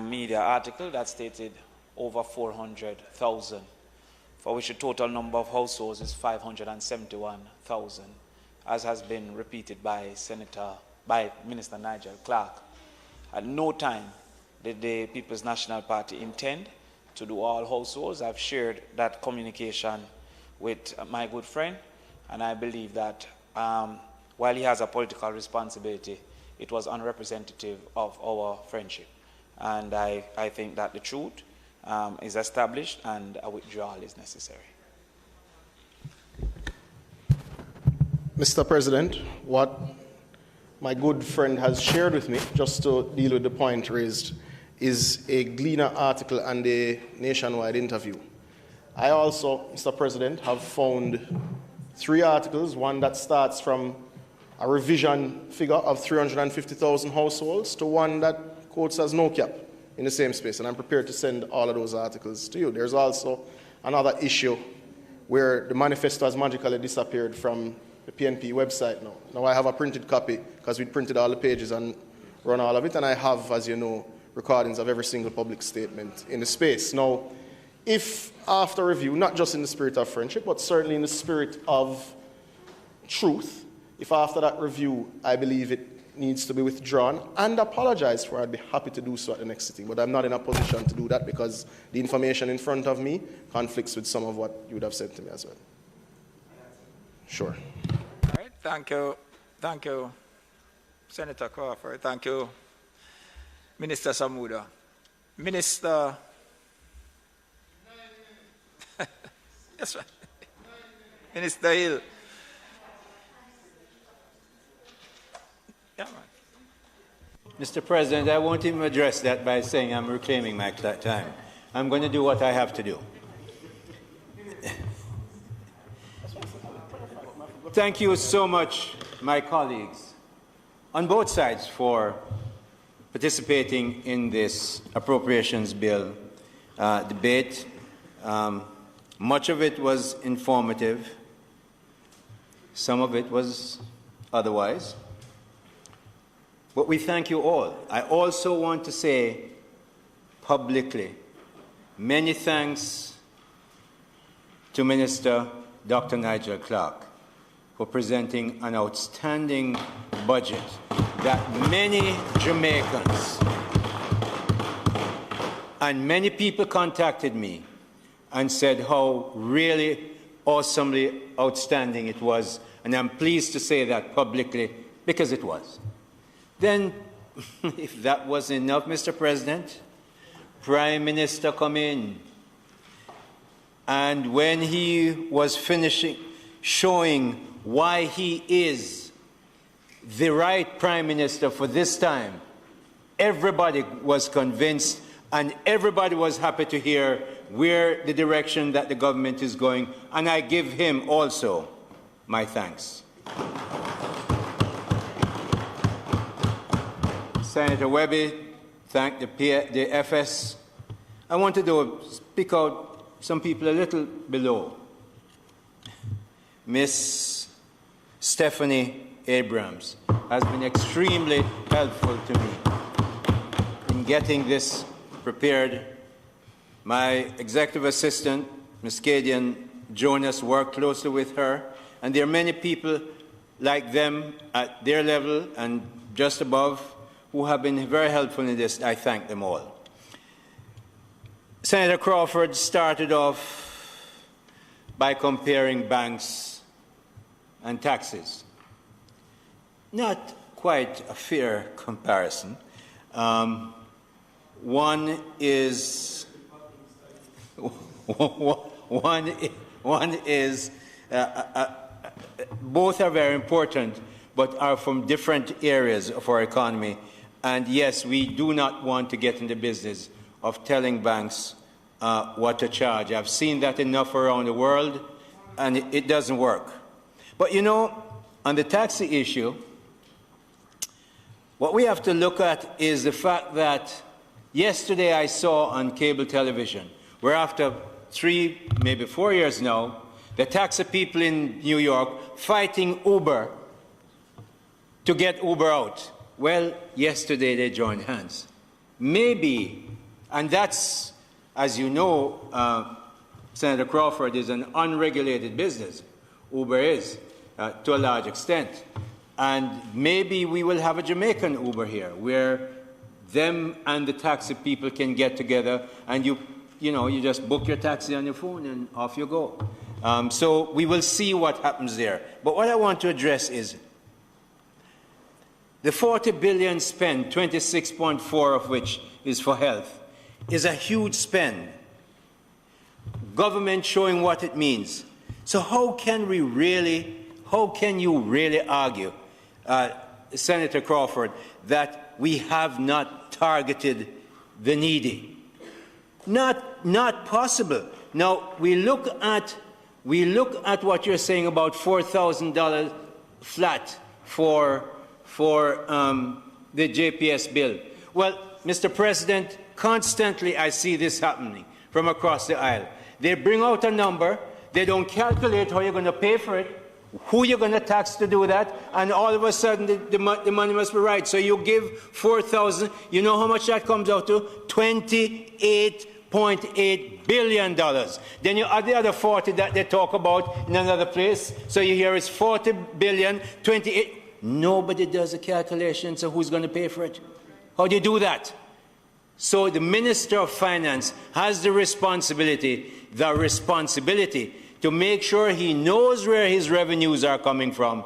media article that stated over 400,000, for which the total number of households is 571,000, as has been repeated by Minister Nigel Clark. At no time did the People's National Party intend to do all households. I've shared that communication with my good friend, and I believe that while he has a political responsibility, it was unrepresentative of our friendship. And I think that the truth is established and a withdrawal is necessary. Mr. President, what my good friend has shared with me, just to deal with the point raised, is a Gleaner article and a nationwide interview. I also, Mr. President, have found 3 articles, one that starts from a revision figure of 350,000 households to one that quotes as no cap in the same space, and I'm prepared to send all of those articles to you. There's also another issue where the manifesto has magically disappeared from the PNP website now. Now I have a printed copy because we printed all the pages and run all of it, and I have, as you know, recordings of every single public statement in the space. Now, if after review, not just in the spirit of friendship, but certainly in the spirit of truth, if after that review I believe it needs to be withdrawn and apologized for, I'd be happy to do so at the next sitting. But I'm not in a position to do that because the information in front of me conflicts with some of what you would have said to me as well. Sure. All right, thank you. Thank you, Senator Crawford. Thank you, Minister Samuda. Minister... That's right. Minister Hill. Yeah, right. Mr. President, I won't even address that by saying I'm reclaiming my time. I'm going to do what I have to do. Thank you so much, my colleagues, on both sides for participating in this appropriations bill debate. Much of it was informative. Some of it was otherwise. But we thank you all. I also want to say publicly, many thanks to Minister Dr. Nigel Clark for presenting an outstanding budget that many Jamaicans and many people contacted me and said how really awesomely outstanding it was. And I'm pleased to say that publicly because it was. Then, if that was enough, Mr. President, Prime Minister come in. And when he was finishing showing why he is the right Prime Minister for this time, everybody was convinced and everybody was happy to hear where the direction that the government is going, and I give him also my thanks. Senator Webby thanked the FS. I wanted to pick out some people a little below. Miss Stephanie Abrams has been extremely helpful to me in getting this prepared. My executive assistant, Ms. Cadian Jonas, worked closely with her, and there are many people like them at their level and just above who have been very helpful in this. I thank them all. Senator Crawford started off by comparing banks and taxes. Not quite a fair comparison. One is both are very important, but are from different areas of our economy. And yes, we do not want to get in the business of telling banks what to charge. I've seen that enough around the world, and it doesn't work. But you know, on the taxi issue, what we have to look at is the fact that yesterday I saw on cable television, where after 3, maybe 4 years now, the taxi people in New York fighting Uber to get Uber out. Well, yesterday they joined hands. Maybe, and that's, as you know, Senator Crawford, is an unregulated business. Uber is, to a large extent. And maybe we will have a Jamaican Uber here, where them and the taxi people can get together, and you just book your taxi on your phone and off you go. So we will see what happens there. But what I want to address is the 40 billion spent, 26.4 of which is for health, is a huge spend. Government showing what it means. So how can you really argue, Senator Crawford, that we have not targeted the needy? Not possible. Now we look at what you're saying about $4,000 flat for the JPS bill. Well, Mr. President, constantly I see this happening from across the aisle. They bring out a number, they don't calculate how you're going to pay for it, who you're going to tax to do that, and all of a sudden the money must be right. So you give $4,000, you know how much that comes out to? $28.8 billion. Then you add the other 40 that they talk about in another place. So you hear it's 40 billion, 28. Nobody does a calculation, so who's going to pay for it? How do you do that? So the Minister of Finance has the responsibility to make sure he knows where his revenues are coming from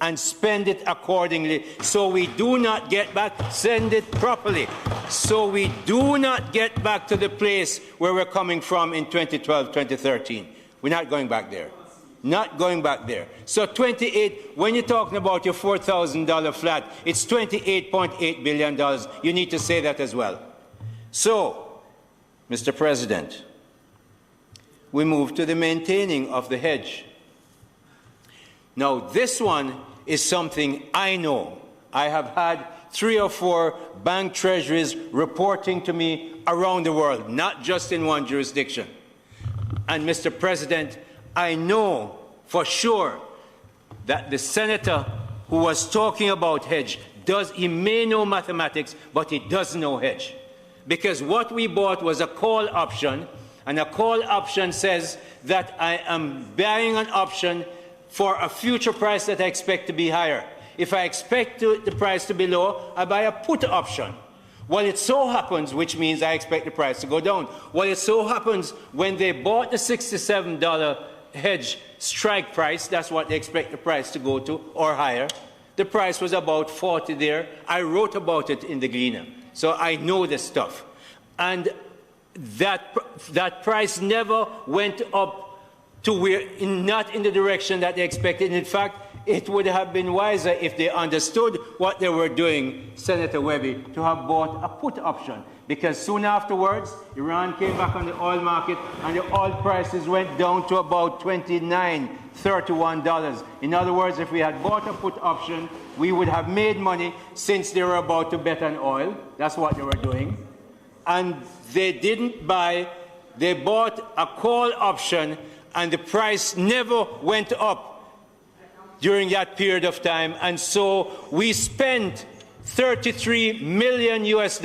and spend it accordingly, so we do not get back, send it properly, so we do not get back to the place where we're coming from in 2012, 2013. We're not going back there. Not going back there. So 28, when you're talking about your $4,000 flat, it's $28.8 billion. You need to say that as well. So, Mr. President, we move to the maintaining of the hedge. Now, this one is something I know. I have had 3 or 4 bank treasuries reporting to me around the world, not just in one jurisdiction. And, Mr. President, I know for sure that the senator who was talking about hedge he may know mathematics, but he doesn't know hedge. Because what we bought was a call option, and a call option says that I am buying an option for a future price that I expect to be higher. If I expect the price to be low, I buy a put option. Well, it so happens, which means I expect the price to go down. Well, it so happens when they bought the $67 hedge strike price, that's what they expect the price to go to, or higher. The price was about 40 there. I wrote about it in the Gleaner, so I know this stuff. And that price never went up to where, not in the direction that they expected. In fact, it would have been wiser if they understood what they were doing, Senator Webby, to have bought a put option. Because soon afterwards, Iran came back on the oil market and the oil prices went down to about $29, $31. In other words, if we had bought a put option, we would have made money since they were about to bet on oil. That's what they were doing. And they didn't buy, they bought a call option, and the price never went up during that period of time. And so we spent $33 million US.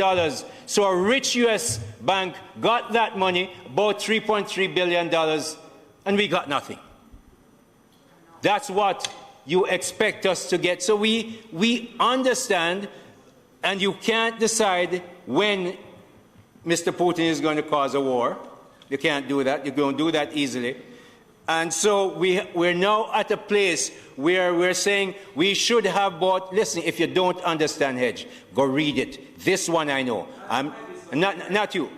So a rich US bank got that money, about $3.3 billion, and we got nothing. That's what you expect us to get. So we understand, and you can't decide when Mr. Putin is going to cause a war. You can't do that. You don't do that easily. And so we're now at a place where we're saying we should have bought. Listen, if you don't understand hedge, go read it. This one I know. I'm not you.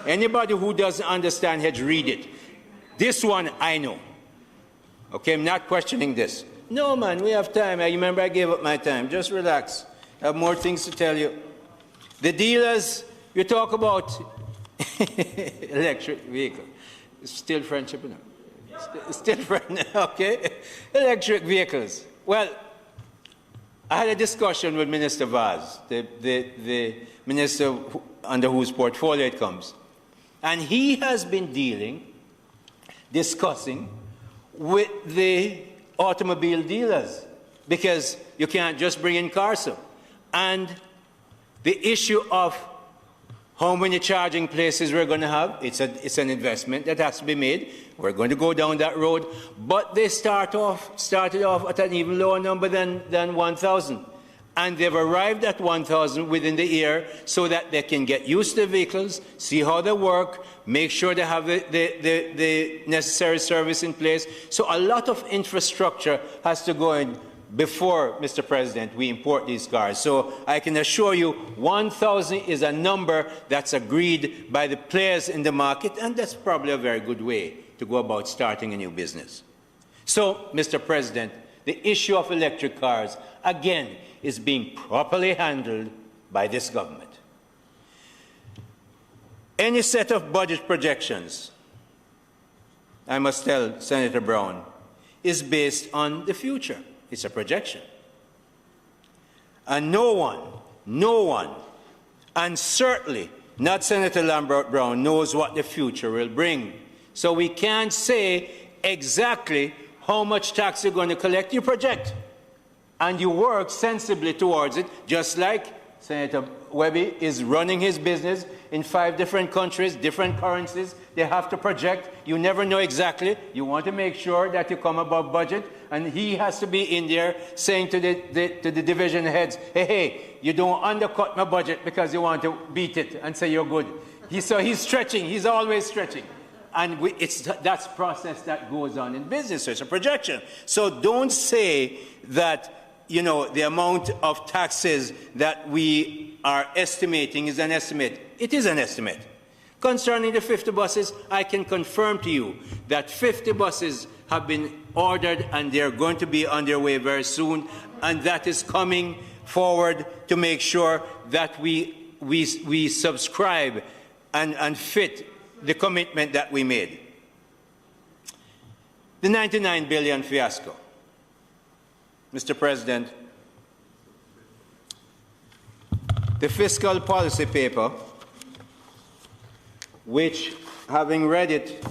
Anybody who doesn't understand hedge, read it. This one I know. Okay, I'm not questioning this. No, man, we have time. I remember I gave up my time. Just relax. I have more things to tell you. The dealers, you talk about electric vehicle. Still friendship, you know. Still friend, okay? Electric vehicles. Well, I had a discussion with Minister Vaz, the minister under whose portfolio it comes. And he has been discussing with the automobile dealers, because you can't just bring in cars. And the issue of how many charging places we're going to have, it's an investment that has to be made. We're going to go down that road. But they started off at an even lower number than 1,000. And they've arrived at 1,000 within the year so that they can get used to the vehicles, see how they work, make sure they have the necessary service in place. So a lot of infrastructure has to go in before, Mr. President, we import these cars. So I can assure you 1,000 is a number that's agreed by the players in the market, and that's probably a very good way to go about starting a new business. So, Mr. President, the issue of electric cars, again, is being properly handled by this government. Any set of budget projections, I must tell Senator Brown, is based on the future. It's a projection. And no one, and certainly not Senator Lambert Brown, knows what the future will bring. So we can't say exactly how much tax you're going to collect. You project, and you work sensibly towards it, just like Senator Webby is running his business in 5 different countries, different currencies. They have to project. You never know exactly. You want to make sure that you come above budget. And he has to be in there saying to the division heads, hey, you don't undercut my budget because you want to beat it and say you're good. So he's stretching. He's always stretching. And that's process that goes on in business. So it's a projection. So don't say that, you know, the amount of taxes that we are estimating is an estimate. It is an estimate. Concerning the 50 buses, I can confirm to you that 50 buses have been ordered and they're going to be on their way very soon. And that is coming forward to make sure that we subscribe and fit the commitment that we made. The 99 billion fiasco. Mr. President, the fiscal policy paper, which, having read it,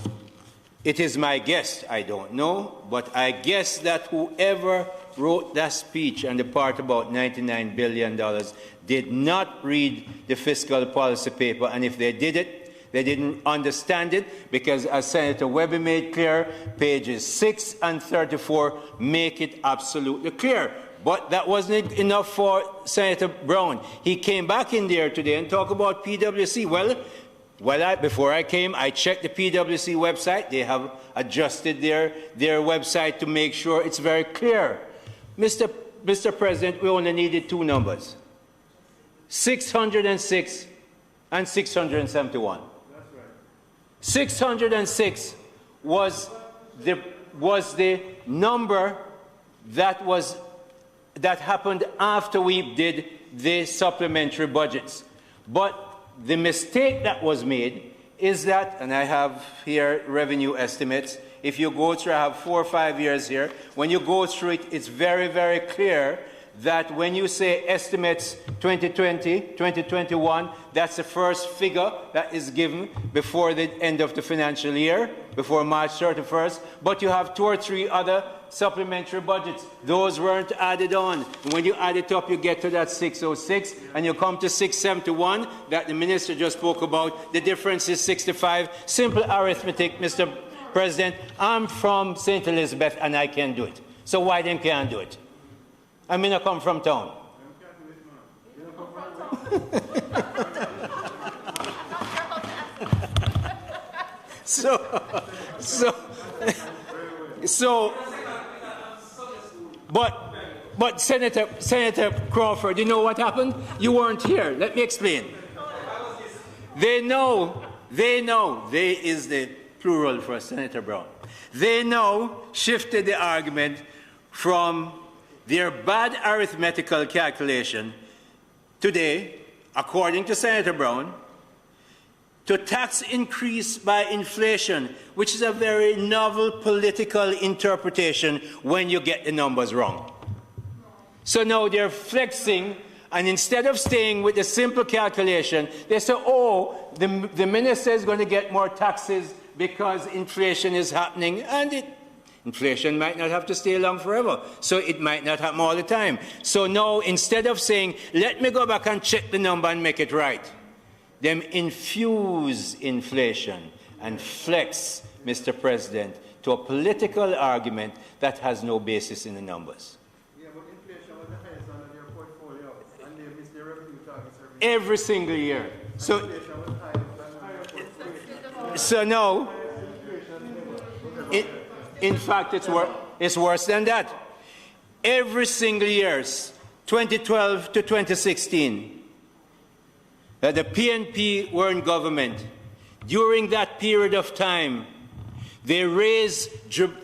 it is my guess, I don't know, but I guess that whoever wrote that speech and the part about $99 billion did not read the fiscal policy paper, and if they did it, they didn't understand it, because as Senator Webby made clear, pages 6 and 34 make it absolutely clear. But that wasn't enough for Senator Brown. He came back in there today and talked about PwC. Well, before I came, I checked the PwC website. They have adjusted their website to make sure it's very clear. Mr. President, we only needed 2 numbers, 606 and 671. 606 was the number that happened after we did the supplementary budgets. But the mistake that was made is that, and I have here revenue estimates, if you go through, I have 4 or 5 years here, when you go through it, it's very, very clear that when you say estimates 2020, 2021, that's the first figure that is given before the end of the financial year, before March 31st, but you have 2 or 3 other supplementary budgets. Those weren't added on. And when you add it up, you get to that 606, and you come to 671 that the minister just spoke about. The difference is 65. Simple arithmetic, Mr. President. I'm from St. Elizabeth, and I can do it. So why them can't do it? I mean, I come from town. But Senator Crawford, you know what happened? You weren't here. Let me explain. They is the plural for Senator Brown. They now shifted the argument from their bad arithmetical calculation today, according to Senator Brown, to tax increase by inflation, which is a very novel political interpretation when you get the numbers wrong. So now they're flexing, and instead of staying with the simple calculation, they say, oh, the minister is going to get more taxes because inflation is happening, and inflation might not have to stay along forever, so it might not happen all the time. So now, instead of saying, let me go back and check the number and make it right, them infuse inflation and flex, Mr. President, to a political argument that has no basis in the numbers. Yeah, but inflation was the highest under their portfolio, and they missed their revenue targets every single year. So now, in fact, it's worse than that. Every single year, 2012 to 2016, that the PNP were in government. During that period of time, they raised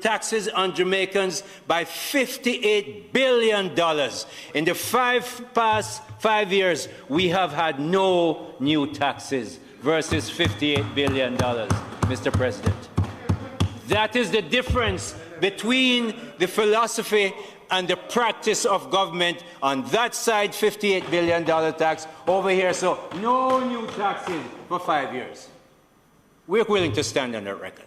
taxes on Jamaicans by $58 billion. In the past 5 years, we have had no new taxes versus $58 billion, Mr. President. That is the difference between the philosophy and the practice of government. On that side, $58 billion tax. Over here, so no new taxes for 5 years. We're willing to stand on that record.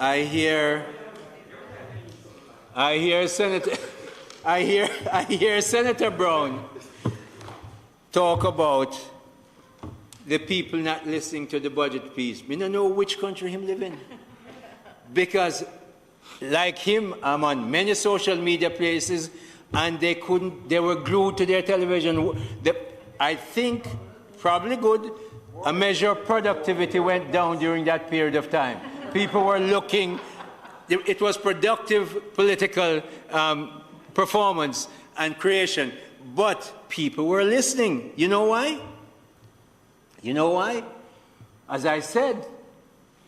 I hear Senator Brown talk about the people not listening to the budget piece. Me don't know which country him live in. Because like him, I'm on many social media places and they were glued to their television. I think, probably good, a measure of productivity went down during that period of time. People were looking, it was productive political performance and creation, but people were listening. You know why? You know why? As I said,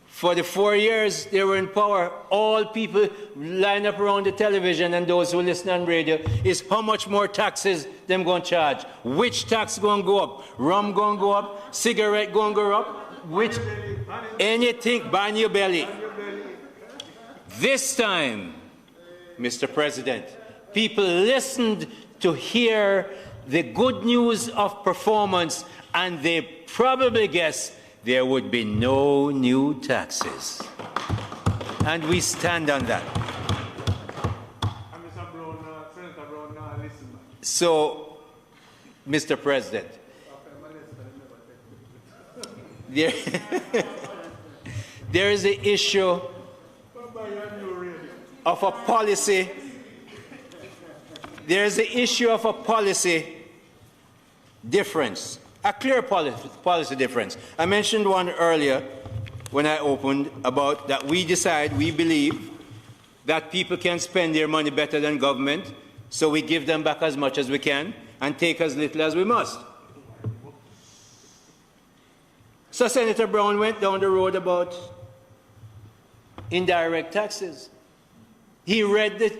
for the 4 years they were in power, all people line up around the television and those who listen on radio is how much more taxes them going to charge. Which tax going to go up? Rum going to go up? Cigarette going to go up? Which? Anything, ban your belly. This time, Mr. President, people listened to hear the good news of performance and they probably guessed there would be no new taxes. And we stand on that. So, Mr. President, there is an issue of a policy. There is an issue of a policy difference. A clear policy difference. I mentioned one earlier when I opened about that we believe that people can spend their money better than government, so we give them back as much as we can and take as little as we must. So Senator Brown went down the road about indirect taxes. He read the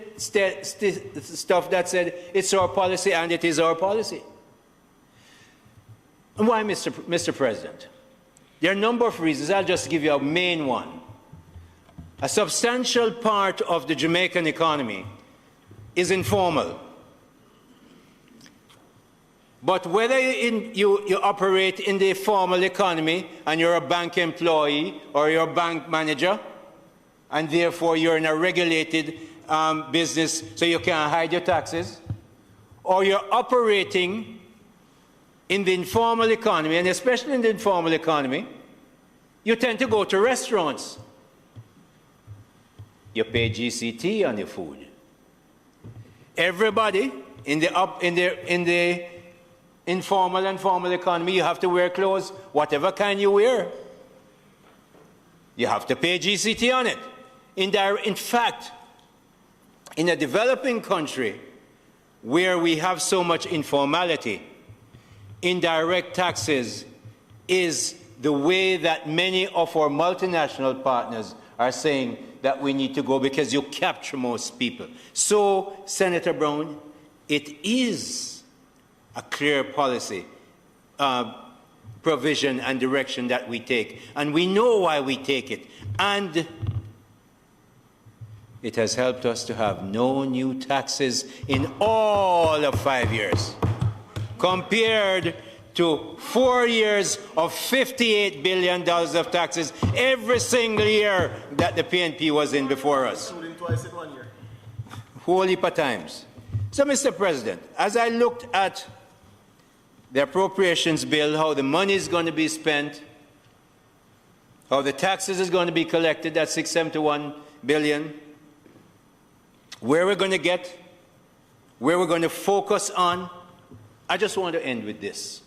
stuff that said it's our policy and it is our policy. And why, Mr. President? There are a number of reasons. I'll just give you a main one. A substantial part of the Jamaican economy is informal. But whether you operate in the formal economy and you're a bank employee or you're a bank manager, and therefore you're in a regulated business so you can't hide your taxes, or you're operating in the informal economy, and especially in the informal economy, you tend to go to restaurants. You pay GCT on your food. Everybody in the informal and formal economy, you have to wear clothes, whatever kind you wear. You have to pay GCT on it. In fact, in a developing country where we have so much informality, indirect taxes is the way that many of our multinational partners are saying that we need to go because you capture most people. So, Senator Brown, it is a clear policy provision and direction that we take. And we know why we take it. And it has helped us to have no new taxes in all of 5 years, compared to 4 years of $58 billion of taxes every single year that the PNP was in before us. Twice in 1 year. Whole heap of times. So, Mr. President, as I looked at the appropriations bill, how the money is going to be spent, how the taxes is going to be collected, that $671 billion, where we're going to get, where we're going to focus on, I just want to end with this.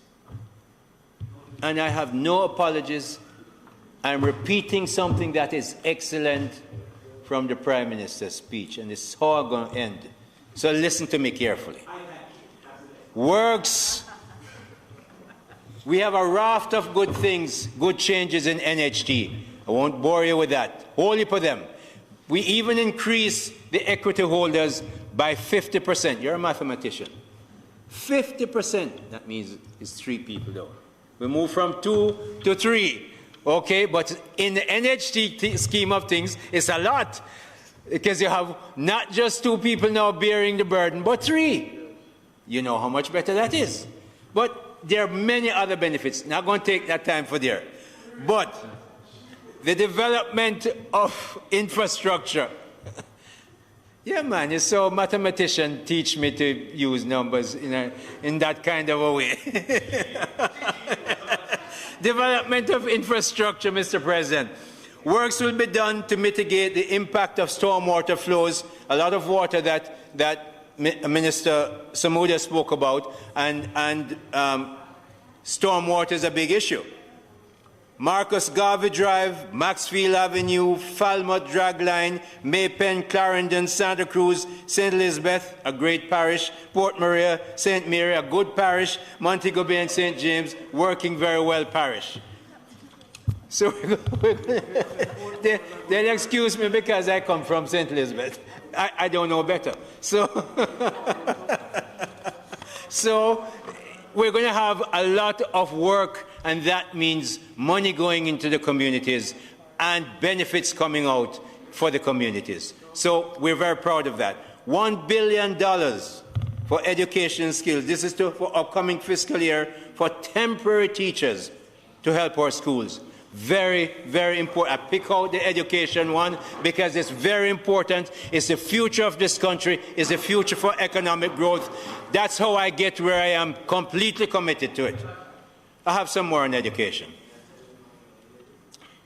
And I have no apologies. I'm repeating something that is excellent from the Prime Minister's speech, and it's how I'm going to end. So listen to me carefully. Works. We have a raft of good things, good changes in NHT. I won't bore you with that. Whole heap of them. We even increase the equity holders by 50%. You're a mathematician. 50%. That means it's 3 people, though. We move from 2 to 3. Okay, but in the NHT scheme of things, it's a lot. Because you have not just 2 people now bearing the burden, but 3. You know how much better that is. But there are many other benefits. Not going to take that time for there. But the development of infrastructure. Yeah, man, you saw mathematician teach me to use numbers in that kind of a way. Development of infrastructure, Mr. President. Works will be done to mitigate the impact of stormwater flows, a lot of water that Minister Samuda spoke about, and stormwater is a big issue. Marcus Garvey Drive, Maxfield Avenue, Falmouth Dragline, Maypen, Clarendon, Santa Cruz, St. Elizabeth, a great parish, Port Maria, St. Mary, a good parish, Montego Bay and St. James, working very well parish. So they'll excuse me because I come from St. Elizabeth. I don't know better. So, so we're going to have a lot of work, and that means money going into the communities and benefits coming out for the communities. So we're very proud of that. $1 billion for education skills. This is for upcoming fiscal year for temporary teachers to help our schools. Very, very important. I pick out the education one because it's very important. It's the future of this country. It's the future for economic growth. That's how I get where I am, completely committed to it. I have some more on education.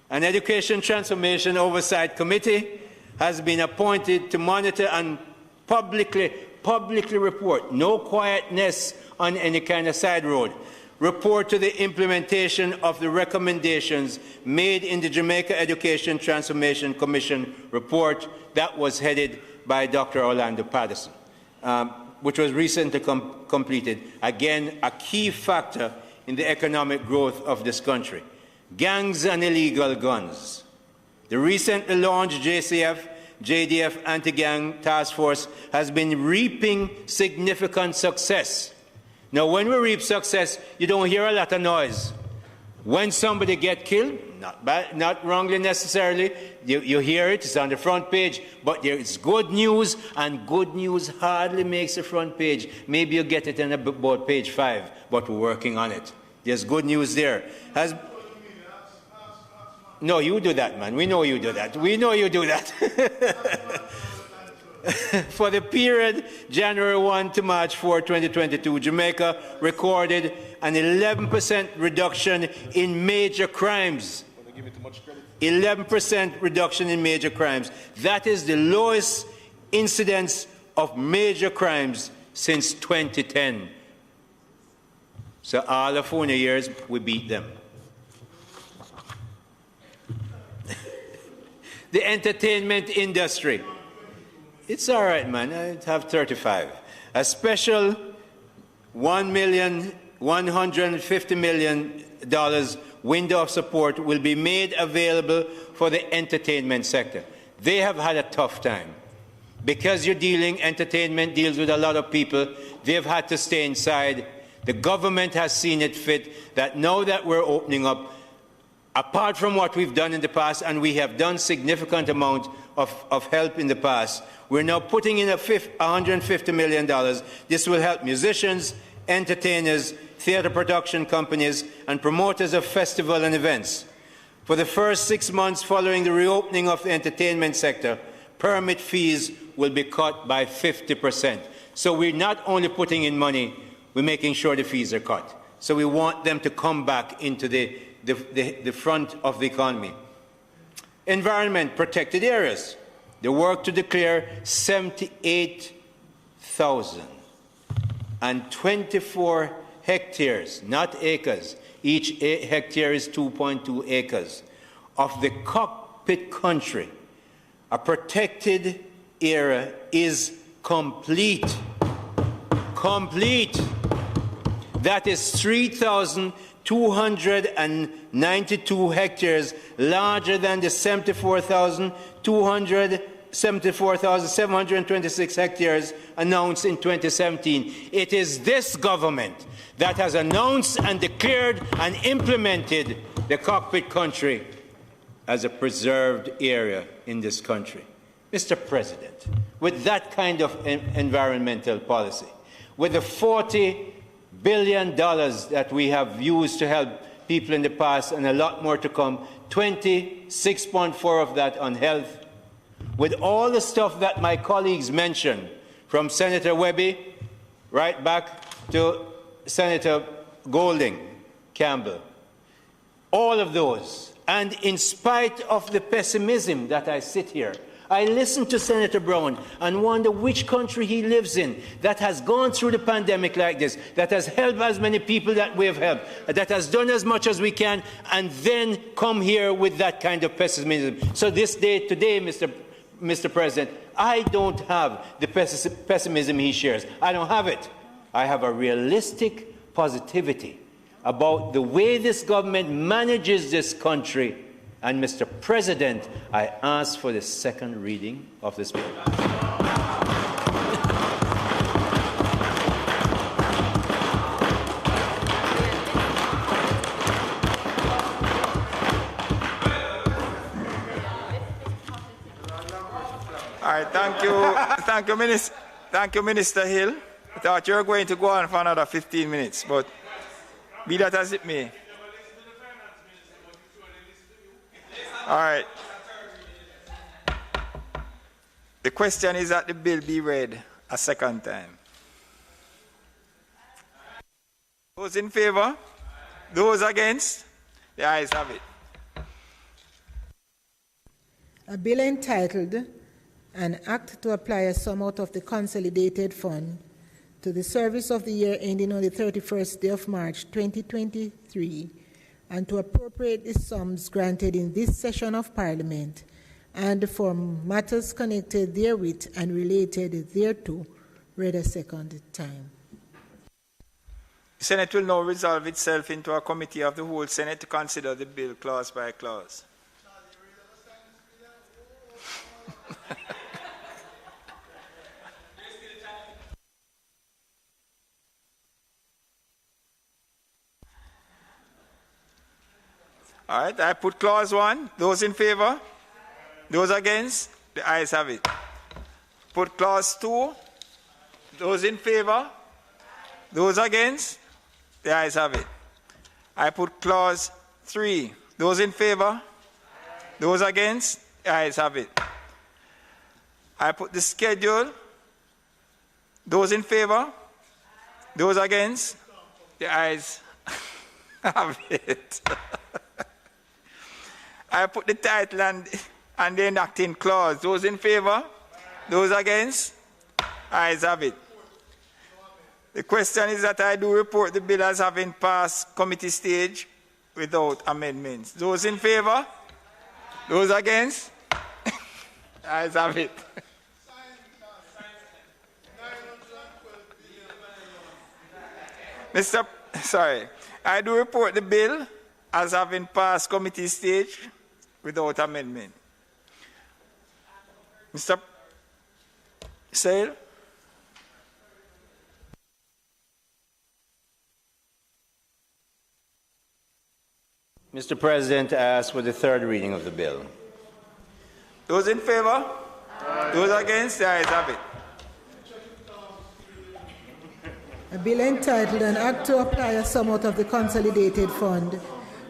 An Education Transformation Oversight Committee has been appointed to monitor and publicly report, no quietness on any kind of side road, report to the implementation of the recommendations made in the Jamaica Education Transformation Commission report that was headed by Dr. Orlando Patterson, which was recently completed. Again, a key factor in the economic growth of this country. Gangs and illegal guns. The recently launched JDF Anti-Gang Task Force has been reaping significant success. Now, when we reap success, you don't hear a lot of noise. When somebody gets killed, not wrongly necessarily, you hear it, it's on the front page, but it's good news, and good news hardly makes the front page. Maybe you get it on about page 5, but we're working on it. There's good news there. No, you do that, man. We know you do that. We know you do that. For the period January 1 to March 4, 2022, Jamaica recorded an 11% reduction in major crimes. 11% reduction in major crimes. That is the lowest incidence of major crimes since 2010. So all the 4 years, we beat them. The entertainment industry. It's all right, man. I have 35. A special $1,150 million window of support will be made available for the entertainment sector. They have had a tough time. Because entertainment deals with a lot of people, they've had to stay inside. The government has seen it fit that now that we're opening up, apart from what we've done in the past, and we have done significant amount of help in the past, we're now putting in $150 million. This will help musicians, entertainers, theatre production companies, and promoters of festivals and events. For the first 6 months following the reopening of the entertainment sector, permit fees will be cut by 50%. So we're not only putting in money, we're making sure the fees are cut. So we want them to come back into the front of the economy. Environment, protected areas. The work to declare 78,024 hectares, not acres. Each hectare is 2.2 acres of the cockpit country. A protected area is complete. Complete. That is 3,292 hectares, larger than the 74,726 hectares announced in 2017. It is this government that has announced and declared and implemented the cockpit country as a preserved area in this country. Mr. President, with that kind of environmental policy, with the $40 billion that we have used to help people in the past and a lot more to come, 26.4 of that on health, with all the stuff that my colleagues mentioned, from Senator Webby right back to Senator Golding Campbell, all of those. And in spite of the pessimism that I sit here, I listen to Senator Brown and wonder which country he lives in that has gone through the pandemic like this, that has helped as many people that we have helped, that has done as much as we can, and then come here with that kind of pessimism. So this day, today, Mr. President, I don't have the pessimism he shares. I don't have it. I have a realistic positivity about the way this government manages this country. And, Mr. President, I ask for the second reading of this bill. All right, thank you, Minister Hill. I thought you were going to go on for another 15 minutes, but be that as it may. All right. The question is that the bill be read a second time. Those in favor? Those against? The ayes have it. A bill entitled An Act to Apply a Sum out of the Consolidated Fund to the service of the year ending on the 31st day of March 2023 and to appropriate the sums granted in this session of Parliament and for matters connected therewith and related thereto, read a second time. The Senate will now resolve itself into a committee of the whole Senate to consider the bill clause by clause. All right, I put clause 1. Those in favor? Those against? The ayes have it. Put clause 2. Those in favor? Those against? The ayes have it. I put clause 3. Those in favor? Those against? The ayes have it. I put the schedule. Those in favor? Those against? The ayes have it. I put the title and the enacting clause. Those in favor? Those against? Ayes have it. The question is that I do report the bill as having passed committee stage without amendments. Those in favor? Those against? Ayes have it. I do report the bill as having passed committee stage without amendment. Mr. Sale? Mr. President, I ask for the third reading of the bill. Those in favor? Those against? The ayes have it. A bill entitled An Act to Apply a Sum out of the Consolidated Fund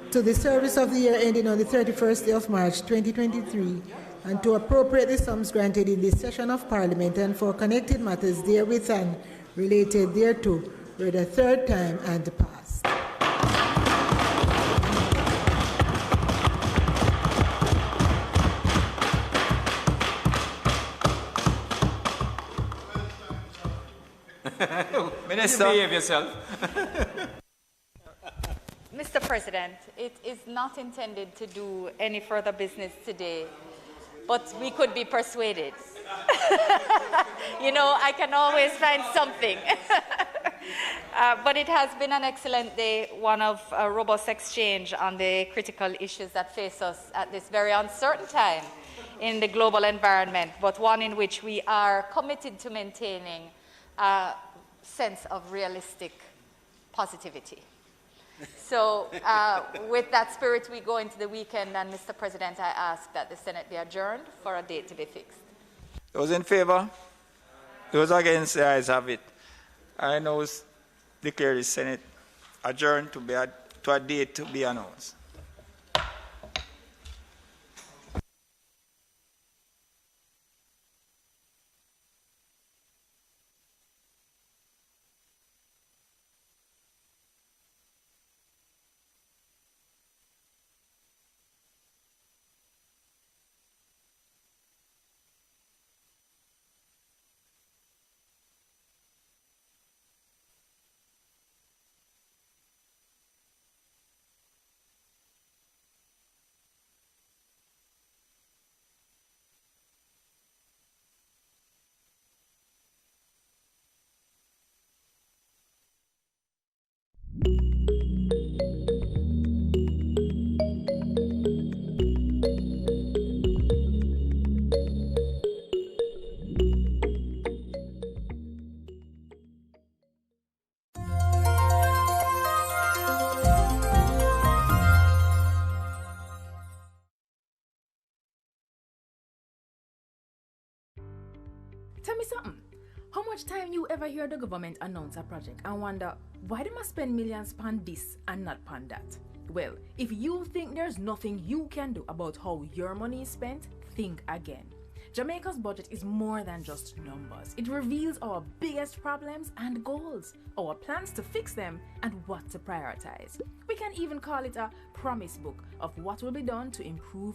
to the service of the year ending on the 31st day of March 2023 and to appropriate the sums granted in this session of Parliament and for connected matters therewith and related thereto, read a third time and passed. Minister, behave yourself. Mr. President, it is not intended to do any further business today, but we could be persuaded. You know, I can always find something. But it has been an excellent day, one of robust exchange on the critical issues that face us at this very uncertain time in the global environment, but one in which we are committed to maintaining a sense of realistic positivity. So with that spirit, we go into the weekend, and Mr. President, I ask that the Senate be adjourned for a date to be fixed. those in favor? Those against? The ayes have it. I now declare the Senate adjourned to a date to be announced. Tell me something. How much time you ever hear the government announce a project and wonder why they must spend millions on this and not on that? Well, if you think there's nothing you can do about how your money is spent, think again. Jamaica's budget is more than just numbers. It reveals our biggest problems and goals, our plans to fix them, and what to prioritize. We can even call it a promise book of what will be done to improve